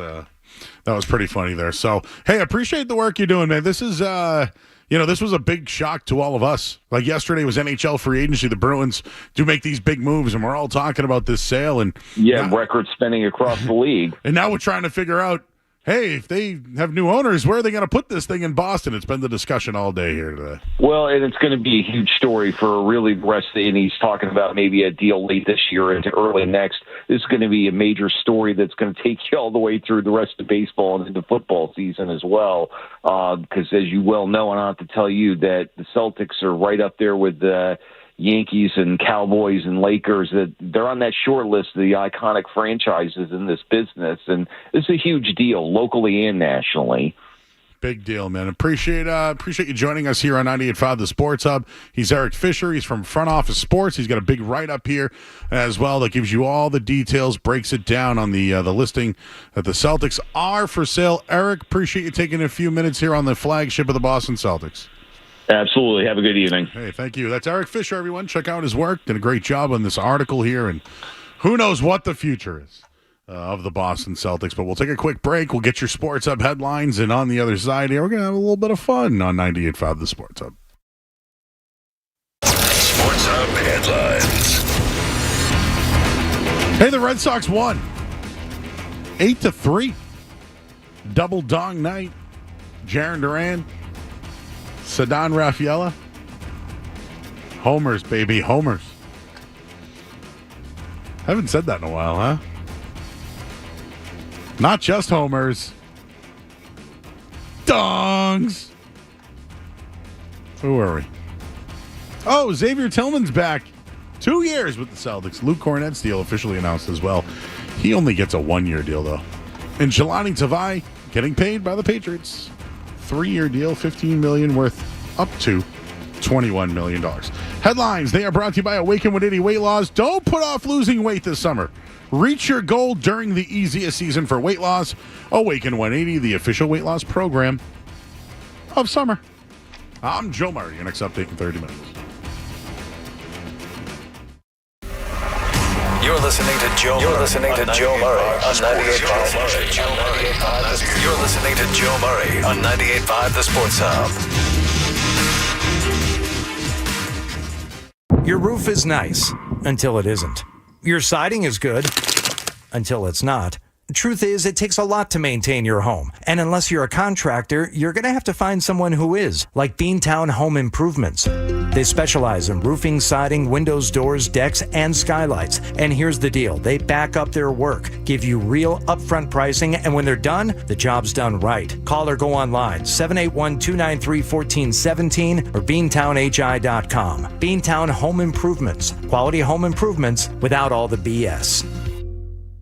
pretty funny there. So hey, I appreciate the work you're doing, man. This is this was a big shock to all of us. Like yesterday was NHL free agency. The Bruins do make these big moves, and we're all talking about this sale and record spending across the league. And now we're trying to figure out, hey, if they have new owners, where are they going to put this thing in Boston? It's been the discussion all day here today. Well, and it's going to be a huge story for really the rest of the, and he's talking about maybe a deal late this year into early next. This is going to be a major story that's going to take you all the way through the rest of baseball and into football season as well. Because as you well know, and I don't have to tell you that the Celtics are right up there with the Yankees and Cowboys and Lakers, that they're on that short list of the iconic franchises in this business, and it's a huge deal locally and nationally. Big deal, man. Appreciate you joining us here on 98.5 The Sports Hub. He's Eric Fisher. He's from Front Office Sports. He's got a big write-up here as well that gives you all the details, breaks it down on the listing that the Celtics are for sale. Eric, appreciate you taking a few minutes here on the flagship of the Boston Celtics. Absolutely. Have a good evening. Hey, thank you. That's Eric Fisher, everyone. Check out his work. Did a great job on this article here, and who knows what the future is of the Boston Celtics. But we'll take a quick break. We'll get your Sports Hub headlines, and on the other side here, we're going to have a little bit of fun on 98.5 The Sports Hub. Sports Hub headlines. Hey, the Red Sox won 8-3. Double dong night. Jarren Duran. Ceddanne Rafaela. Homers, baby, homers. Haven't said that in a while, huh? Not just homers. Dongs. Who are we? Oh, Xavier Tillman's back. 2 years with the Celtics. Luke Cornett's deal officially announced as well. He only gets a 1-year deal, though. And Jelani Tavai getting paid by the Patriots. 3-year deal, $15 million worth up to $21 million. Headlines, they are brought to you by Awaken 180 Weight Loss. Don't put off losing weight this summer. Reach your goal during the easiest season for weight loss. Awaken 180, the official weight loss program of summer. I'm Joe Murray. Your next update in 30 minutes. You're listening to Joe Murray on 98.5. You're listening to Joe Murray on 98.5 The Sports Hub. Your roof is nice until it isn't. Your siding is good until it's not. Truth is, it takes a lot to maintain your home. And unless you're a contractor, you're going to have to find someone who is, like Beantown Home Improvements. They specialize in roofing, siding, windows, doors, decks, and skylights. And here's the deal. They back up their work, give you real upfront pricing, and when they're done, the job's done right. Call or go online, 781-293-1417 or beantownhi.com. Beantown Home Improvements. Quality home improvements without all the BS.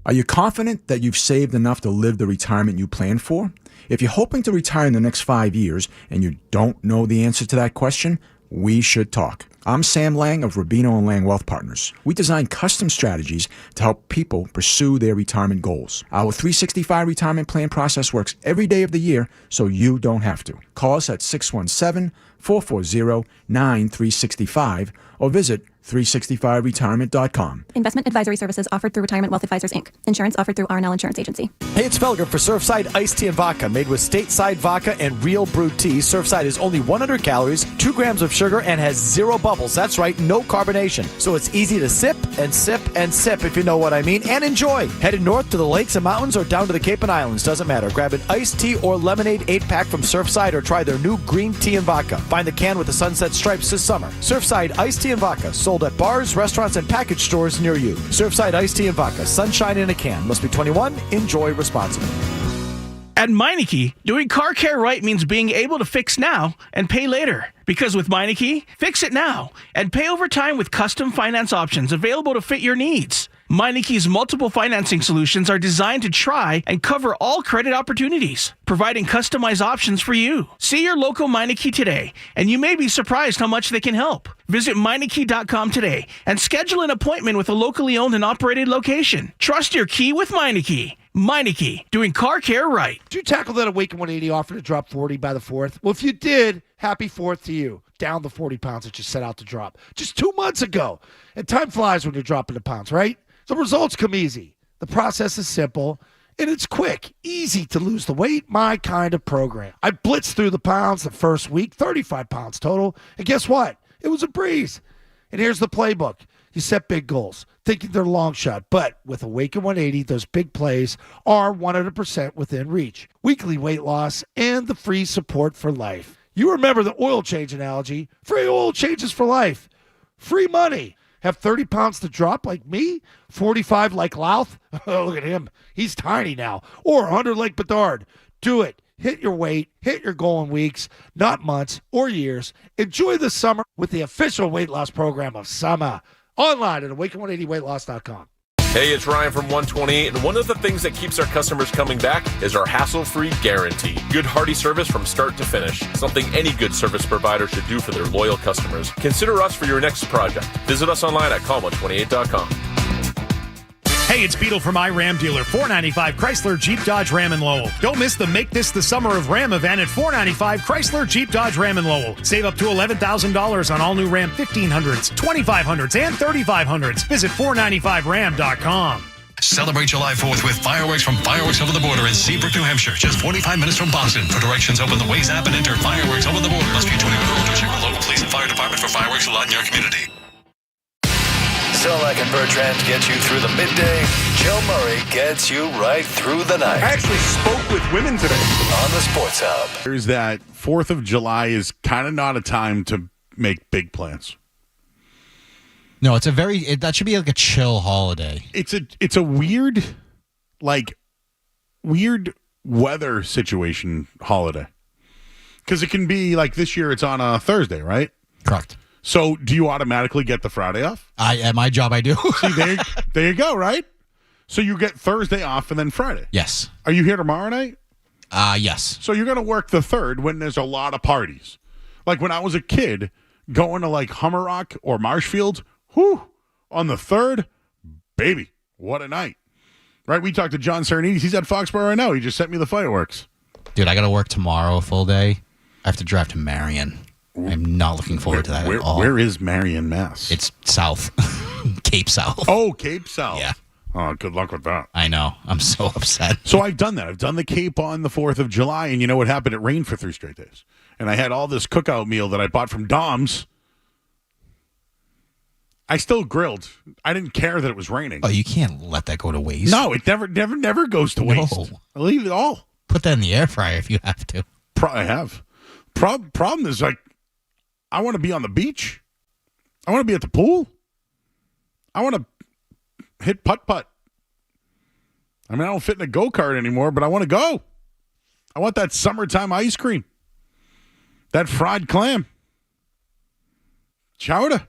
Are you confident that you've saved enough to live the retirement you planned for? If you're hoping to retire in the next 5 years and you don't know the answer to that question, we should talk. I'm Sam Lang of Rubino & Lang Wealth Partners. We design custom strategies to help people pursue their retirement goals. Our 365 retirement plan process works every day of the year, so you don't have to. Call us at 617-440-9365 or visit 365retirement.com. Investment advisory services offered through Retirement Wealth Advisors, Inc. Insurance offered through R&L Insurance Agency. Hey, it's Felger for Surfside Iced Tea and Vodka. Made with stateside vodka and real brewed tea, Surfside is only 100 calories, 2 grams of sugar, and has 0 bubbles. That's right, no carbonation. So it's easy to sip and sip and sip, if you know what I mean, and enjoy. Headed north to the lakes and mountains or down to the Cape and Islands, doesn't matter. Grab an iced tea or lemonade 8-pack from Surfside or try their new green tea and vodka. Find the can with the sunset stripes this summer. Surfside Iced Tea and Vodka, sold at bars, restaurants, and package stores near you. Surfside Iced Tea and Vodka, sunshine in a can. Must be 21. Enjoy responsibly. At Meineke, doing car care right means being able to fix now and pay later. Because with Meineke, fix it now and pay over time with custom finance options available to fit your needs. Meineke's multiple financing solutions are designed to try and cover all credit opportunities, providing customized options for you. See your local Meineke today, and you may be surprised how much they can help. Visit Meineke.com today and schedule an appointment with a locally owned and operated location. Trust your key with Meineke. Meineke, doing car care right. Did you tackle that Awaken 180 offer to drop 40 by the 4th? Well, if you did, happy 4th to you. Down the 40 pounds that you set out to drop just 2 months ago. And time flies when you're dropping the pounds, right? The results come easy. The process is simple, and it's quick, easy to lose the weight, my kind of program. I blitzed through the pounds the first week, 35 pounds total. And guess what? It was a breeze. And here's the playbook. You set big goals, thinking they're long shot. But with Awaken 180, those big plays are 100% within reach. Weekly weight loss and the free support for life. You remember the oil change analogy. Free oil changes for life. Free money. Have 30 pounds to drop like me? 45 like Louth? Oh, look at him. He's tiny now. Or 100 like Bedard. Do it. Hit your weight. Hit your goal in weeks, not months or years. Enjoy the summer with the official weight loss program of summer. Online at awaken180weightloss.com. Hey, it's Ryan from 128, and one of the things that keeps our customers coming back is our hassle-free guarantee. Good, hearty service from start to finish. Something any good service provider should do for their loyal customers. Consider us for your next project. Visit us online at call128.com. Hey, it's Beetle from iRam Dealer, 495 Chrysler, Jeep, Dodge, Ram, and Lowell. Don't miss the Make This the Summer of Ram event at 495 Chrysler, Jeep, Dodge, Ram, and Lowell. Save up to $11,000 on all new Ram 1500s, 2500s, and 3500s. Visit 495ram.com. Celebrate July 4th with fireworks from Fireworks Over the Border in Seabrook, New Hampshire. Just 45 minutes from Boston. For directions, open the Waze app and enter Fireworks Over the Border. Must be 21 or older. Check with local police and fire department for fireworks allowed in your community. Zolak and Bertrand get you through the midday. Joe Murray gets you right through the night. I actually spoke with women today. On the Sports Hub. There's that 4th of July is kind of not a time to make big plans. No, it's that should be like a chill holiday. It's a weird weather situation holiday. Because it can be like this year it's on a Thursday, right? Correct. So do you automatically get the Friday off? At my job, I do. See, there you go, right? So you get Thursday off and then Friday. Yes. Are you here tomorrow night? Yes. So you're going to work the 3rd when there's a lot of parties. Like when I was a kid, going to like Hummerock or Marshfield, on the 3rd, baby, what a night. Right? We talked to John Cernides. He's at Foxborough right now. He just sent me the fireworks. Dude, I got to work tomorrow a full day. I have to drive to Marion. I'm not looking forward to that at all. Where is Marion, Mass? It's south. Cape South. Oh, Cape South. Yeah. Oh, good luck with that. I know. I'm so upset. So I've done that. I've done the Cape on the 4th of July, and you know what happened? It rained for 3 straight days. And I had all this cookout meal that I bought from Dom's. I still grilled. I didn't care that it was raining. Oh, you can't let that go to waste. No, it never goes to waste. No. I leave it all. Put that in the air fryer if you have to. I have. Problem is, like, I want to be on the beach. I want to be at the pool. I want to hit putt-putt. I mean, I don't fit in a go-kart anymore, but I want to go. I want that summertime ice cream. That fried clam. Chowder.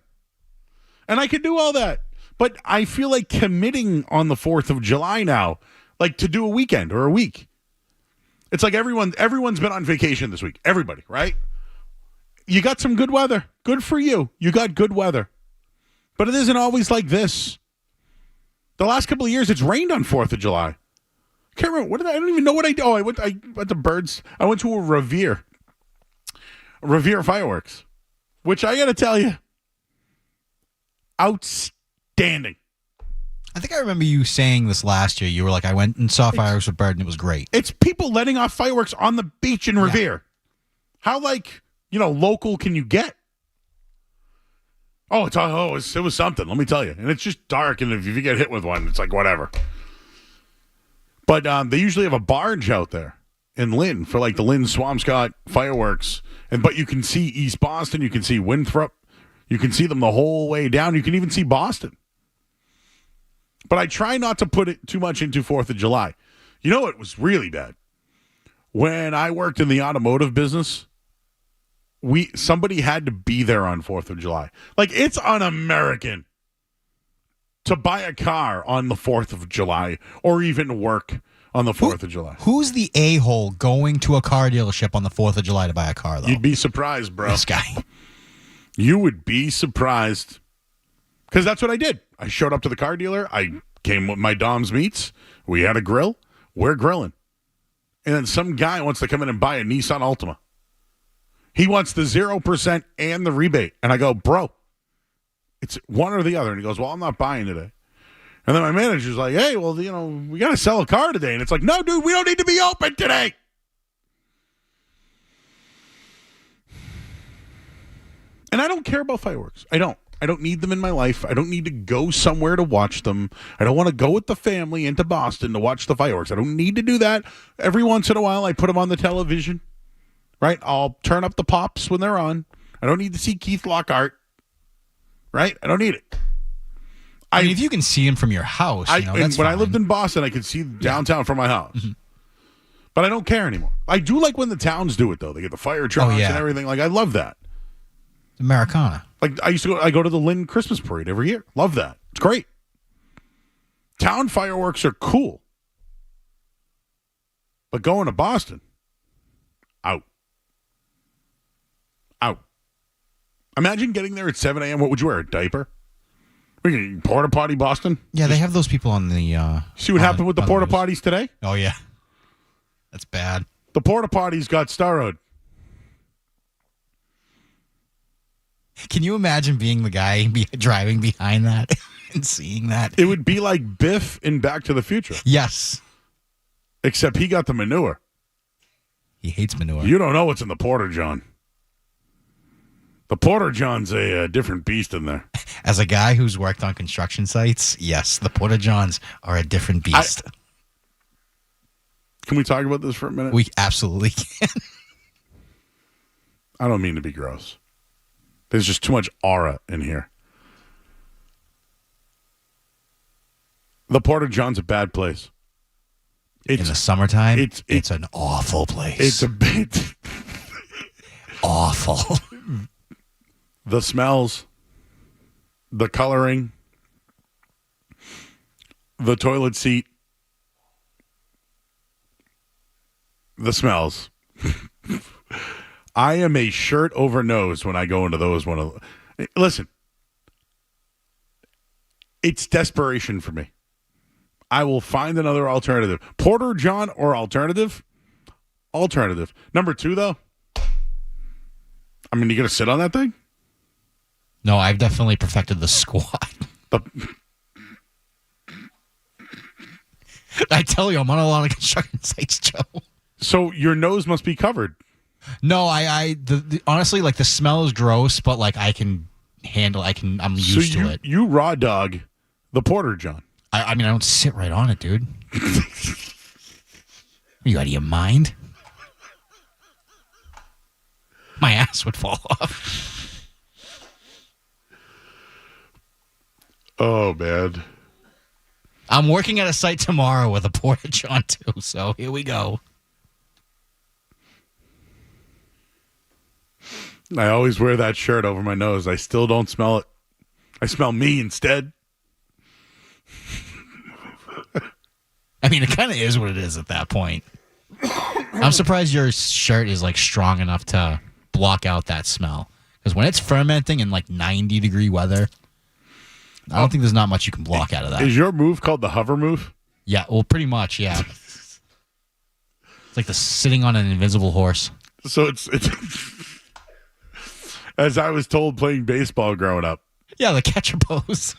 And I can do all that. But I feel like committing on the 4th of July now, like to do a weekend or a week. It's like everyone's been on vacation this week. Everybody, right? You got some good weather. Good for you. You got good weather. But it isn't always like this. The last couple of years, it's rained on 4th of July. Can't remember. I don't even know what I did. Oh, I went to Birds. I went to a Revere fireworks, which I got to tell you, outstanding. I think I remember you saying this last year. You were like, I went and saw fireworks with Bird, and it was great. It's people letting off fireworks on the beach in Revere. Yeah. How, local can you get? It was something, let me tell you. And it's just dark, and if you get hit with one, it's like whatever. But they usually have a barge out there in Lynn for like the Lynn Swampscott fireworks. But you can see East Boston, you can see Winthrop, you can see them the whole way down. You can even see Boston. But I try not to put it too much into 4th of July. You know what was really bad? When I worked in the automotive business, somebody had to be there on 4th of July. Like, it's un-American to buy a car on the 4th of July or even work on the 4th of July. Who's the a-hole going to a car dealership on the 4th of July to buy a car, though? You'd be surprised, bro. This guy. You would be surprised. Because that's what I did. I showed up to the car dealer. I came with my Dom's Meats. We had a grill. We're grilling. And then some guy wants to come in and buy a Nissan Altima. He wants the 0% and the rebate. And I go, bro, it's one or the other. And he goes, well, I'm not buying today. And then my manager's like, hey, well, we got to sell a car today. And it's like, no, dude, we don't need to be open today. And I don't care about fireworks. I don't need them in my life. I don't need to go somewhere to watch them. I don't want to go with the family into Boston to watch the fireworks. I don't need to do that. Every once in a while, I put them on the television, right? I'll turn up the pops when they're on. I don't need to see Keith Lockhart, right? I don't need it. I mean, if you can see him from your house, that's when fine. I lived in Boston, I could see downtown from my house. Mm-hmm. But I don't care anymore. I do like when the towns do it, though. They get the fire trucks and everything. Like, I love that. Americana. Like, I go to the Lynn Christmas Parade every year. Love that. It's great. Town fireworks are cool. But going to Boston, out. Imagine getting there at 7 a.m. What would you wear, a diaper? Porta potty Boston? Yeah, they have those people on the... See what happened with the porta potties today? Oh, yeah. That's bad. The porta potties got starred. Can you imagine being the guy driving behind that and seeing that? It would be like Biff in Back to the Future. Yes. Except he got the manure. He hates manure. You don't know what's in the Porter John. The Porter John's a different beast in there. As a guy who's worked on construction sites, yes, the Porter Johns are a different beast. Can we talk about this for a minute? We absolutely can. I don't mean to be gross. There's just too much aura in here. The Porter John's a bad place. In the summertime, it's an awful place. It's a bit awful. The smells, the coloring, the toilet seat, the smells. I am a shirt over nose when I go into those. Listen, it's desperation for me. I will find another alternative. Porter John or alternative? Alternative. Number 2, though. I mean, you going to sit on that thing? No, I've definitely perfected the squat. I tell you, I'm on a lot of construction sites, Joe. So your nose must be covered. No, honestly, like, the smell is gross, but like I can handle. I'm used to it. You raw dog the Porter John. I mean, I don't sit right on it, dude. Are you out of your mind? My ass would fall off. Oh, man. I'm working at a site tomorrow with a Porter John, too, so here we go. I always wear that shirt over my nose. I still don't smell it. I smell me instead. I mean, it kind of is what it is at that point. I'm surprised your shirt is like strong enough to block out that smell. Because when it's fermenting in like 90-degree weather, I don't think there's not much you can block out of that. Is your move called the hover move? Yeah, well, pretty much, yeah. It's like the sitting on an invisible horse. So it's as I was told playing baseball growing up. Yeah, the catcher pose.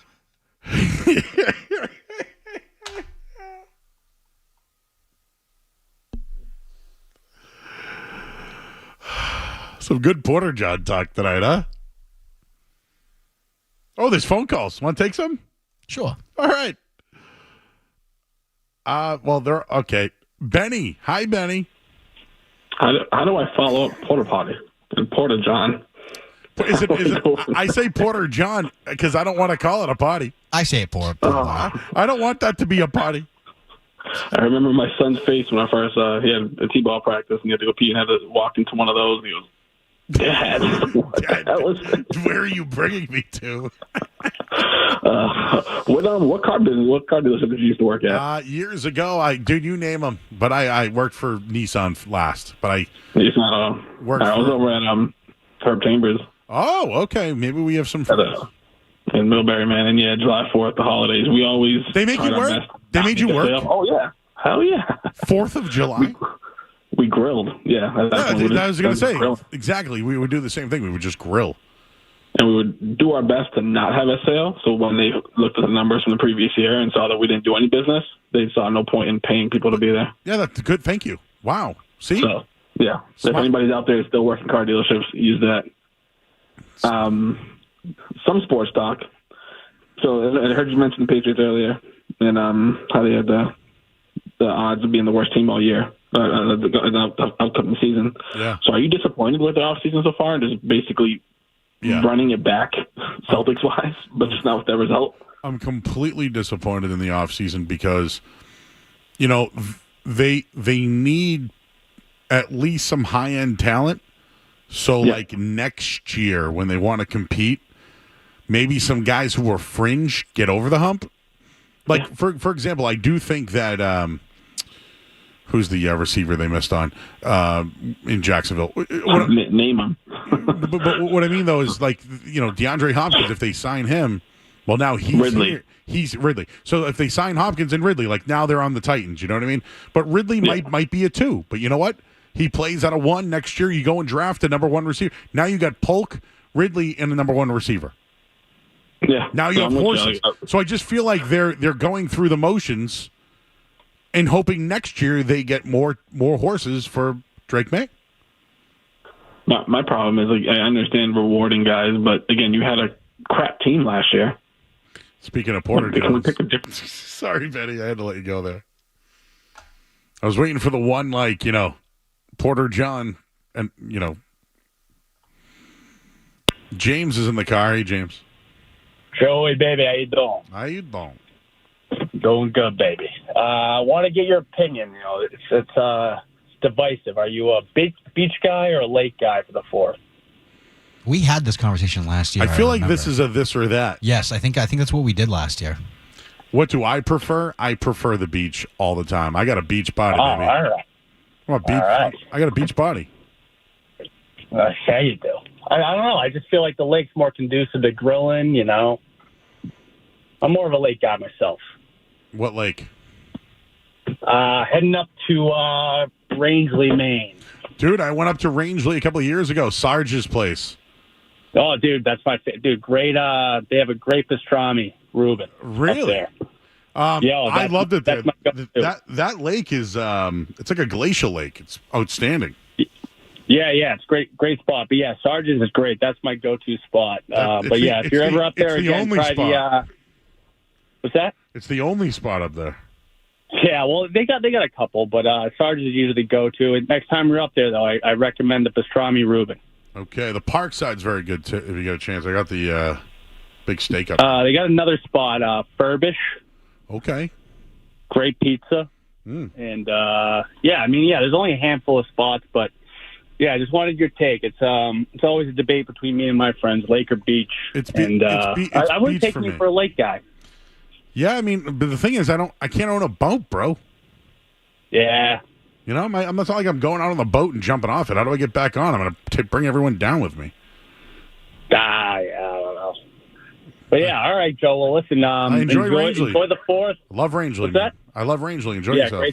Some good Porter John talk tonight, huh? Oh, there's phone calls. Want to take some? Sure. All right. Well, they're okay. Benny. Hi, Benny. How do I follow up Porter Potty and Porter John? Is it? I say Porter John because I don't want to call it a potty. I say it Porter. I don't want that to be a potty. I remember my son's face when I first he had a t-ball practice and he had to go pee and had to walk into one of those. And he goes, "Dad, where are you bringing me to?" What car dealership did you used to work at? Years ago, you name them. But I worked for Nissan last. But I worked. I was over at Herb Chambers. Oh, okay. Maybe we have some friends. In Millbury, man. And July 4th, the holidays. We always they make you work. They made you work. Oh yeah, hell yeah. 4th of July. We grilled. Yeah, I was going to say exactly. We would do the same thing. We would just grill. And we would do our best to not have a sale. So when they looked at the numbers from the previous year and saw that we didn't do any business, they saw no point in paying people to be there. Yeah, that's good. Thank you. Wow. See? So, yeah. Smart. If anybody's out there still working car dealerships, use that. Some sports talk. So I heard you mention the Patriots earlier and how they had the odds of being the worst team all year. The upcoming season. Yeah. So are you disappointed with the offseason so far? Just basically running it back Celtics-wise, but just not with that result? I'm completely disappointed in the offseason because, they need at least some high-end talent. So, like next year when they want to compete, maybe some guys who are fringe get over the hump. Like, for example, I do think that who's the receiver they missed on in Jacksonville? Name him. but what I mean, though, is like, DeAndre Hopkins, if they sign him, well, now he's Ridley. Here. He's Ridley. So if they sign Hopkins and Ridley, like now they're on the Titans, you know what I mean? But Ridley might be a 2. But you know what? He plays at a 1. Next year, you go and draft a number 1 receiver. Now you got Polk, Ridley, and the number 1 receiver. Yeah. Now you have horses. So I just feel like they're going through the motions and hoping next year they get more horses for Drake Maye. My problem is, I understand rewarding guys, but again, you had a crap team last year. Speaking of Porter Jones. Sorry, Betty, I had to let you go there. I was waiting for the one, Porter John, and, James is in the car. Hey, James. Joey, baby, how you doing? How you doing? Doing good, baby. I want to get your opinion. It's divisive. Are you a beach guy or a lake guy for the 4th? We had this conversation last year. I feel like this is a this or that. Yes, I think that's what we did last year. What do I prefer? I prefer the beach all the time. I got a beach body, baby. All right. I got a beach body. Yeah, you do. I don't know. I just feel like the lake's more conducive to grilling, I'm more of a lake guy myself. What lake? Heading up to Rangeley, Maine. Dude, I went up to Rangeley a couple of years ago. Sarge's place. Oh, dude, that's my dude. Great. They have a great pastrami, Reuben. Really? Up there. I loved it there. That lake is it's like a glacial lake. It's outstanding. Yeah, it's great spot. But yeah, Sarge's is great. That's my go-to spot. But yeah, if you're ever up there again, try the. What's that? It's the only spot up there. Yeah, well, they got a couple, but Sarge's is usually go-to. And next time you're up there, though, I recommend the pastrami Reuben. Okay, the Parkside's very good too. If you get a chance, I got the big steak up there. They got another spot, Furbish. Okay. Great pizza. And there's only a handful of spots, but yeah, I just wanted your take. It's always a debate between me and my friends, lake or beach. I wouldn't take me for a lake guy. Yeah, I mean, but the thing is, I can't own a boat, bro. Yeah. I'm not like I'm going out on the boat and jumping off it. How do I get back on? I'm going to bring everyone down with me. Yeah, I don't know. But yeah, all right, Joe. Well, listen, I enjoy Rangeley. Enjoy the 4th. Love Rangeley. What's that? I love Rangeley. Enjoy yourself.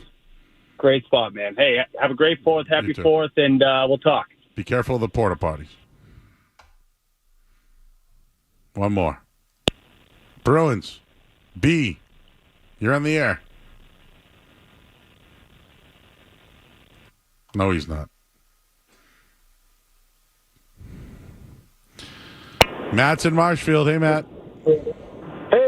Great spot, man. Hey, have a great 4th. Happy 4th, and we'll talk. Be careful of the porta potties. One more. Bruins. B. You're on the air. No, he's not. Matt's in Marshfield. Hey, Matt. Hey,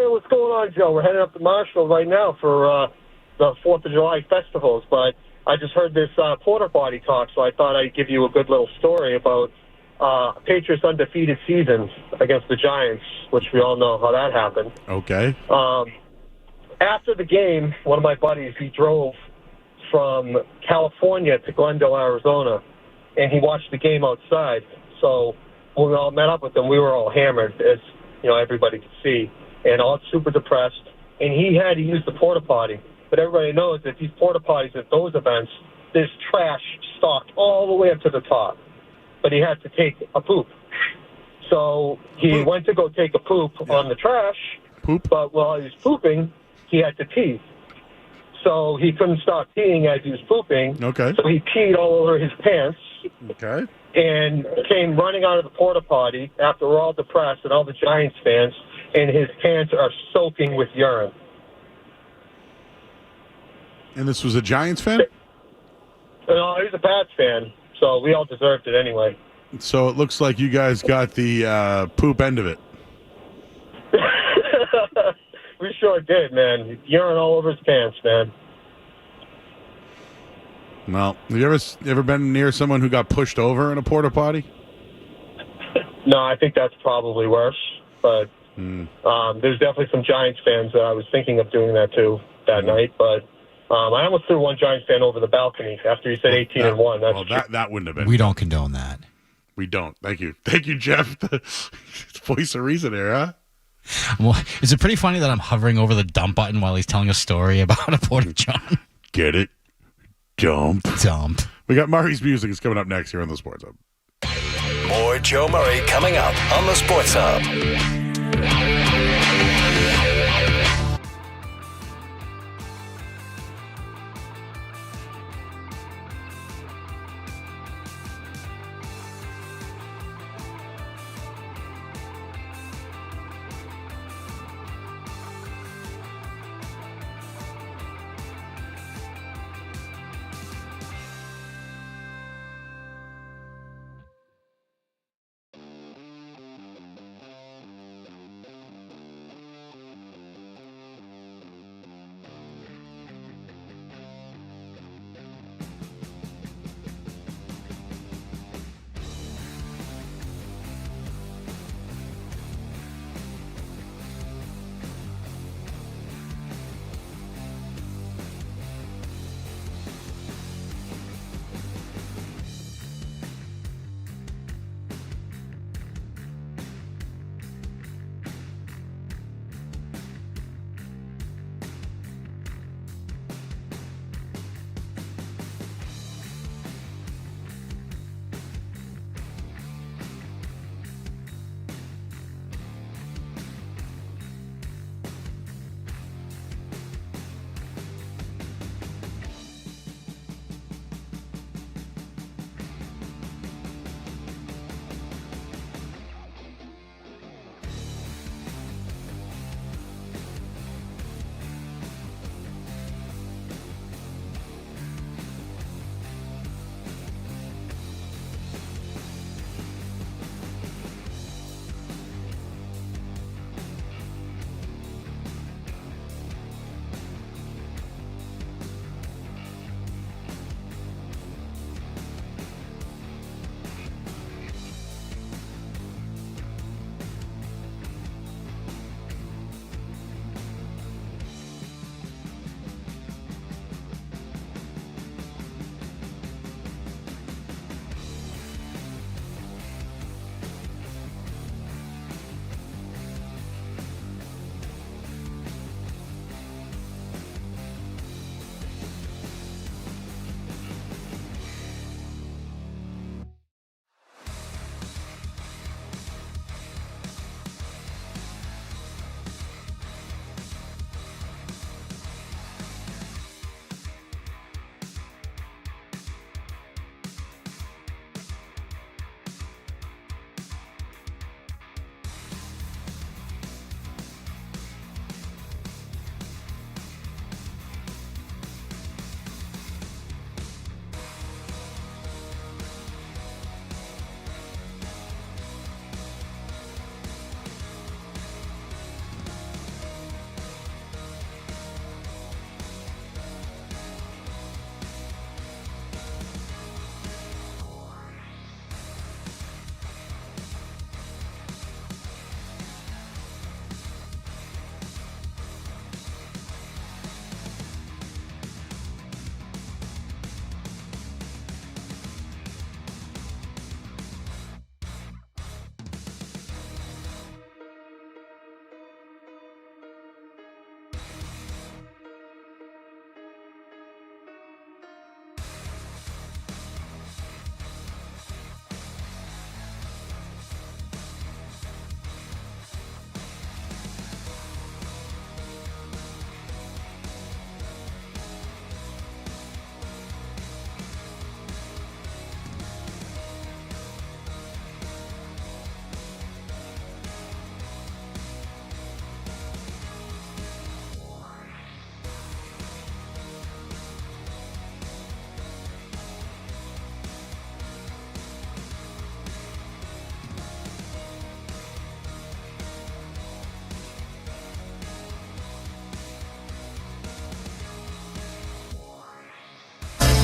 what's going on, Joe? We're heading up to Marshfield right now for the 4th of July festivals, but I just heard this porta potty talk, so I thought I'd give you a good little story about Patriots' undefeated season against the Giants, which we all know how that happened. Okay. After the game, one of my buddies, he drove from California to Glendale, Arizona, and he watched the game outside. So when we all met up with him, we were all hammered, as everybody could see. and all super depressed, and he had to use the porta potty. But everybody knows that these porta potties at those events, there's trash stocked all the way up to the top. But he had to take a poop. So he went to go take a poop on the trash, but while he was pooping, he had to pee. So he couldn't stop peeing as he was pooping. Okay. So he peed all over his pants. Okay. And came running out of the porta potty after we're all depressed and all the Giants fans, and his pants are soaking with urine. And this was a Giants fan? No, he's a Pats fan, so we all deserved it anyway. So it looks like you guys got the poop end of it. We sure did, man. Urine all over his pants, man. Well, have you ever been near someone who got pushed over in a porta potty? No, I think that's probably worse. But there's definitely some Giants fans that I was thinking of doing that to that night. But I almost threw one Giants fan over the balcony after he said 18-1. That wouldn't have been. We don't condone that. We don't. Thank you, Jeff. The voice of reason there, huh? Well, is it pretty funny that I'm hovering over the dump button while he's telling a story about a porta john? Get it? Dump. Dump. We got Murray's music is coming up next here on the Sports Hub. More Joe Murray coming up on the Sports Hub.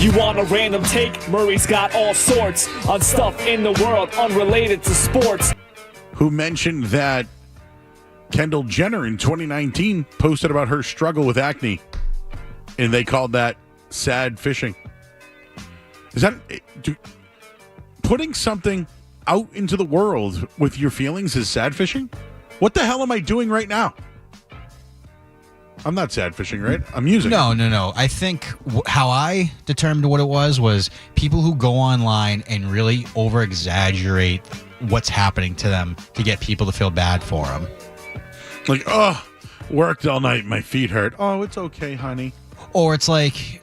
You want a random take? Murray's got all sorts on stuff in the world unrelated to sports. Who mentioned that Kendall Jenner in 2019 posted about her struggle with acne, and they called that sad fishing. Is that putting something out into the world with your feelings is sad fishing? What the hell am I doing right now? I'm not sad fishing, right? I'm using No. I think how I determined what it was people who go online and really over-exaggerate what's happening to them to get people to feel bad for them. Like, oh, worked all night, my feet hurt. Oh, it's okay, honey. Or it's like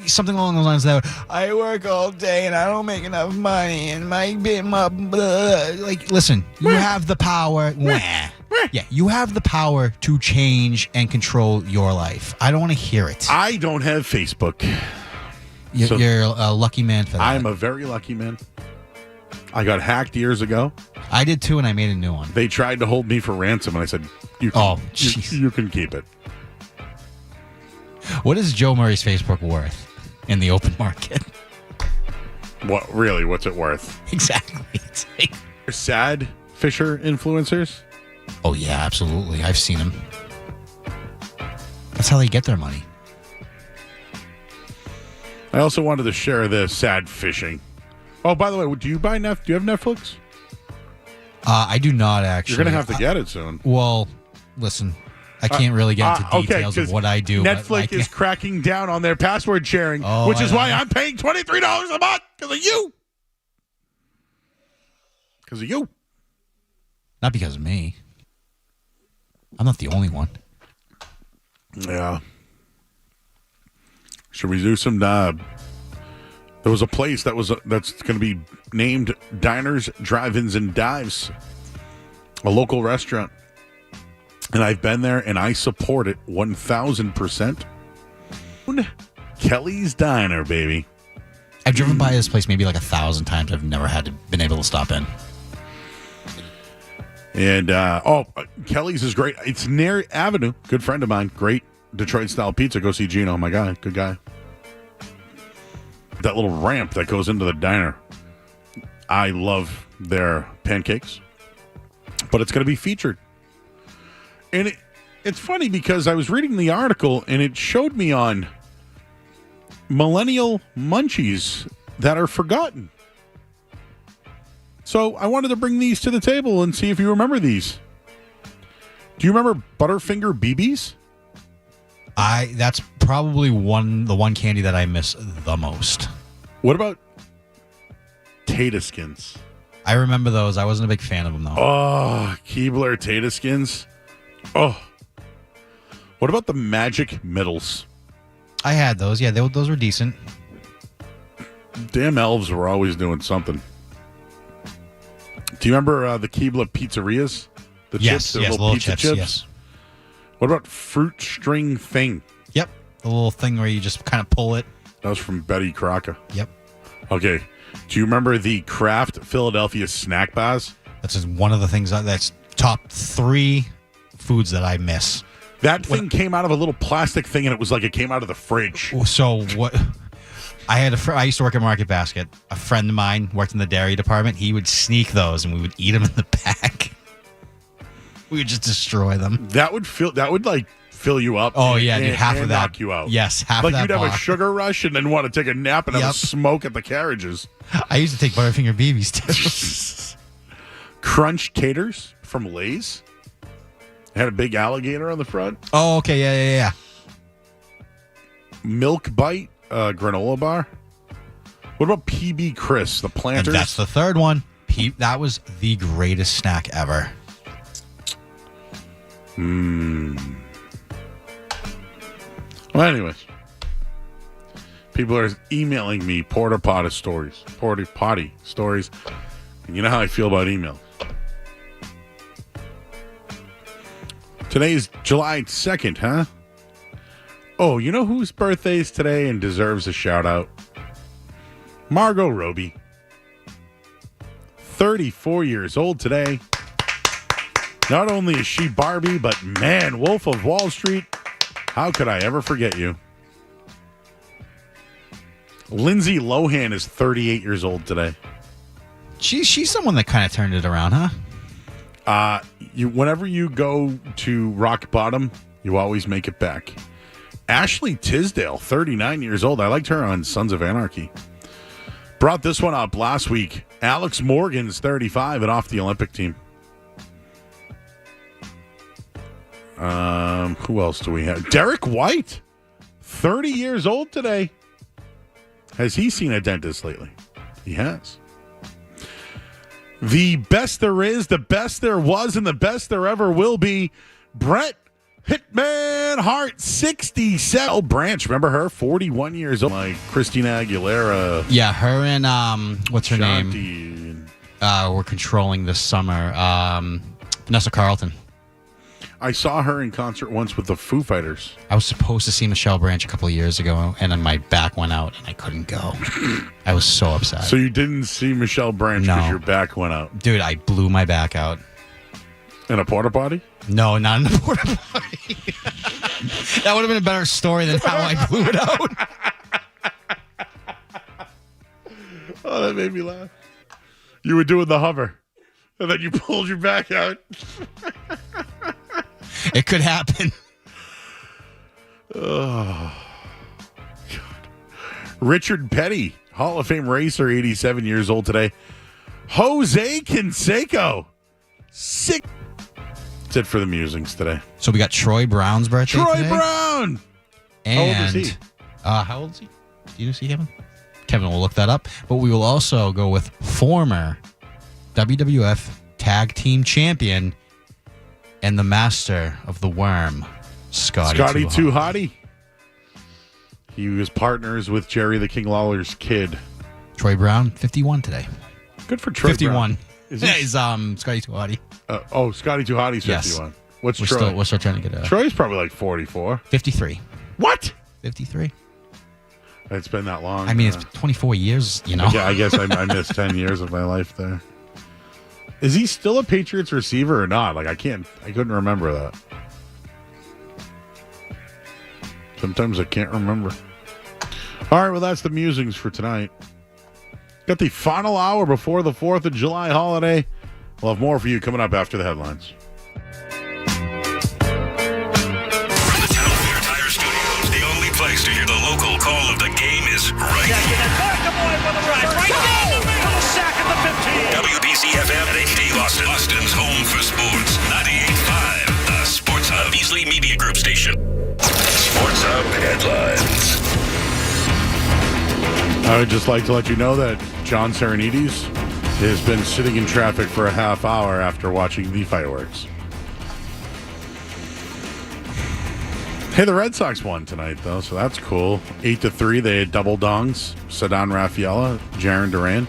something along those lines that I work all day and I don't make enough money and my like, listen, you have the power. Yeah, you have the power to change and control your life. I don't want to hear it. I don't have Facebook. You're a lucky man for that. I'm a very lucky man. I got hacked years ago. I did too, and I made a new one. They tried to hold me for ransom, and I said, you can keep it. What is Joe Murray's Facebook worth in the open market? What really? What's it worth? Exactly. It's like, sad fisher influencers? Oh, yeah, absolutely. I've seen them. That's how they get their money. I also wanted to share the sad fishing. Oh, by the way, do you have Netflix? I do not, actually. You're going to have to get it soon. Well, listen, I can't really get into details of what I do. Netflix is cracking down on their password sharing, which is why I'm paying $23 a month because of you. Because of you. Not because of me. I'm not the only one. Yeah. Should we do some there was a place that's going to be named Diners, Drive-Ins, and Dives, a local restaurant. And I've been there, and I support it 1,000%. Kelly's Diner, baby. I've driven by this place maybe like 1,000 times. I've never been able to stop in. And, Kelly's is great. It's near Avenue. Good friend of mine. Great Detroit-style pizza. Go see Gino, my guy. Good guy. That little ramp that goes into the diner. I love their pancakes. But it's going to be featured. And it's funny because I was reading the article and it showed me on millennial munchies that are forgotten. So I wanted to bring these to the table and see if you remember these. Do you remember Butterfinger BBs? That's probably the one candy that I miss the most. What about Tata Skins? I remember those. I wasn't a big fan of them, though. Oh, Keebler Tata Skins. Oh. What about the Magic Middles? I had those. Yeah, those were decent. Damn elves were always doing something. Do you remember the Keebler pizzerias? The chips, the little pizza chips? Yes. What about Fruit String Thing? Yep. The little thing where you just kind of pull it. That was from Betty Crocker. Yep. Okay. Do you remember the Kraft Philadelphia snack bars? That's just one of the things that's top 3 foods that I miss. That thing came out of a little plastic thing, and it was like it came out of the fridge. So what? I used to work at Market Basket. A friend of mine worked in the dairy department. He would sneak those, and we would eat them in the back. We would just destroy them. That would fill you up. Oh yeah, dude, half and of that knock you out. Yes, half of that. Like you'd have bar. a sugar rush and then want to take a nap and have a smoke at the carriages. I used to take Butterfinger BBs too. Crunch taters from Lay's. It had a big alligator on the front. Oh, okay, yeah. Milk Bite granola bar. What about PB Chris, the Planters? And that's the third one. That was the greatest snack ever. Well, anyways, people are emailing me porta potty stories, and you know how I feel about emails. Today's July 2nd, huh? Oh, you know whose birthday is today and deserves a shout out? Margot Robbie. 34 years old today. Not only is she Barbie, but man, Wolf of Wall Street, how could I ever forget you? Lindsay Lohan is 38 years old today. She's someone that kind of turned it around, huh? Whenever you go to rock bottom, you always make it back. Ashley Tisdale, 39 years old. I liked her on Sons of Anarchy. Brought this one up last week. Alex Morgan's 35 and off the Olympic team. Who else do we have? Derek White, 30 years old today. Has he seen a dentist lately? He has. The best there is, the best there was, and the best there ever will be. Bret Hitman Hart, 67. Oh, Branch, remember her? 41 years old. Like Christina Aguilera. Yeah, her and, what's her Shanti. name? We're controlling this summer. Vanessa Carlton. I saw her in concert once with the Foo Fighters. I was supposed to see Michelle Branch a couple of years ago, and then my back went out, and I couldn't go. I was so upset. So you didn't see Michelle Branch because No. your back went out? Dude, I blew my back out. In a porta potty? No, not in the porta potty. That would have been a better story than how I blew it out. Oh, that made me laugh. You were doing the hover, and then you pulled your back out. It could happen. Oh, God. Richard Petty, Hall of Fame racer, 87 years old today. Jose Canseco, 6. That's it for the musings today. So we got Troy Brown's birthday Troy today. Brown! And, how old is he? How old is he? Do you see Kevin? Kevin will look that up. But we will also go with former WWF Tag Team Champion and the master of the worm, Scotty Too Hottie. He was partners with Jerry the King Lawler's kid. Troy Brown, 51 today. Good for Troy 51. Brown. He's Scotty Too Hottie. Scotty Too Hottie's 51. Yes. What's we're Troy? We're still trying to get Troy's probably like 44. 53. What? 53. It's been that long. I mean, it's 24 years, you know. Yeah, I guess I missed 10 years of my life there. Is he still a Patriots receiver or not? Like, I couldn't remember that. Sometimes I can't remember. All right, well, that's the musings for tonight. Got the final hour before the 4th of July holiday. We'll have more for you coming up after the headlines. From the Town Fair Tire Studios, the only place to hear the local call of the game is right here. WBC-FM and HD Boston. Boston's home for sports. 98.5, the Sports Hub. Beasley Media Group station. Sports Hub headlines. I would just like to let you know that John Serenides has been sitting in traffic for a half hour after watching the fireworks. Hey, the Red Sox won tonight, though, so that's cool. 8-3, they had double dongs. Ceddanne Rafaela, Jarren Duran.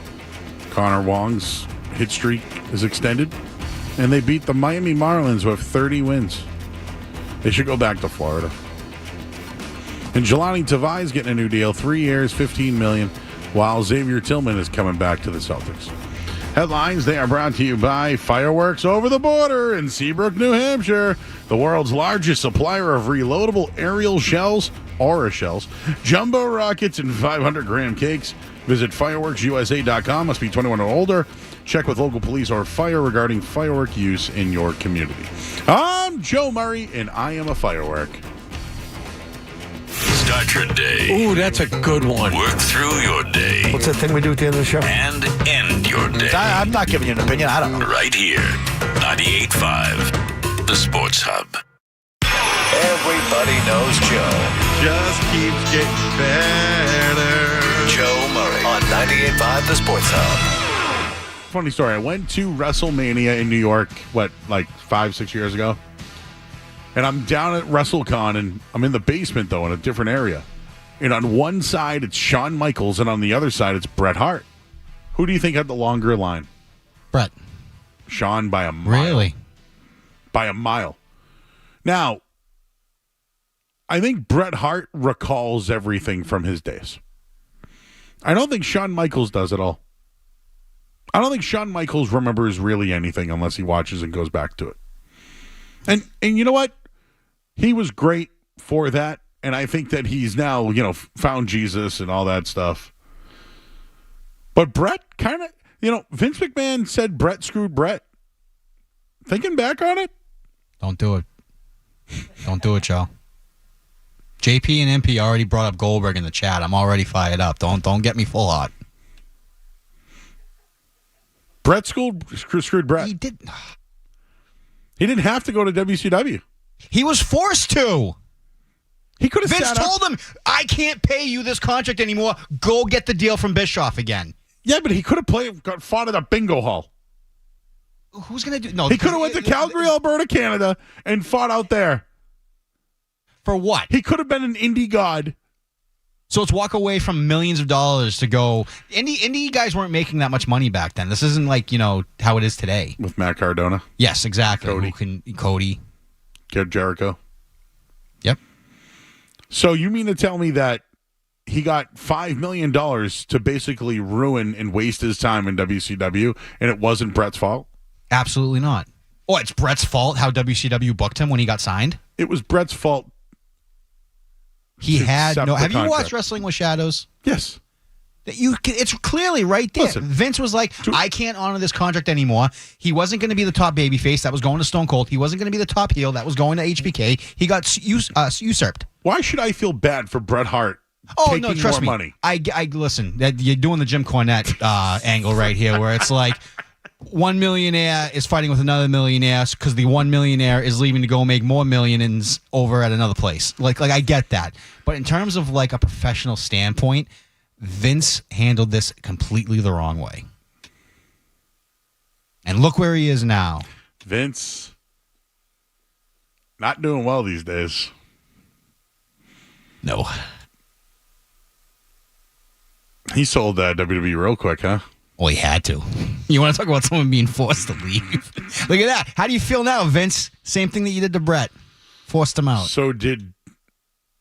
Connor Wong's hit streak is extended. And they beat the Miami Marlins with 30 wins. They should go back to Florida. And Jelani Tavai's getting a new deal, 3 years, $15 million, while Xavier Tillman is coming back to the Celtics. Headlines, they are brought to you by Fireworks Over the Border in Seabrook, New Hampshire, the world's largest supplier of reloadable aerial shells, Aura shells, jumbo rockets, and 500-gram cakes. Visit fireworksusa.com. Must be 21 or older. Check with local police or fire regarding firework use in your community. I'm Joe Murray, and I am a firework. Start your day. Ooh, that's a good one. Work through your day. What's that thing we do at the end of the show? And end your day. I'm not giving you an opinion. I don't know. Right here. 98.5, the Sports Hub. Everybody knows Joe. Just keeps getting better. Joe Murray on 98.5, the Sports Hub. Funny story. I went to WrestleMania in New York, like 5-6 years ago. And I'm down at WrestleCon, and I'm in the basement, though, in a different area. And on one side, it's Shawn Michaels, and on the other side, it's Bret Hart. Who do you think had the longer line? Bret. Shawn by a mile. Really? By a mile. Now, I think Bret Hart recalls everything from his days. I don't think Shawn Michaels does at all. I don't think Shawn Michaels remembers really anything unless he watches and goes back to it. And you know what? He was great for that, and I think that he's now, found Jesus and all that stuff. But Brett kind of, Vince McMahon said Brett screwed Brett. Thinking back on it? Don't do it. Don't do it, Joe. JP and MP already brought up Goldberg in the chat. I'm already fired up. Don't get me full hot. Brett screwed Brett. He did. He didn't have to go to WCW. He was forced to. He could have Vince told him, I can't pay you this contract anymore. Go get the deal from Bischoff again. Yeah, but he could have fought at a bingo hall. Who's going to do? No, he could have went to Calgary, Alberta, Canada, and fought out there. For what? He could have been an indie god. So it's walk away from millions of dollars to go. Indie guys weren't making that much money back then. This isn't like, how it is today. With Matt Cardona. Yes, exactly. Cody. Jericho. Yep. So you mean to tell me that he got $5 million to basically ruin and waste his time in WCW, and it wasn't Brett's fault? Absolutely not. Oh, it's Brett's fault how WCW booked him when he got signed? It was Brett's fault. He had no. Have you contract. watched Wrestling with Shadows? Yes. It's clearly right there. Listen, Vince was like, I can't honor this contract anymore. He wasn't going to be the top babyface. That was going to Stone Cold. He wasn't going to be the top heel. That was going to HBK. He got usurped. Why should I feel bad for Bret Hart taking no, trust more me. money? I listen. You're doing the Jim Cornette angle right here, where it's like one millionaire is fighting with another millionaire because the one millionaire is leaving to go make more millions over at another place. Like I get that, but in terms of like a professional standpoint, Vince handled this completely the wrong way. And look where he is now. Vince, not doing well these days. No. He sold WWE real quick, huh? Well, he had to. You want to talk about someone being forced to leave? Look at that. How do you feel now, Vince? Same thing that you did to Brett. Forced him out. So did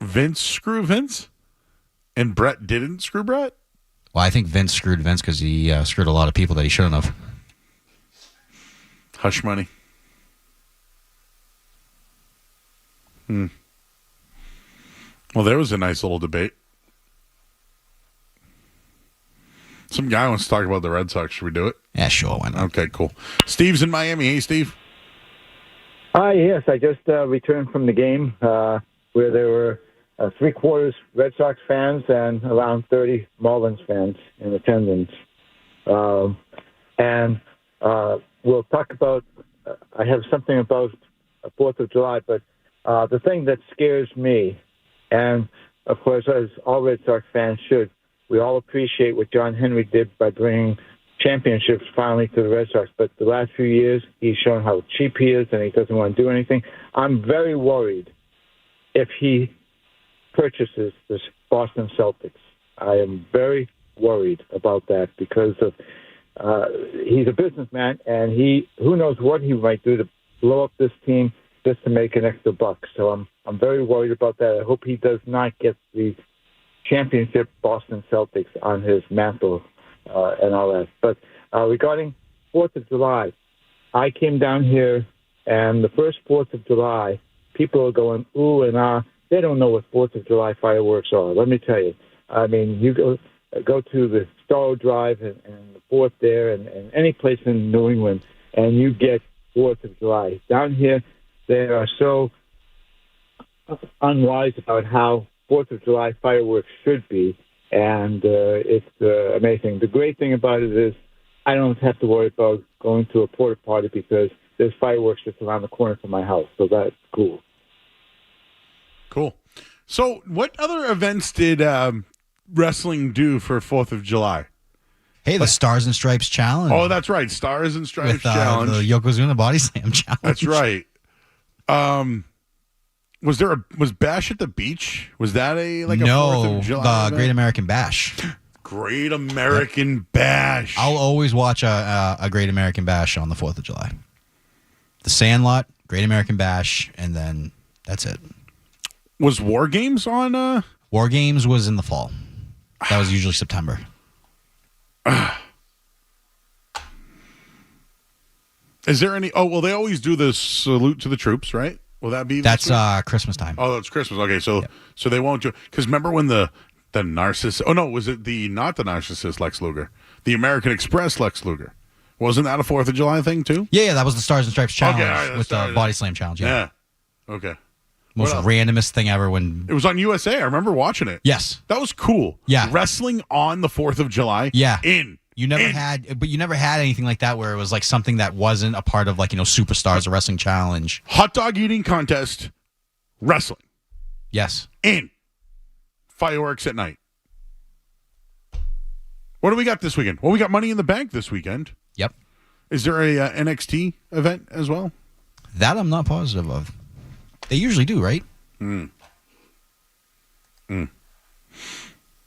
Vince screw Vince? And Brett didn't screw Brett? Well, I think Vince screwed Vince because he screwed a lot of people that he shouldn't have. Hush money. Well, there was a nice little debate. Some guy wants to talk about the Red Sox. Should we do it? Yeah, sure. Why not? Okay, cool. Steve's in Miami. Hey, Steve. Hi, yes. I just returned from the game where there were three-quarters Red Sox fans and around 30 Marlins fans in attendance. And we'll talk about, I have something about 4th of July, but the thing that scares me, and of course, as all Red Sox fans should, we all appreciate what John Henry did by bringing championships finally to the Red Sox. But the last few years, he's shown how cheap he is and he doesn't want to do anything. I'm very worried if he purchases this Boston Celtics. I am very worried about that because of he's a businessman and who knows what he might do to blow up this team just to make an extra buck. So I'm very worried about that. I hope he does not get the championship Boston Celtics on his mantle and all that. But regarding 4th of July, I came down here and the first 4th of July, people are going, ooh and ah. They don't know what 4th of July fireworks are. Let me tell you. I mean, you go to the Star Drive and the 4th there and any place in New England, and you get 4th of July. Down here, they are so unwise about how 4th of July fireworks should be, and it's amazing. The great thing about it is I don't have to worry about going to a porta potty because there's fireworks just around the corner from my house, so that's cool. Cool. So what other events did wrestling do for 4th of July? Hey, the Stars and Stripes Challenge. Oh, that's right. Stars and Stripes with, Challenge. The Yokozuna Body Slam Challenge. That's right. Was Bash at the Beach? Was that a 4th of July event? Great American Bash. Great American Bash. I'll always watch a Great American Bash on the 4th of July. The Sandlot, Great American Bash, and then that's it. Was War Games on? War Games was in the fall. That was usually September. Is there any? Oh, well, they always do the salute to the troops, right? Will that be? That's Christmas time. Oh, that's Christmas. Okay, so they won't do because remember when the narcissist? Oh no, was it not the narcissist Lex Luger? The American Express Lex Luger. Wasn't that a 4th of July thing too? Yeah, that was the Stars and Stripes challenge right, with the Body Slam challenge. Yeah. Okay. Most randomest thing ever when it was on USA. I remember watching it. Yes. That was cool. Yeah. Wrestling on the 4th of July. Yeah. You never had anything like that where it was like something that wasn't a part of like, Superstars or Wrestling Challenge. Hot dog eating contest, wrestling. Yes. Fireworks at night. What do we got this weekend? Well, we got Money in the Bank this weekend. Yep. Is there a NXT event as well? That I'm not positive of. They usually do, right? What did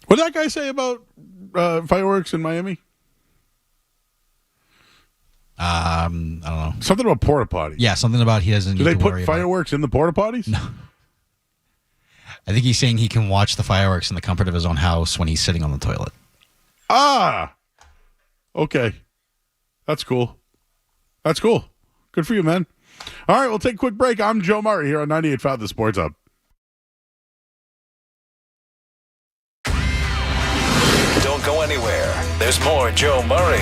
that guy say about fireworks in Miami? I don't know. Something about porta potties. Yeah, something about he doesn't. Do they put fireworks in the porta potties? No. I think he's saying he can watch the fireworks in the comfort of his own house when he's sitting on the toilet. Okay. That's cool. Good for you, man. All right, we'll take a quick break. I'm Joe Murray here on 98.5 The Sports Hub. Don't go anywhere. There's more Joe Murray.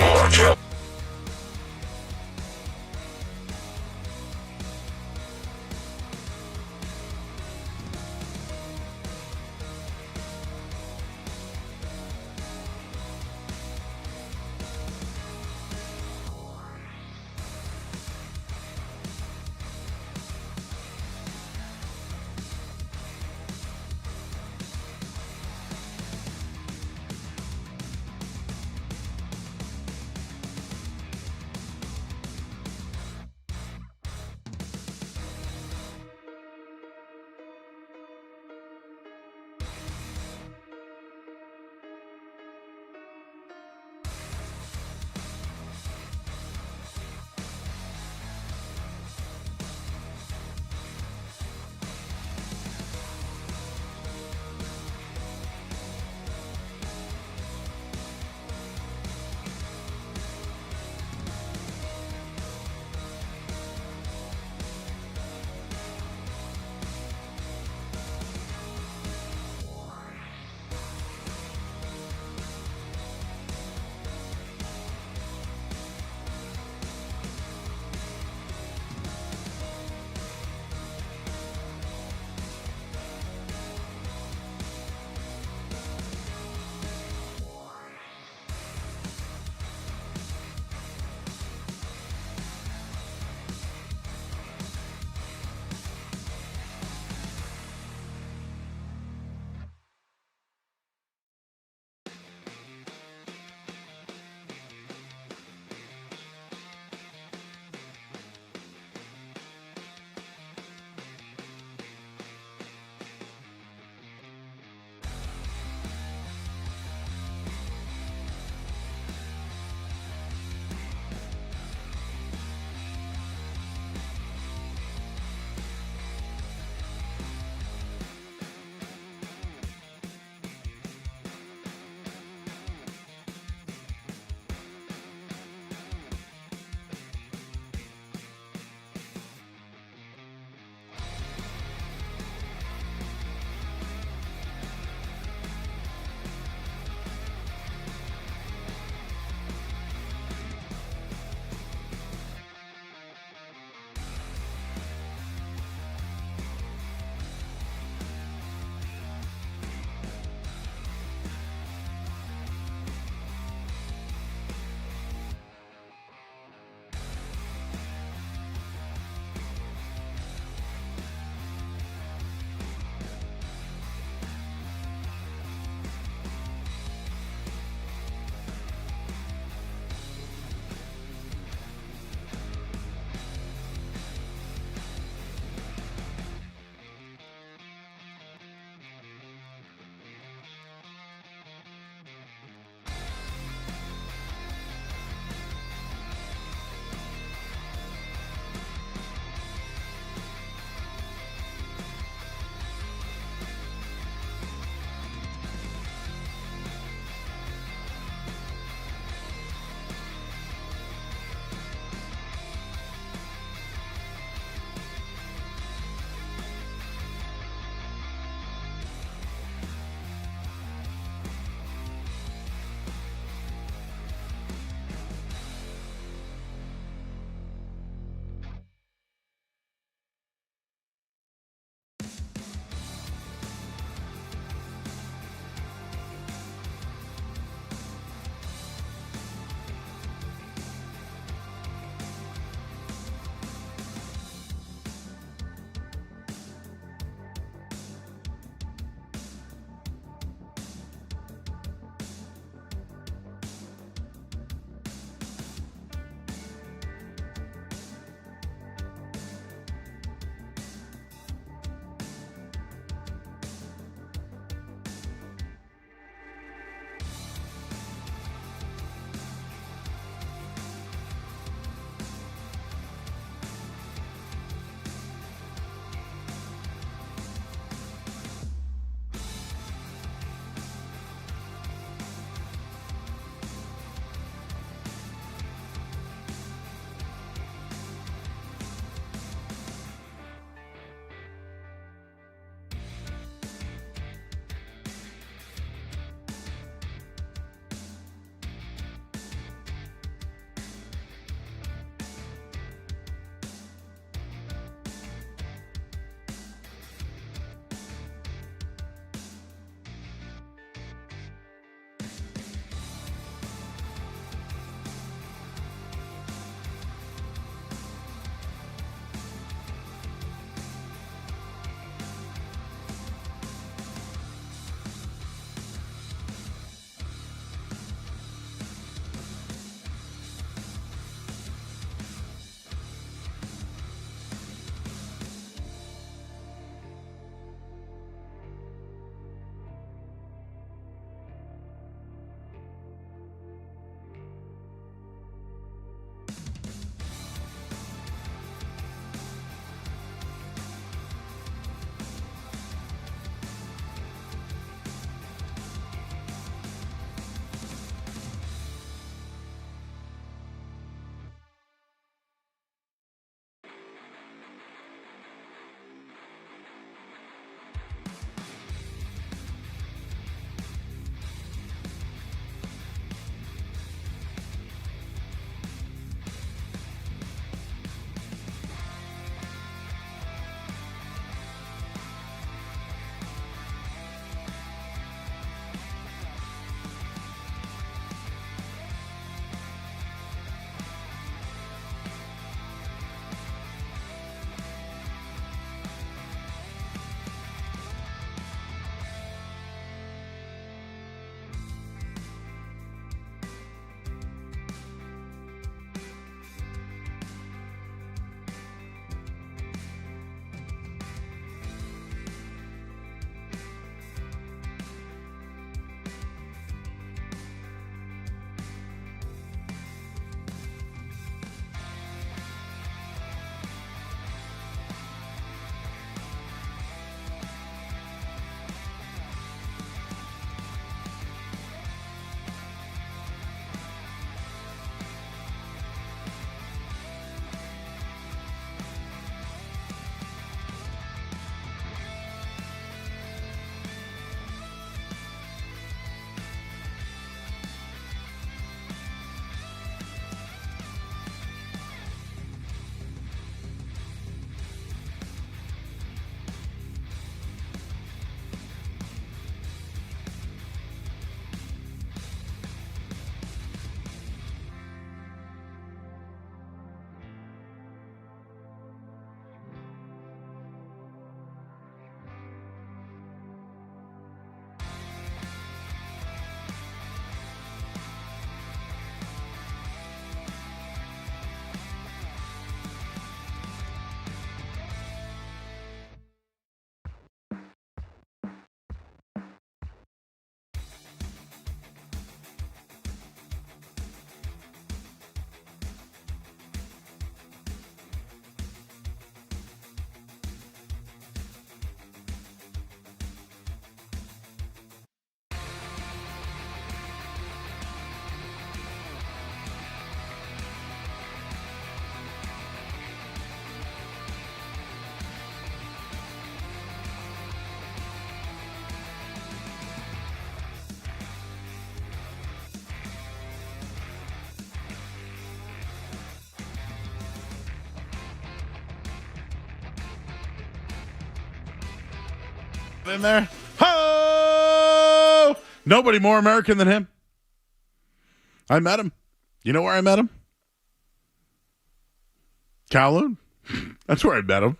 In there. Ho! Nobody more American than him. I met him. You know where I met him? Kowloon. That's where I met him.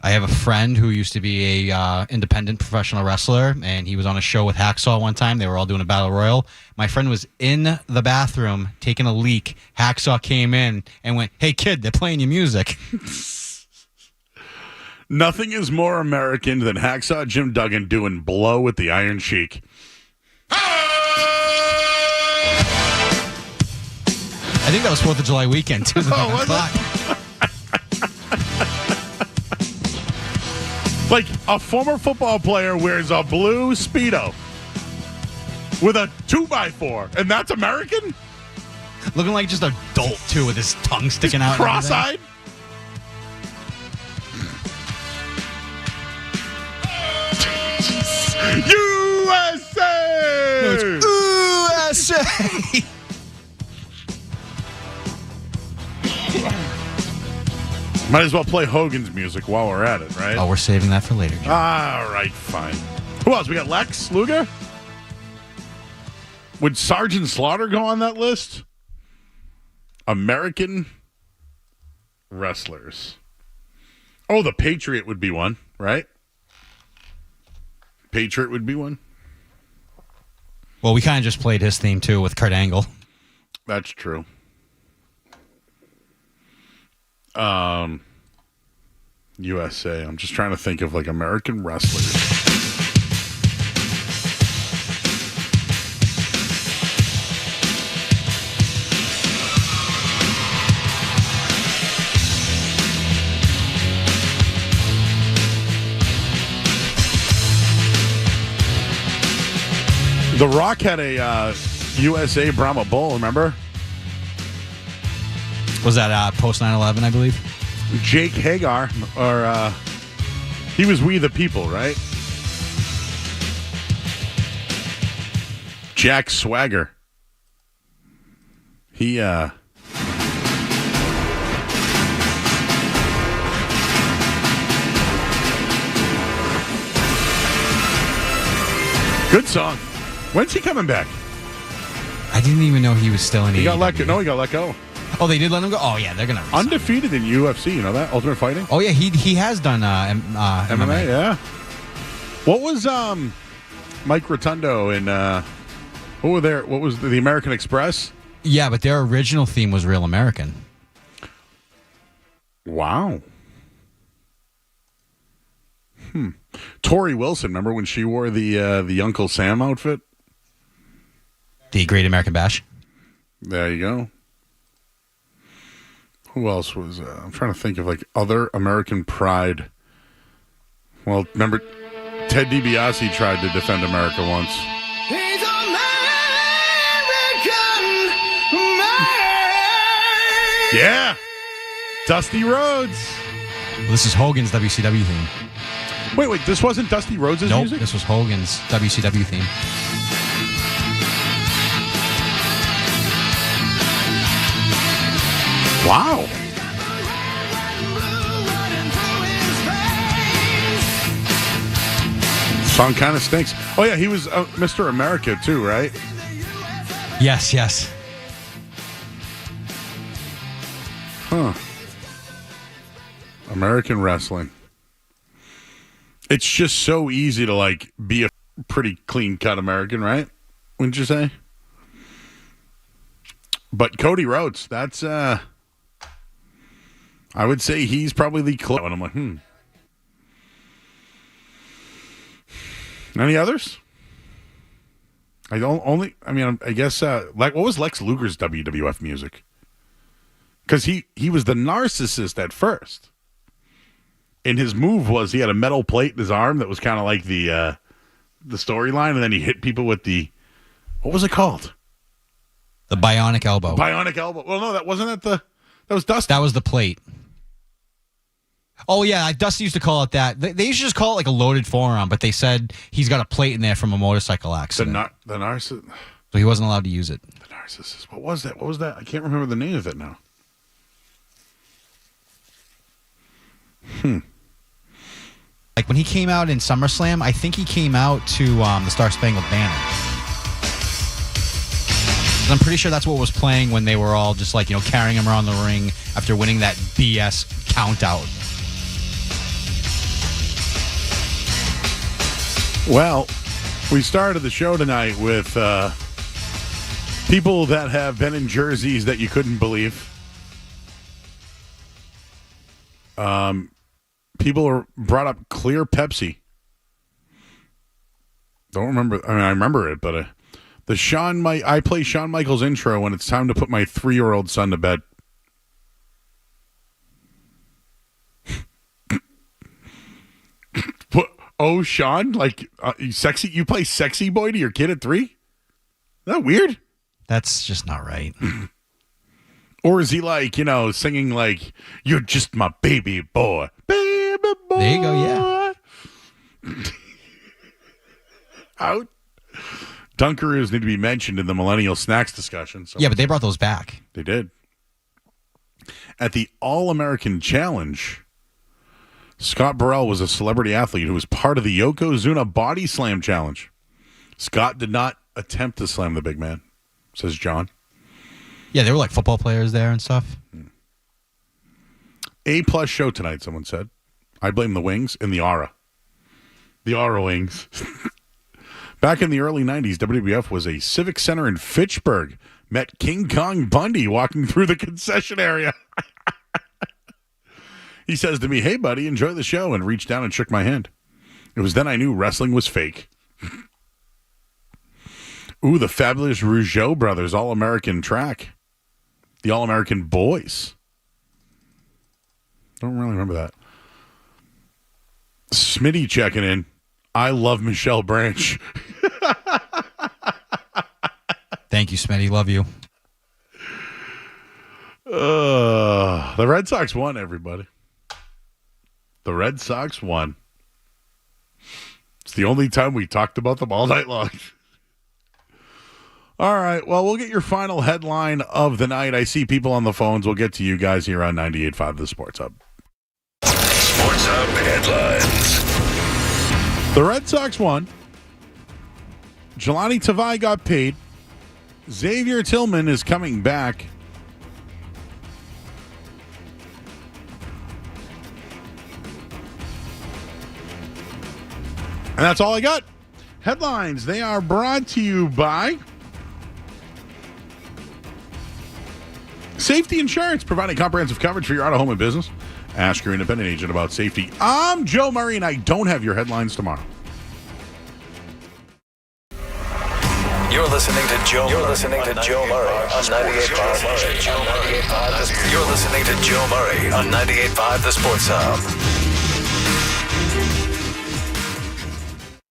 I have a friend who used to be a independent professional wrestler, and he was on a show with Hacksaw one time. They were all doing a battle royal. My friend was in the bathroom taking a leak. Hacksaw came in and went, "Hey, kid, they're playing your music." Nothing is more American than Hacksaw Jim Duggan doing Blow with the Iron Sheik. I think that was 4th of July weekend, too. Oh, was it? Like a former football player wears a blue Speedo with a 2x4, and that's American? Looking like just a dolt, too, with his tongue sticking out. Cross-eyed? USA! USA! Might as well play Hogan's music while we're at it, right? Oh, we're saving that for later, Joe. All right, fine. Who else? We got Lex Luger? Would Sergeant Slaughter go on that list? American wrestlers. Oh, the Patriot would be one, right? Patriot would be one. Well, we kind of just played his theme, too, with Kurt Angle. That's true. USA. I'm just trying to think of, like, American wrestlers. The Rock had a USA Brahma Bull, remember? Was that post 9/11, I believe? Jake Hagar, or he was We the People, right? Jack Swagger. He, good song. When's he coming back? I didn't even know he was still in He AEW. got let go. No, he got let go. Oh, they did let him go? Oh, yeah, they're going to... Undefeated in UFC, you know that? Ultimate Fighting? Oh, yeah, he has done MMA. Yeah. What was Mike Rotundo and what was the American Express? Yeah, but their original theme was Real American. Wow. Tori Wilson, remember when she wore the Uncle Sam outfit? The Great American Bash. There you go. Who else was... I'm trying to think of, like, other American pride. Well, remember, Ted DiBiase tried to defend America once. He's American man. Yeah! Dusty Rhodes. Well, this is Hogan's WCW theme. Wait, this wasn't Dusty Rhodes' music? This was Hogan's WCW theme. Wow. Song kind of stinks. Oh, yeah, he was Mr. America, too, right? Yes. Huh. American wrestling. It's just so easy to, like, be a pretty clean-cut American, right? Wouldn't you say? But Cody Rhodes, that's, I would say he's probably the close. And I'm like, Any others? I guess, what was Lex Luger's WWF music? Because he was the narcissist at first. And his move was he had a metal plate in his arm that was kind of like the storyline, and then he hit people with what was it called? The bionic elbow. Bionic elbow. Well, no, that was Dusty. That was the plate. Oh, yeah, Dusty used to call it that. They used to just call it like a loaded forearm, but they said he's got a plate in there from a motorcycle accident. The narcissist. So he wasn't allowed to use it. The narcissist. What was that? I can't remember the name of it now. Like when he came out in SummerSlam, I think he came out to the Star Spangled Banner. And I'm pretty sure that's what was playing when they were all just like, carrying him around the ring after winning that BS count out. Well, we started the show tonight with people that have been in jerseys that you couldn't believe. People brought up clear Pepsi. Don't remember. I mean, I remember it, but I play Shawn Michaels intro when it's time to put my 3-year-old son to bed. What? Oh, Sean, like sexy. You play sexy boy to your kid at 3? Is that weird? That's just not right. Or is he like, singing like, "You're just my baby boy, baby boy"? There you go. Yeah. Out. Dunkaroos need to be mentioned in the millennial snacks discussion. So Yeah, but they brought those back. They did. At the All-American Challenge, Scott Burrell was a celebrity athlete who was part of the Yokozuna Body Slam Challenge. Scott did not attempt to slam the big man, says John. Yeah, they were like football players there and stuff. A+ show tonight, someone said. I blame the wings and the aura. The aura wings. Back in the early 90s, WWF was a civic center in Fitchburg. Met King Kong Bundy walking through the concession area. He says to me, "Hey, buddy, enjoy the show," and reached down and shook my hand. It was then I knew wrestling was fake. Ooh, the fabulous Rougeau brothers, All-American track. The All-American boys. Don't really remember that. Smitty checking in. I love Michelle Branch. Thank you, Smitty. Love you. The Red Sox won, everybody. The Red Sox won. It's the only time we talked about them all night long. All right, well, we'll get your final headline of the night. I see people on the phones. We'll get to you guys here on 98.5 The Sports Hub. Sports Hub headlines. The Red Sox won. Jelani Tavai got paid. Xavier Tillman is coming back. And that's all I got. Headlines, they are brought to you by Safety Insurance, providing comprehensive coverage for your auto, home, and business. Ask your independent agent about safety. I'm Joe Murray, and I don't have your headlines tomorrow. You're listening to Joe. You're listening to Joe Murray on 98.5. You're listening to Joe Murray on 98.5 The Sports Hub.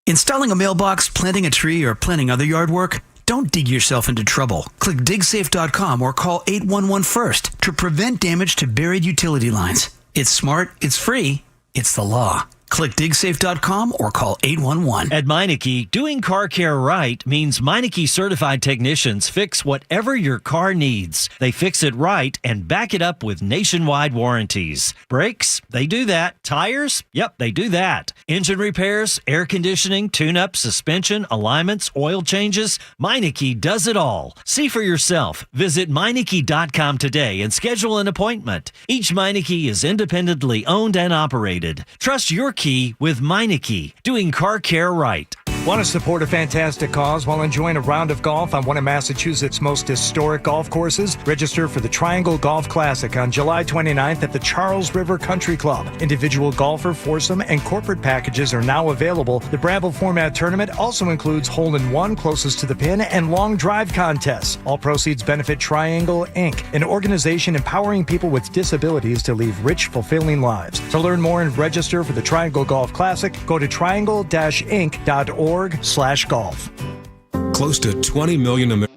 Installing a mailbox, planting a tree, or planning other yard work? Don't dig yourself into trouble. Click digsafe.com or call 811 first to prevent damage to buried utility lines. It's smart, it's free, it's the law. Click digsafe.com or call 811. At Meineke, doing car care right means Meineke certified technicians fix whatever your car needs. They fix it right and back it up with nationwide warranties. Brakes? They do that. Tires? Yep, they do that. Engine repairs, air conditioning, tune-up, suspension, alignments, oil changes. Meineke does it all. See for yourself. Visit Meineke.com today and schedule an appointment. Each Meineke is independently owned and operated. Trust your key with Meineke, doing car care right. Want to support a fantastic cause while enjoying a round of golf on one of Massachusetts' most historic golf courses? Register for the Triangle Golf Classic on July 29th at the Charles River Country Club. Individual golfer, foursome, and corporate packages are now available. The Bravo format tournament also includes hole-in-one closest to the pin and long drive contests. All proceeds benefit Triangle Inc., an organization empowering people with disabilities to lead rich, fulfilling lives. To learn more and register for the Triangle Golf Classic, go to triangle-inc.org/golf. Close to 20 million Americans.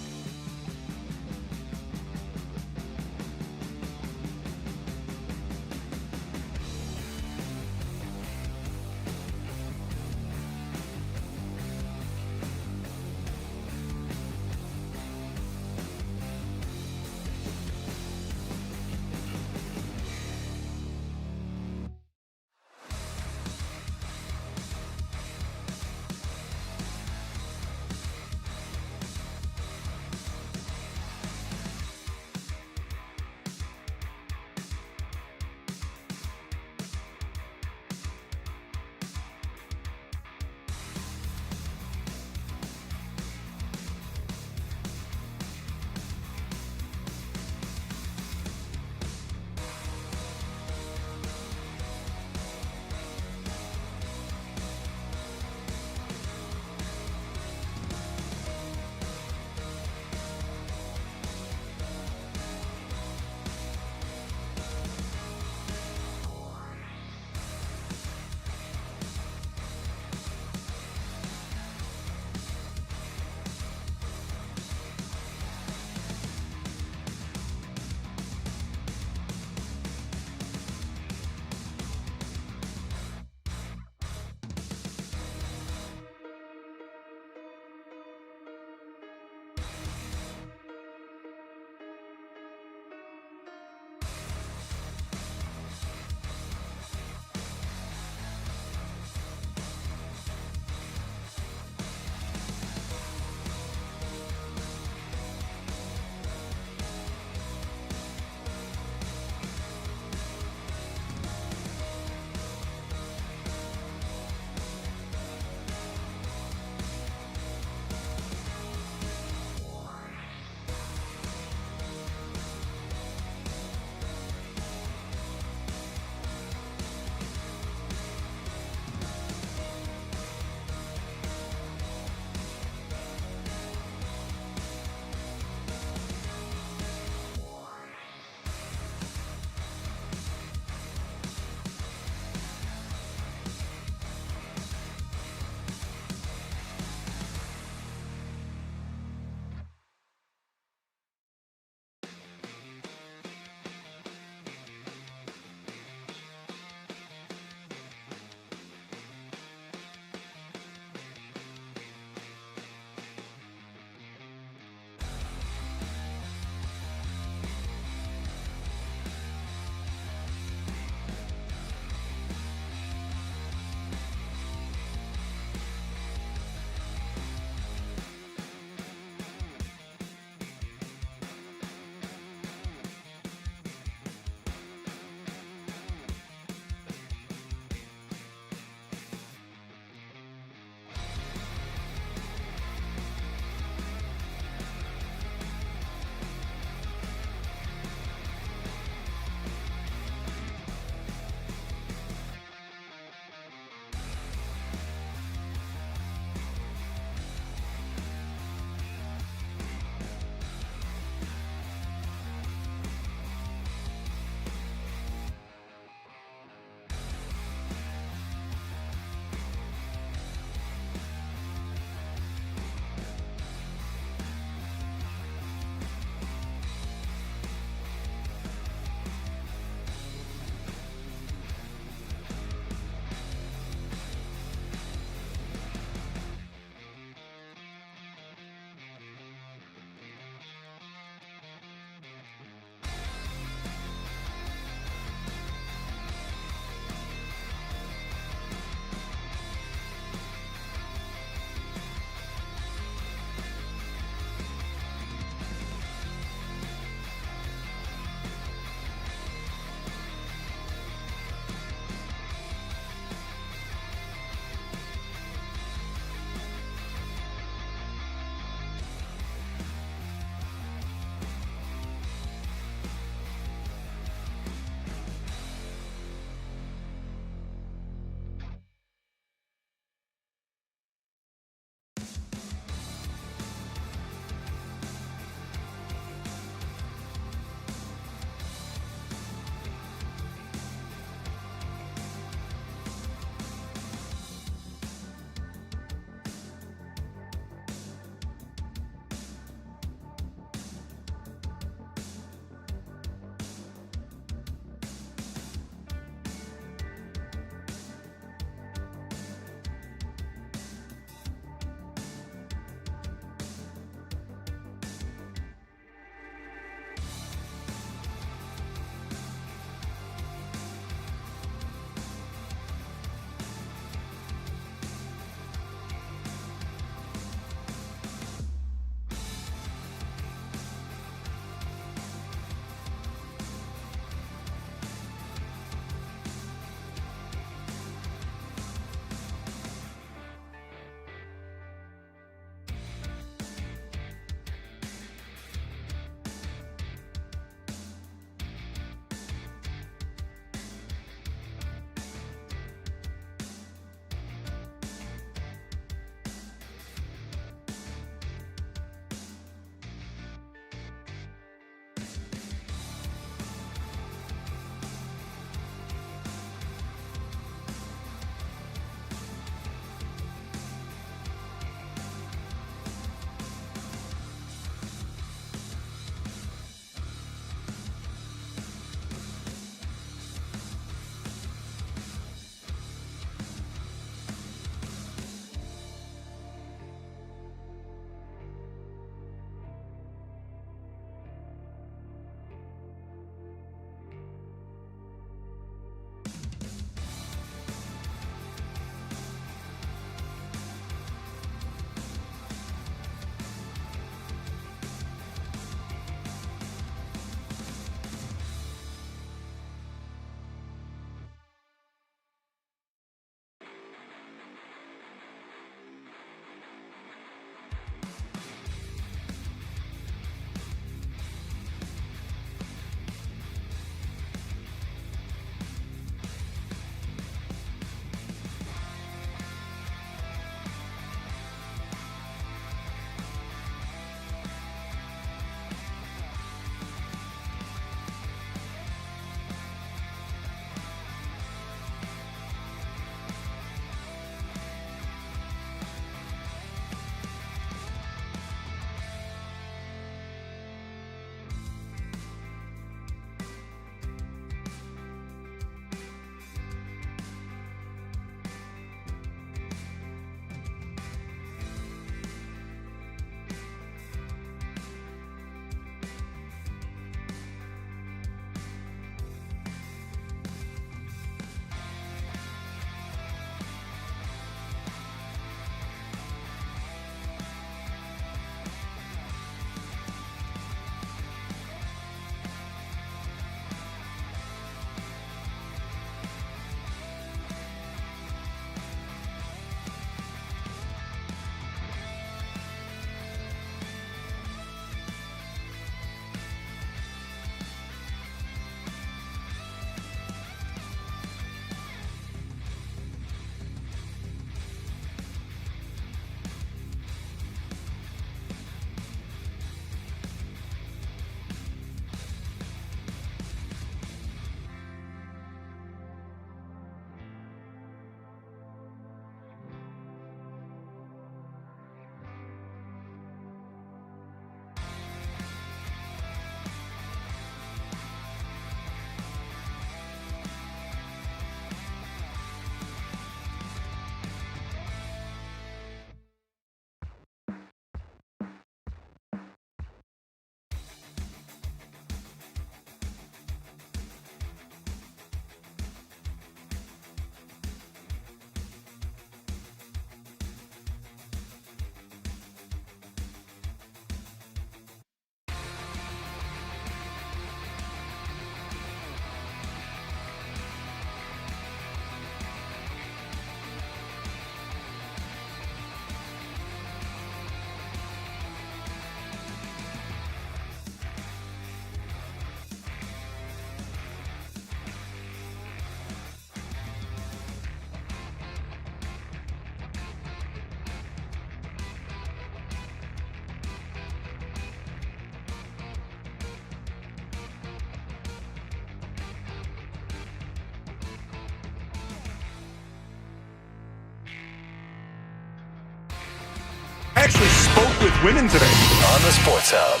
actually spoke with women today. On the Sports Hub.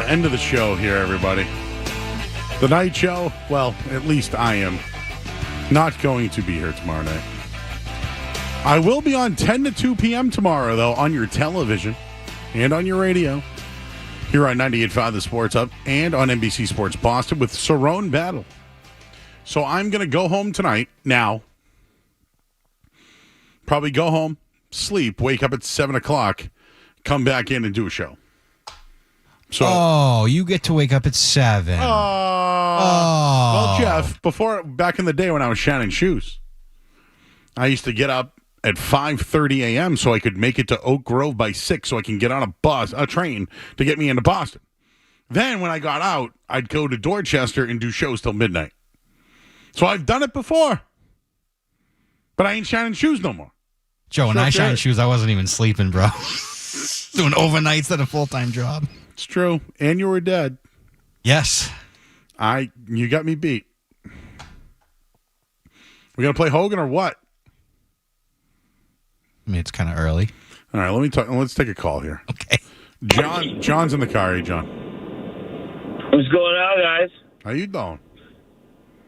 End of the show here, everybody. The night show, well, at least I am not going to be here tomorrow night. I will be on 10 to 2 p.m. tomorrow, though, on your television and on your radio here on 98.5 The Sports Hub and on NBC Sports Boston with Cerrone Battle. So I'm going to go home tonight now. Probably go home, sleep, wake up at 7 o'clock, come back in and do a show. So, you get to wake up at 7. Well, Jeff, back in the day when I was shining shoes, I used to get up at 5:30 a.m. so I could make it to Oak Grove by 6 so I can get on a train to get me into Boston. Then when I got out, I'd go to Dorchester and do shows till midnight. So I've done it before. But I ain't shining shoes no more. Joe, when I shined shoes, I wasn't even sleeping, bro. Doing overnights at a full-time job. It's true. And you were dead. Yes. You got me beat. We going to play Hogan or what? I mean, it's kind of early. All right, let's take a call here. Okay. John's in the car. Hey, John. What's going on, guys? How you doing?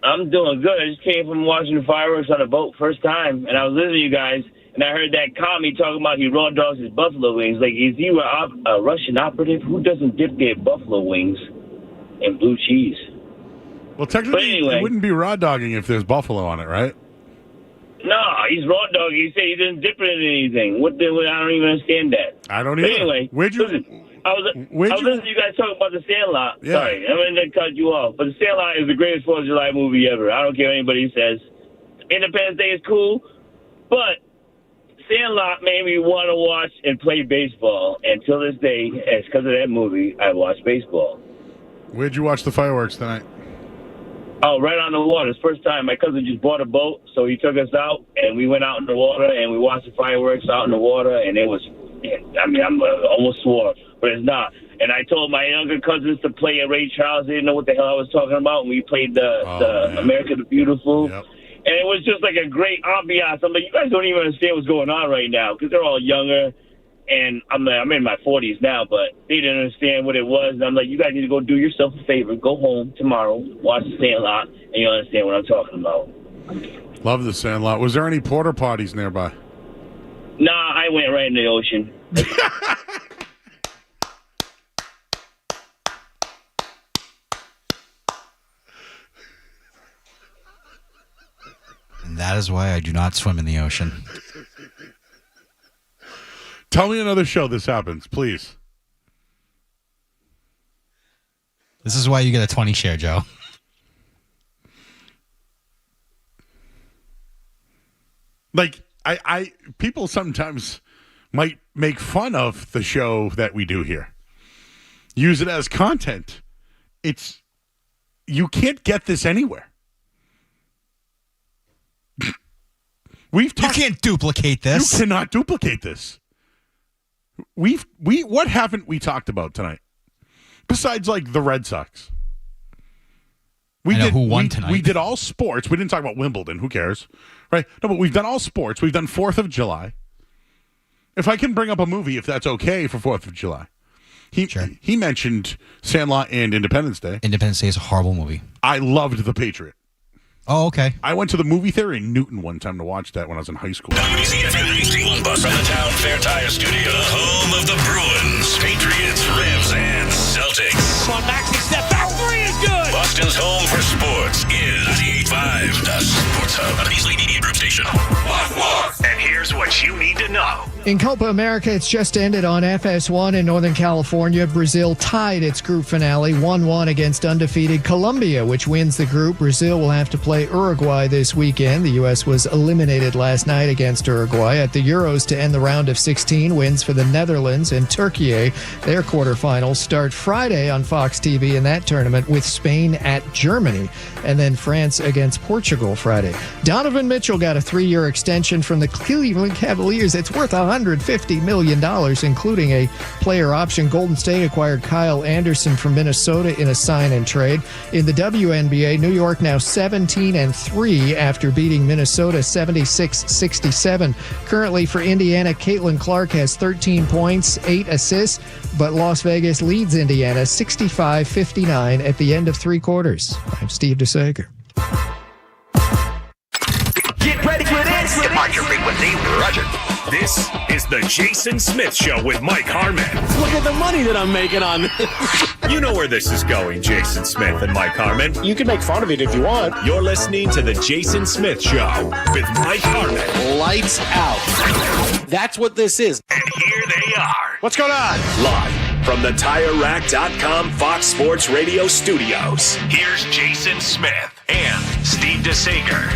I'm doing good. I just came from watching the fireworks on a boat first time, and I was listening to you guys, and I heard that commie talking about he raw dogs his buffalo wings. Like, is he a Russian operative? Who doesn't dip their buffalo wings in blue cheese? Well, technically, anyway, it wouldn't be raw dogging if there's buffalo on it, right? No, he's raw dog. He said he didn't dip it in anything. I don't even understand that. I don't either. Anyway, listen, I was listening to you guys talking about the Sandlot. Yeah. Sorry, I'm going to cut you off. But the Sandlot is the greatest 4th of July movie ever. I don't care what anybody says. Independence Day is cool, but Sandlot made me want to watch and play baseball. And till this day, it's because of that movie, I watched baseball. Where'd you watch the fireworks tonight? Oh, right on the water. It's the first time. My cousin just bought a boat, so he took us out, and we went out in the water, and we watched the fireworks out in the water, and it was, I almost swore, but it's not. And I told my younger cousins to play a Ray Charles. They didn't know what the hell I was talking about, and we played the America the Beautiful. Yep. And it was just like a great ambiance. I'm like, you guys don't even understand what's going on right now, because they're all younger. And I'm in my 40s now, but they didn't understand what it was. And I'm like, you guys need to go do yourself a favor. Go home tomorrow, watch the Sandlot, and you'll understand what I'm talking about. Love the Sandlot. Was there any porta potties nearby? Nah, I went right in the ocean. And that is why I do not swim in the ocean. Tell me another show this happens, please. This is why you get a 20 share, Joe. Like, people sometimes might make fun of the show that we do here. Use it as content. You can't get this anywhere. You can't duplicate this. You cannot duplicate this. What haven't we talked about tonight? Besides, like, the Red Sox. Who won tonight. We did all sports. We didn't talk about Wimbledon. Who cares? Right? No, but we've done all sports. We've done 4th of July. If I can bring up a movie, if that's okay for 4th of July. He mentioned Sandlot and Independence Day. Independence Day is a horrible movie. I loved The Patriot. Oh, okay. I went to the movie theater in Newton one time to watch that when I was in high school. WCFM 91 bus from the Town Fair Tire Studio, the home of the Bruins, Patriots, Revs, and Celtics. Come on, Maxie, step back. 3 is good. Boston's home for sports is 98.5 The Sports Hub, a Beasley Media Group station. And here's what you need to know. In Copa America, it's just ended on FS1 in Northern California. Brazil tied its group finale 1-1 against undefeated Colombia, which wins the group. Brazil will have to play Uruguay this weekend. The U.S. was eliminated last night against Uruguay. At the Euros to end the round of 16, wins for the Netherlands and Turkey. Their quarterfinals start Friday on Fox TV in that tournament with Spain at Germany, and then France against Portugal Friday. Donovan Mitchell got a 3-year extension from the Cleveland Cavaliers. It's worth $150 million, including a player option. Golden State acquired Kyle Anderson from Minnesota in a sign and trade. In the WNBA, New York now 17-3 after beating Minnesota 76-67. Currently for Indiana, Caitlin Clark has 13 points, 8 assists, but Las Vegas leads Indiana 65-59 at the end of 3 quarters. I'm Steve DeSager. Get ready for this. Departure frequency, Roger. This is the Jason Smith Show with Mike Harmon. Look at the money that I'm making on this. You know where this is going, Jason Smith and Mike Harmon. You can make fun of it if you want. You're listening to the Jason Smith Show with Mike Harmon. Lights out. That's what this is. And here they are. What's going on? Live from the TireRack.com Fox Sports Radio studios. Here's Jason Smith and Steve DeSager.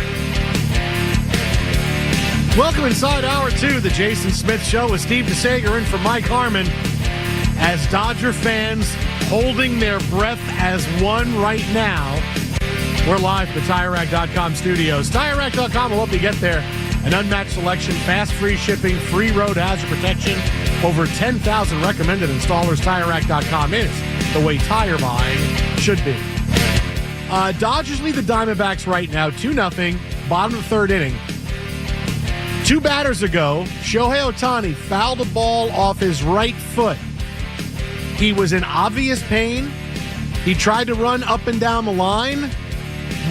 Welcome inside Hour 2, the Jason Smith Show with Steve DeSager in for Mike Harmon. As Dodger fans holding their breath as one right now, we're live at the TireRack.com studios. TireRack.com will help you get there. An unmatched selection, fast free shipping, free road hazard protection. Over 10,000 recommended installers. TireRack.com is the way tire buying should be. Dodgers lead the Diamondbacks right now, 2-0, bottom of the third inning. 2 batters ago, Shohei Ohtani fouled a ball off his right foot. He was in obvious pain. He tried to run up and down the line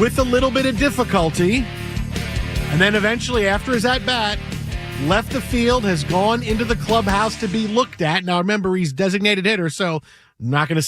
with a little bit of difficulty. And then eventually, after his at-bat, left the field, has gone into the clubhouse to be looked at. Now, remember, he's designated hitter, so not going to see